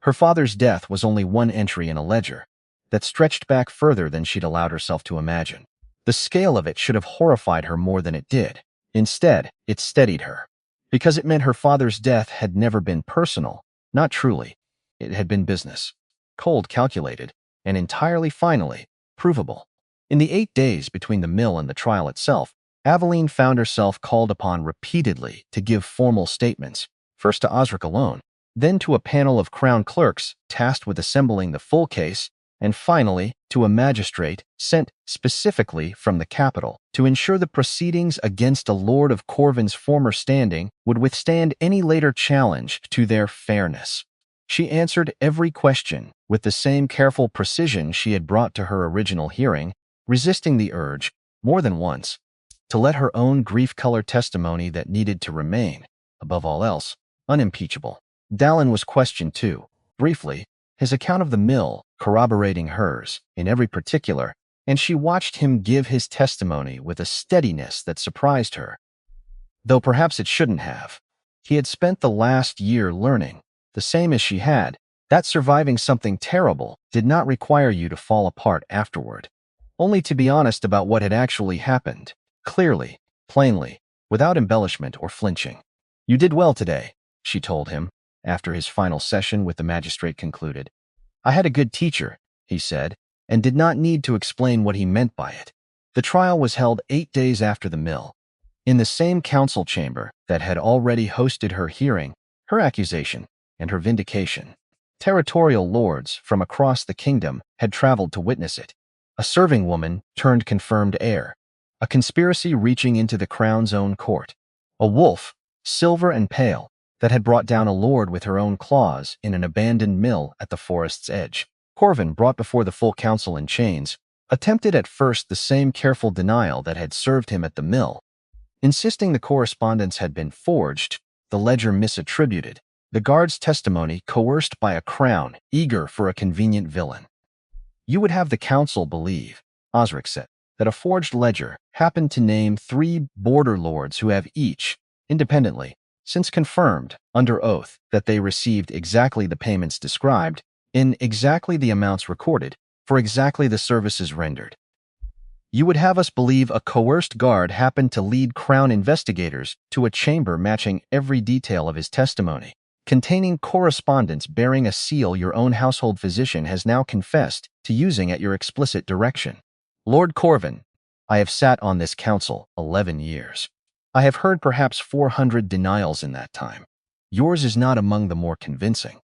Her father's death was only one entry in a ledger that stretched back further than she'd allowed herself to imagine. The scale of it should have horrified her more than it did. Instead, it steadied her, because it meant her father's death had never been personal, not truly. It had been business, cold, calculated, and entirely finally provable. In the 8 days between the mill and the trial itself, Aveline found herself called upon repeatedly to give formal statements, first to Osric alone, then to a panel of crown clerks tasked with assembling the full case, and finally to a magistrate sent specifically from the capital to ensure the proceedings against a lord of Corvin's former standing would withstand any later challenge to their fairness. She answered every question with the same careful precision she had brought to her original hearing, resisting the urge, more than once, to let her own grief-colored testimony that needed to remain, above all else, unimpeachable. Dallin was questioned too, briefly, his account of the mill corroborating hers, in every particular, and she watched him give his testimony with a steadiness that surprised her, though perhaps it shouldn't have. He had spent the last year learning, the same as she had, that surviving something terrible did not require you to fall apart afterward. Only to be honest about what had actually happened, clearly, plainly, without embellishment or flinching. "You did well today," she told him, after his final session with the magistrate concluded. "I had a good teacher," he said, and did not need to explain what he meant by it. The trial was held 8 days after the mill, in the same council chamber that had already hosted her hearing, her accusation, and her vindication. Territorial lords from across the kingdom had traveled to witness it. A serving woman turned confirmed heir, a conspiracy reaching into the crown's own court, a wolf, silver and pale, that had brought down a lord with her own claws in an abandoned mill at the forest's edge. Corvin, brought before the full council in chains, attempted at first the same careful denial that had served him at the mill, insisting the correspondence had been forged, the ledger misattributed, the guard's testimony coerced by a crown eager for a convenient villain. "You would have the council believe," Osric said, "that a forged ledger happened to name 3 border lords who have each, independently, since confirmed, under oath, that they received exactly the payments described, in exactly the amounts recorded, for exactly the services rendered. You would have us believe a coerced guard happened to lead Crown investigators to a chamber matching every detail of his testimony, containing correspondence bearing a seal your own household physician has now confessed to using at your explicit direction. Lord Corvin, I have sat on this council 11 years. I have heard perhaps 400 denials in that time. Yours is not among the more convincing."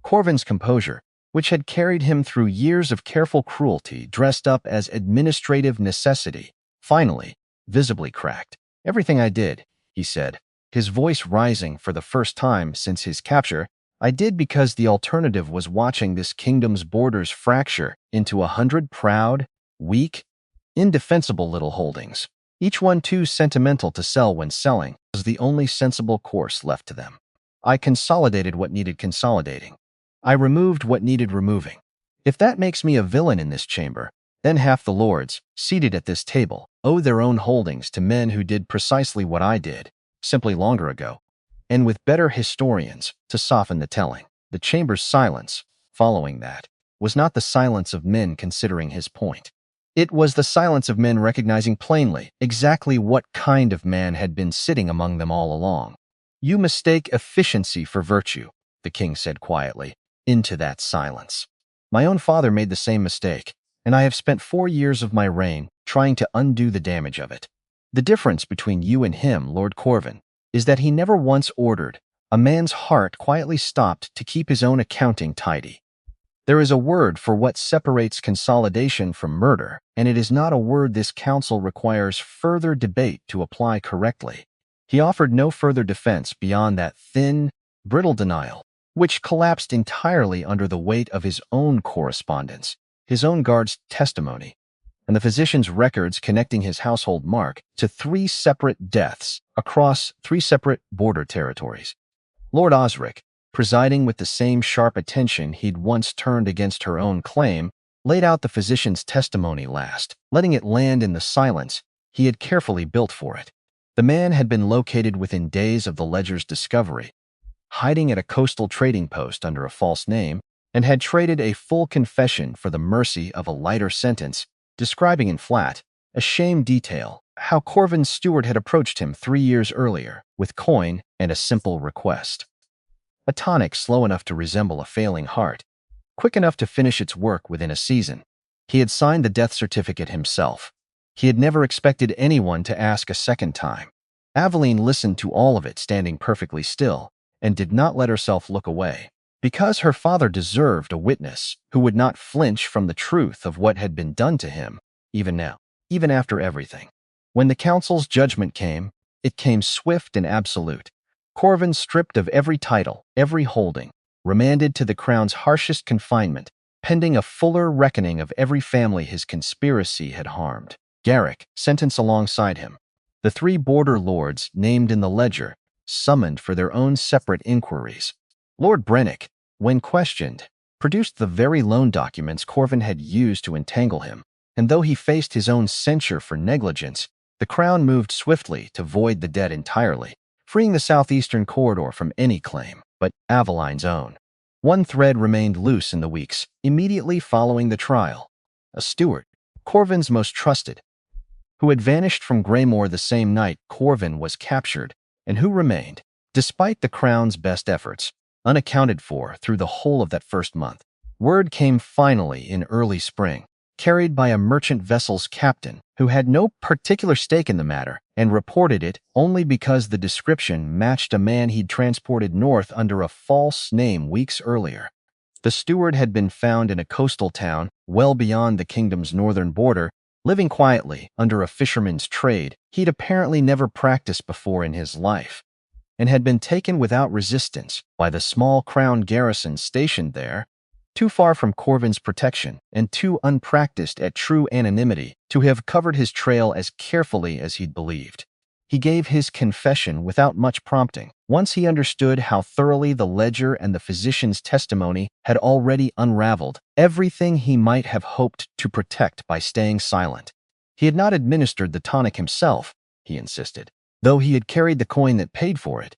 Corvin's composure, which had carried him through years of careful cruelty dressed up as administrative necessity, finally, visibly cracked. "Everything I did," he said, his voice rising for the first time since his capture, "I did because the alternative was watching this kingdom's borders fracture into 100 proud, weak, indefensible little holdings, each one too sentimental to sell when selling was the only sensible course left to them. I consolidated what needed consolidating. I removed what needed removing. If that makes me a villain in this chamber, then half the lords, seated at this table, owe their own holdings to men who did precisely what I did, simply longer ago, and with better historians to soften the telling." The chamber's silence, following that, was not the silence of men considering his point. It was the silence of men recognizing plainly exactly what kind of man had been sitting among them all along. "You mistake efficiency for virtue," the king said quietly, into that silence. "My own father made the same mistake, and I have spent 4 years of my reign trying to undo the damage of it. The difference between you and him, Lord Corvin, is that he never once ordered. A man's heart quietly stopped to keep his own accounting tidy. There is a word for what separates consolidation from murder, and it is not a word this council requires further debate to apply correctly." He offered no further defense beyond that thin, brittle denial, which collapsed entirely under the weight of his own correspondence, his own guard's testimony, and the physician's records connecting his household mark to 3 separate deaths across 3 separate border territories. Lord Osric, presiding with the same sharp attention he'd once turned against her own claim, laid out the physician's testimony last, letting it land in the silence he had carefully built for it. The man had been located within days of the ledger's discovery, hiding at a coastal trading post under a false name, and had traded a full confession for the mercy of a lighter sentence, describing in flat, ashamed detail how Corvin's steward had approached him 3 years earlier with coin and a simple request. A tonic slow enough to resemble a failing heart, quick enough to finish its work within a season. He had signed the death certificate himself. He had never expected anyone to ask a second time. Aveline listened to all of it standing perfectly still, and did not let herself look away, because her father deserved a witness who would not flinch from the truth of what had been done to him, even now, even after everything. When the council's judgment came, it came swift and absolute. Corvin, stripped of every title, every holding, remanded to the crown's harshest confinement, pending a fuller reckoning of every family his conspiracy had harmed. Garrick, sentenced alongside him. The 3 border lords named in the ledger, summoned for their own separate inquiries. Lord Brennick, when questioned, produced the very loan documents Corvin had used to entangle him, and though he faced his own censure for negligence, the crown moved swiftly to void the debt entirely, freeing the southeastern corridor from any claim but Aveline's own. One thread remained loose in the weeks immediately following the trial. A steward, Corvin's most trusted, who had vanished from Greymoor the same night Corvin was captured, and who remained, despite the crown's best efforts, unaccounted for through the whole of that first month. Word came finally in early spring, carried by a merchant vessel's captain who had no particular stake in the matter and reported it only because the description matched a man he'd transported north under a false name weeks earlier. The steward had been found in a coastal town well beyond the kingdom's northern border, living quietly under a fisherman's trade he'd apparently never practiced before in his life, and had been taken without resistance by the small crown garrison stationed there, too far from Corvin's protection and too unpracticed at true anonymity to have covered his trail as carefully as he'd believed. He gave his confession without much prompting, once he understood how thoroughly the ledger and the physician's testimony had already unraveled everything he might have hoped to protect by staying silent. He had not administered the tonic himself, he insisted, though he had carried the coin that paid for it,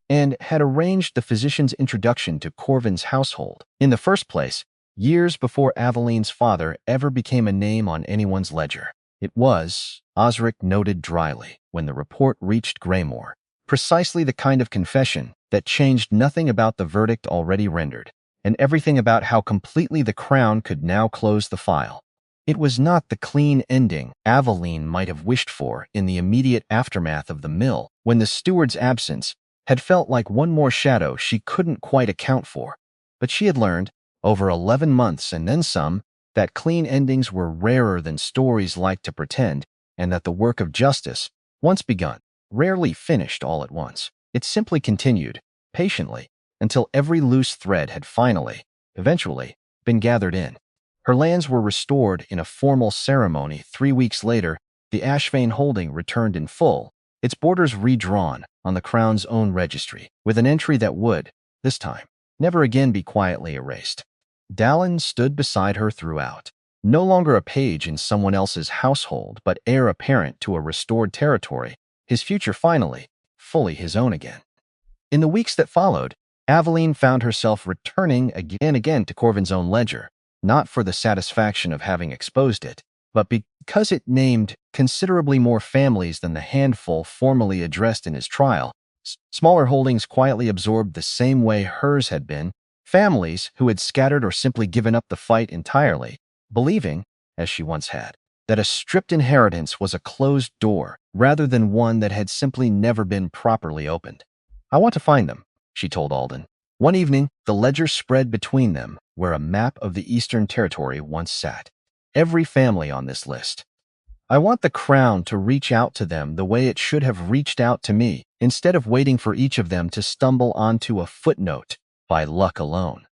and had arranged the physician's introduction to Corvin's household. In the first place, years before Aveline's father ever became a name on anyone's ledger. It was, Osric noted dryly, when the report reached Greymoor, precisely the kind of confession that changed nothing about the verdict already rendered, and everything about how completely the crown could now close the file. It was not the clean ending Aveline might have wished for in the immediate aftermath of the mill, when the steward's absence had felt like one more shadow she couldn't quite account for, but she had learned, over 11 months and then some, that clean endings were rarer than stories like to pretend, and that the work of justice, once begun, rarely finished all at once. It simply continued, patiently, until every loose thread had finally, eventually, been gathered in. Her lands were restored in a formal ceremony 3 weeks later. The Ashvane holding returned in full, its borders redrawn on the crown's own registry, with an entry that would, this time, never again be quietly erased. Dallin stood beside her throughout, no longer a page in someone else's household, but heir apparent to a restored territory, his future finally, fully his own again. In the weeks that followed, Aveline found herself returning again and again to Corvin's own ledger, not for the satisfaction of having exposed it, but because it named considerably more families than the handful formally addressed in his trial. Smaller holdings quietly absorbed the same way hers had been, families who had scattered or simply given up the fight entirely, believing, as she once had, that a stripped inheritance was a closed door rather than one that had simply never been properly opened. "I want to find them," she told Alden. One evening, the ledger spread between them where a map of the Eastern Territory once sat. Every family on this list. "I want the crown to reach out to them the way it should have reached out to me, instead of waiting for each of them to stumble onto a footnote by luck alone.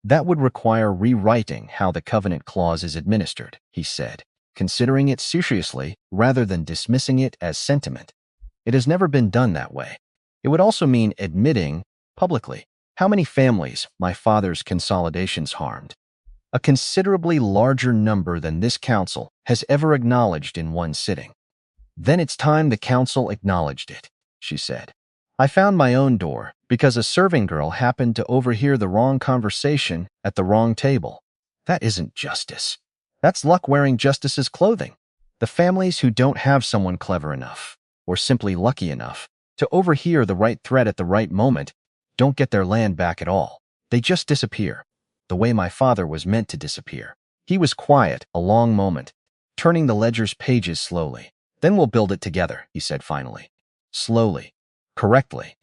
That would require rewriting how the covenant clause is administered," he said, considering it seriously rather than dismissing it as sentiment. "It has never been done that way. It would also mean admitting, publicly, how many families my father's consolidations harmed. A considerably larger number than this council has ever acknowledged in one sitting." "Then it's time the council acknowledged it," she said. "I found my own door because a serving girl happened to overhear the wrong conversation at the wrong table. That isn't justice. That's luck wearing justice's clothing. The families who don't have someone clever enough, or simply lucky enough, to overhear the right thread at the right moment don't get their land back at all. They just disappear, the way my father was meant to disappear." He was quiet a long moment, turning the ledger's pages slowly. "Then we'll build it together," he said finally. "Slowly. Correctly.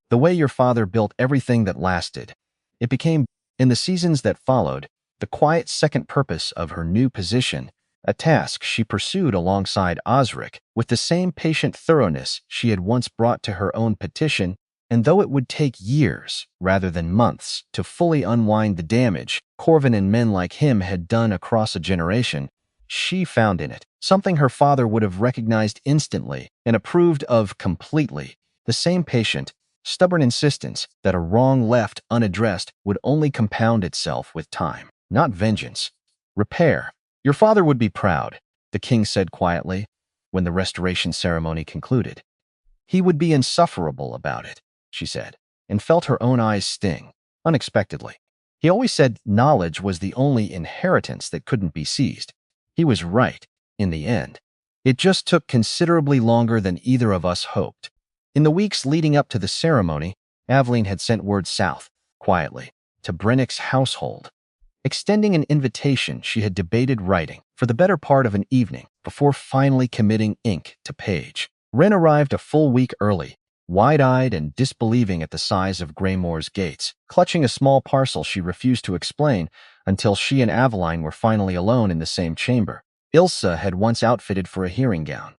The way your father built everything that lasted." It became, in the seasons that followed, the quiet second purpose of her new position, a task she pursued alongside Osric with the same patient thoroughness she had once brought to her own petition, and though it would take years rather than months to fully unwind the damage Corvin and men like him had done across a generation, she found in it something her father would have recognized instantly and approved of completely: the same patient, stubborn insistence that a wrong left unaddressed would only compound itself with time. Not vengeance. Repair. Your father would be proud, the king said quietly, when the restoration ceremony concluded. He would be insufferable about it, she said, and felt her own eyes sting, unexpectedly. He always said knowledge was the only inheritance that couldn't be seized. He was right, in the end. It just took considerably longer than either of us hoped. In the weeks leading up to the ceremony, Aveline had sent word south, quietly, to Brennick's household, extending an invitation she had debated writing for the better part of an evening before finally committing ink to page. Wren arrived a full week early, wide-eyed and disbelieving at the size of Greymoor's gates, clutching a small parcel she refused to explain until she and Aveline were finally alone in the same chamber. Ilsa had once outfitted for a hearing gown.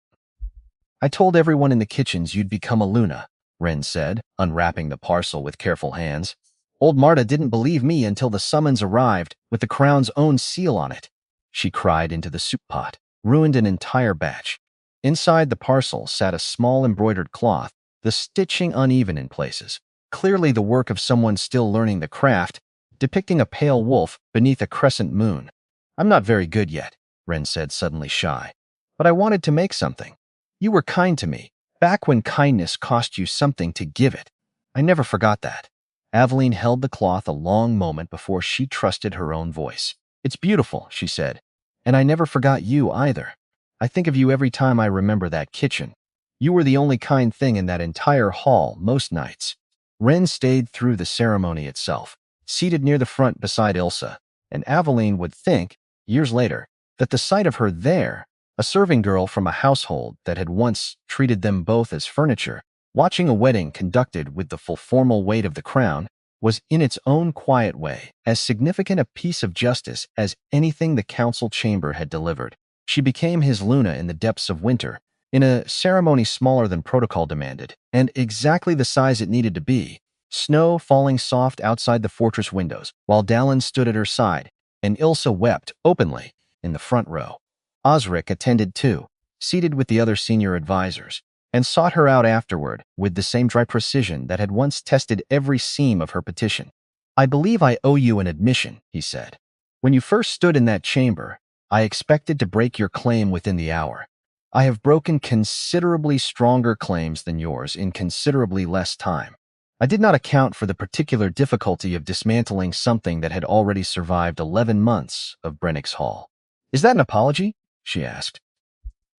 I told everyone in the kitchens you'd become a Luna, Wren said, unwrapping the parcel with careful hands. Old Marta didn't believe me until the summons arrived with the crown's own seal on it. She cried into the soup pot, ruined an entire batch. Inside the parcel sat a small embroidered cloth, the stitching uneven in places, clearly the work of someone still learning the craft, depicting a pale wolf beneath a crescent moon. I'm not very good yet, Wren said, suddenly shy, but I wanted to make something. You were kind to me, back when kindness cost you something to give it. I never forgot that. Aveline held the cloth a long moment before she trusted her own voice. It's beautiful, she said, and I never forgot you either. I think of you every time I remember that kitchen. You were the only kind thing in that entire hall most nights. Wren stayed through the ceremony itself, seated near the front beside Ilsa, and Aveline would think, years later, that the sight of her there, a serving girl from a household that had once treated them both as furniture, watching a wedding conducted with the full formal weight of the crown, was in its own quiet way as significant a piece of justice as anything the council chamber had delivered. She became his Luna in the depths of winter, in a ceremony smaller than protocol demanded, and exactly the size it needed to be, snow falling soft outside the fortress windows, while Dallin stood at her side, and Ilsa wept openly in the front row. Osric attended too, seated with the other senior advisors, and sought her out afterward with the same dry precision that had once tested every seam of her petition. I believe I owe you an admission, he said. When you first stood in that chamber, I expected to break your claim within the hour. I have broken considerably stronger claims than yours in considerably less time. I did not account for the particular difficulty of dismantling something that had already survived 11 months of Brennick's Hall. Is that an apology? She asked.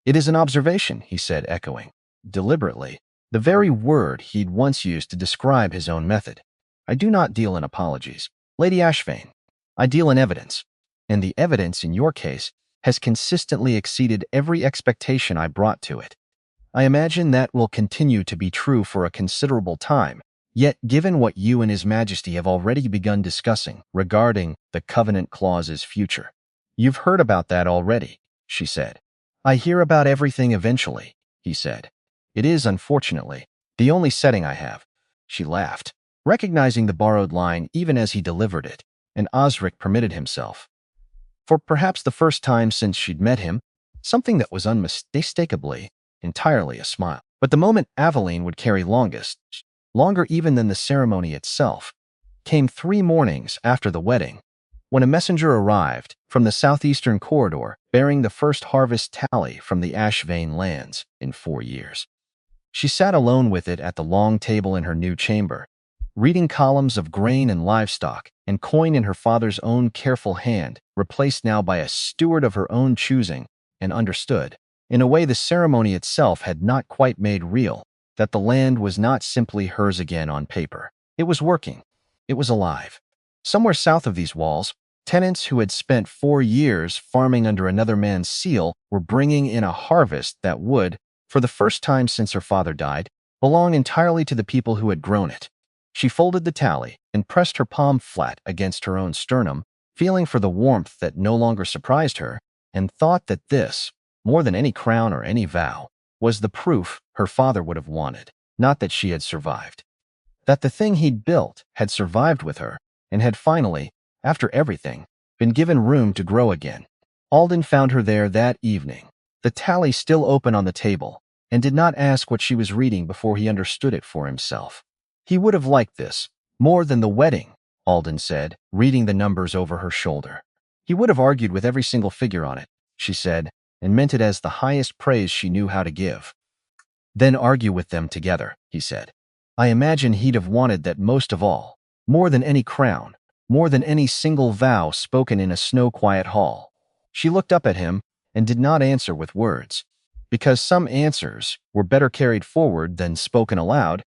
It is an observation, he said, echoing, deliberately, the very word he'd once used to describe his own method. I do not deal in apologies, Lady Ashvane. I deal in evidence, and the evidence in your case has consistently exceeded every expectation I brought to it. I imagine that will continue to be true for a considerable time, yet given what you and His Majesty have already begun discussing regarding the Covenant Clause's future. You've heard about that already, she said. I hear about everything eventually, he said. It is, unfortunately, the only setting I have. She laughed, recognizing the borrowed line even as he delivered it, and Osric permitted himself, for perhaps the first time since she'd met him, something that was unmistakably, entirely a smile. But the moment Aveline would carry longest, longer even than the ceremony itself, came 3 mornings after the wedding, when a messenger arrived from the southeastern corridor bearing the first harvest tally from the Ashvane lands in 4 years. She sat alone with it at the long table in her new chamber, reading columns of grain and livestock and coin in her father's own careful hand, replaced now by a steward of her own choosing, and understood, in a way the ceremony itself had not quite made real, that the land was not simply hers again on paper. It was working. It was alive. Somewhere south of these walls, tenants who had spent 4 years farming under another man's seal were bringing in a harvest that would, for the first time since her father died, belong entirely to the people who had grown it. She folded the tally and pressed her palm flat against her own sternum, feeling for the warmth that no longer surprised her, and thought that this, more than any crown or any vow, was the proof her father would have wanted, not that she had survived. That the thing he'd built had survived with her, and had finally, after everything, been given room to grow again. Alden found her there that evening, the tally still open on the table, and did not ask what she was reading before he understood it for himself. He would have liked this, more than the wedding, Alden said, reading the numbers over her shoulder. He would have argued with every single figure on it, she said, and meant it as the highest praise she knew how to give. Then argue with them together, he said. I imagine he'd have wanted that most of all, more than any crown, more than any single vow spoken in a snow-quiet hall. She looked up at him and did not answer with words, because some answers were better carried forward than spoken aloud,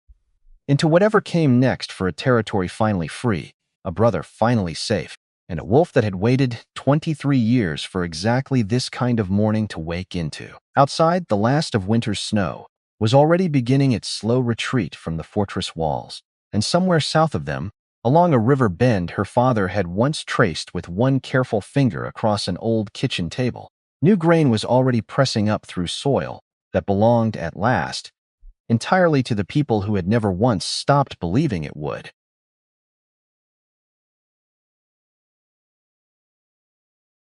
into whatever came next for a territory finally free, a brother finally safe, and a wolf that had waited 23 years for exactly this kind of morning to wake into. Outside, the last of winter's snow was already beginning its slow retreat from the fortress walls, and somewhere south of them, along a river bend her father had once traced with one careful finger across an old kitchen table, new grain was already pressing up through soil that belonged, at last, entirely to the people who had never once stopped believing it would.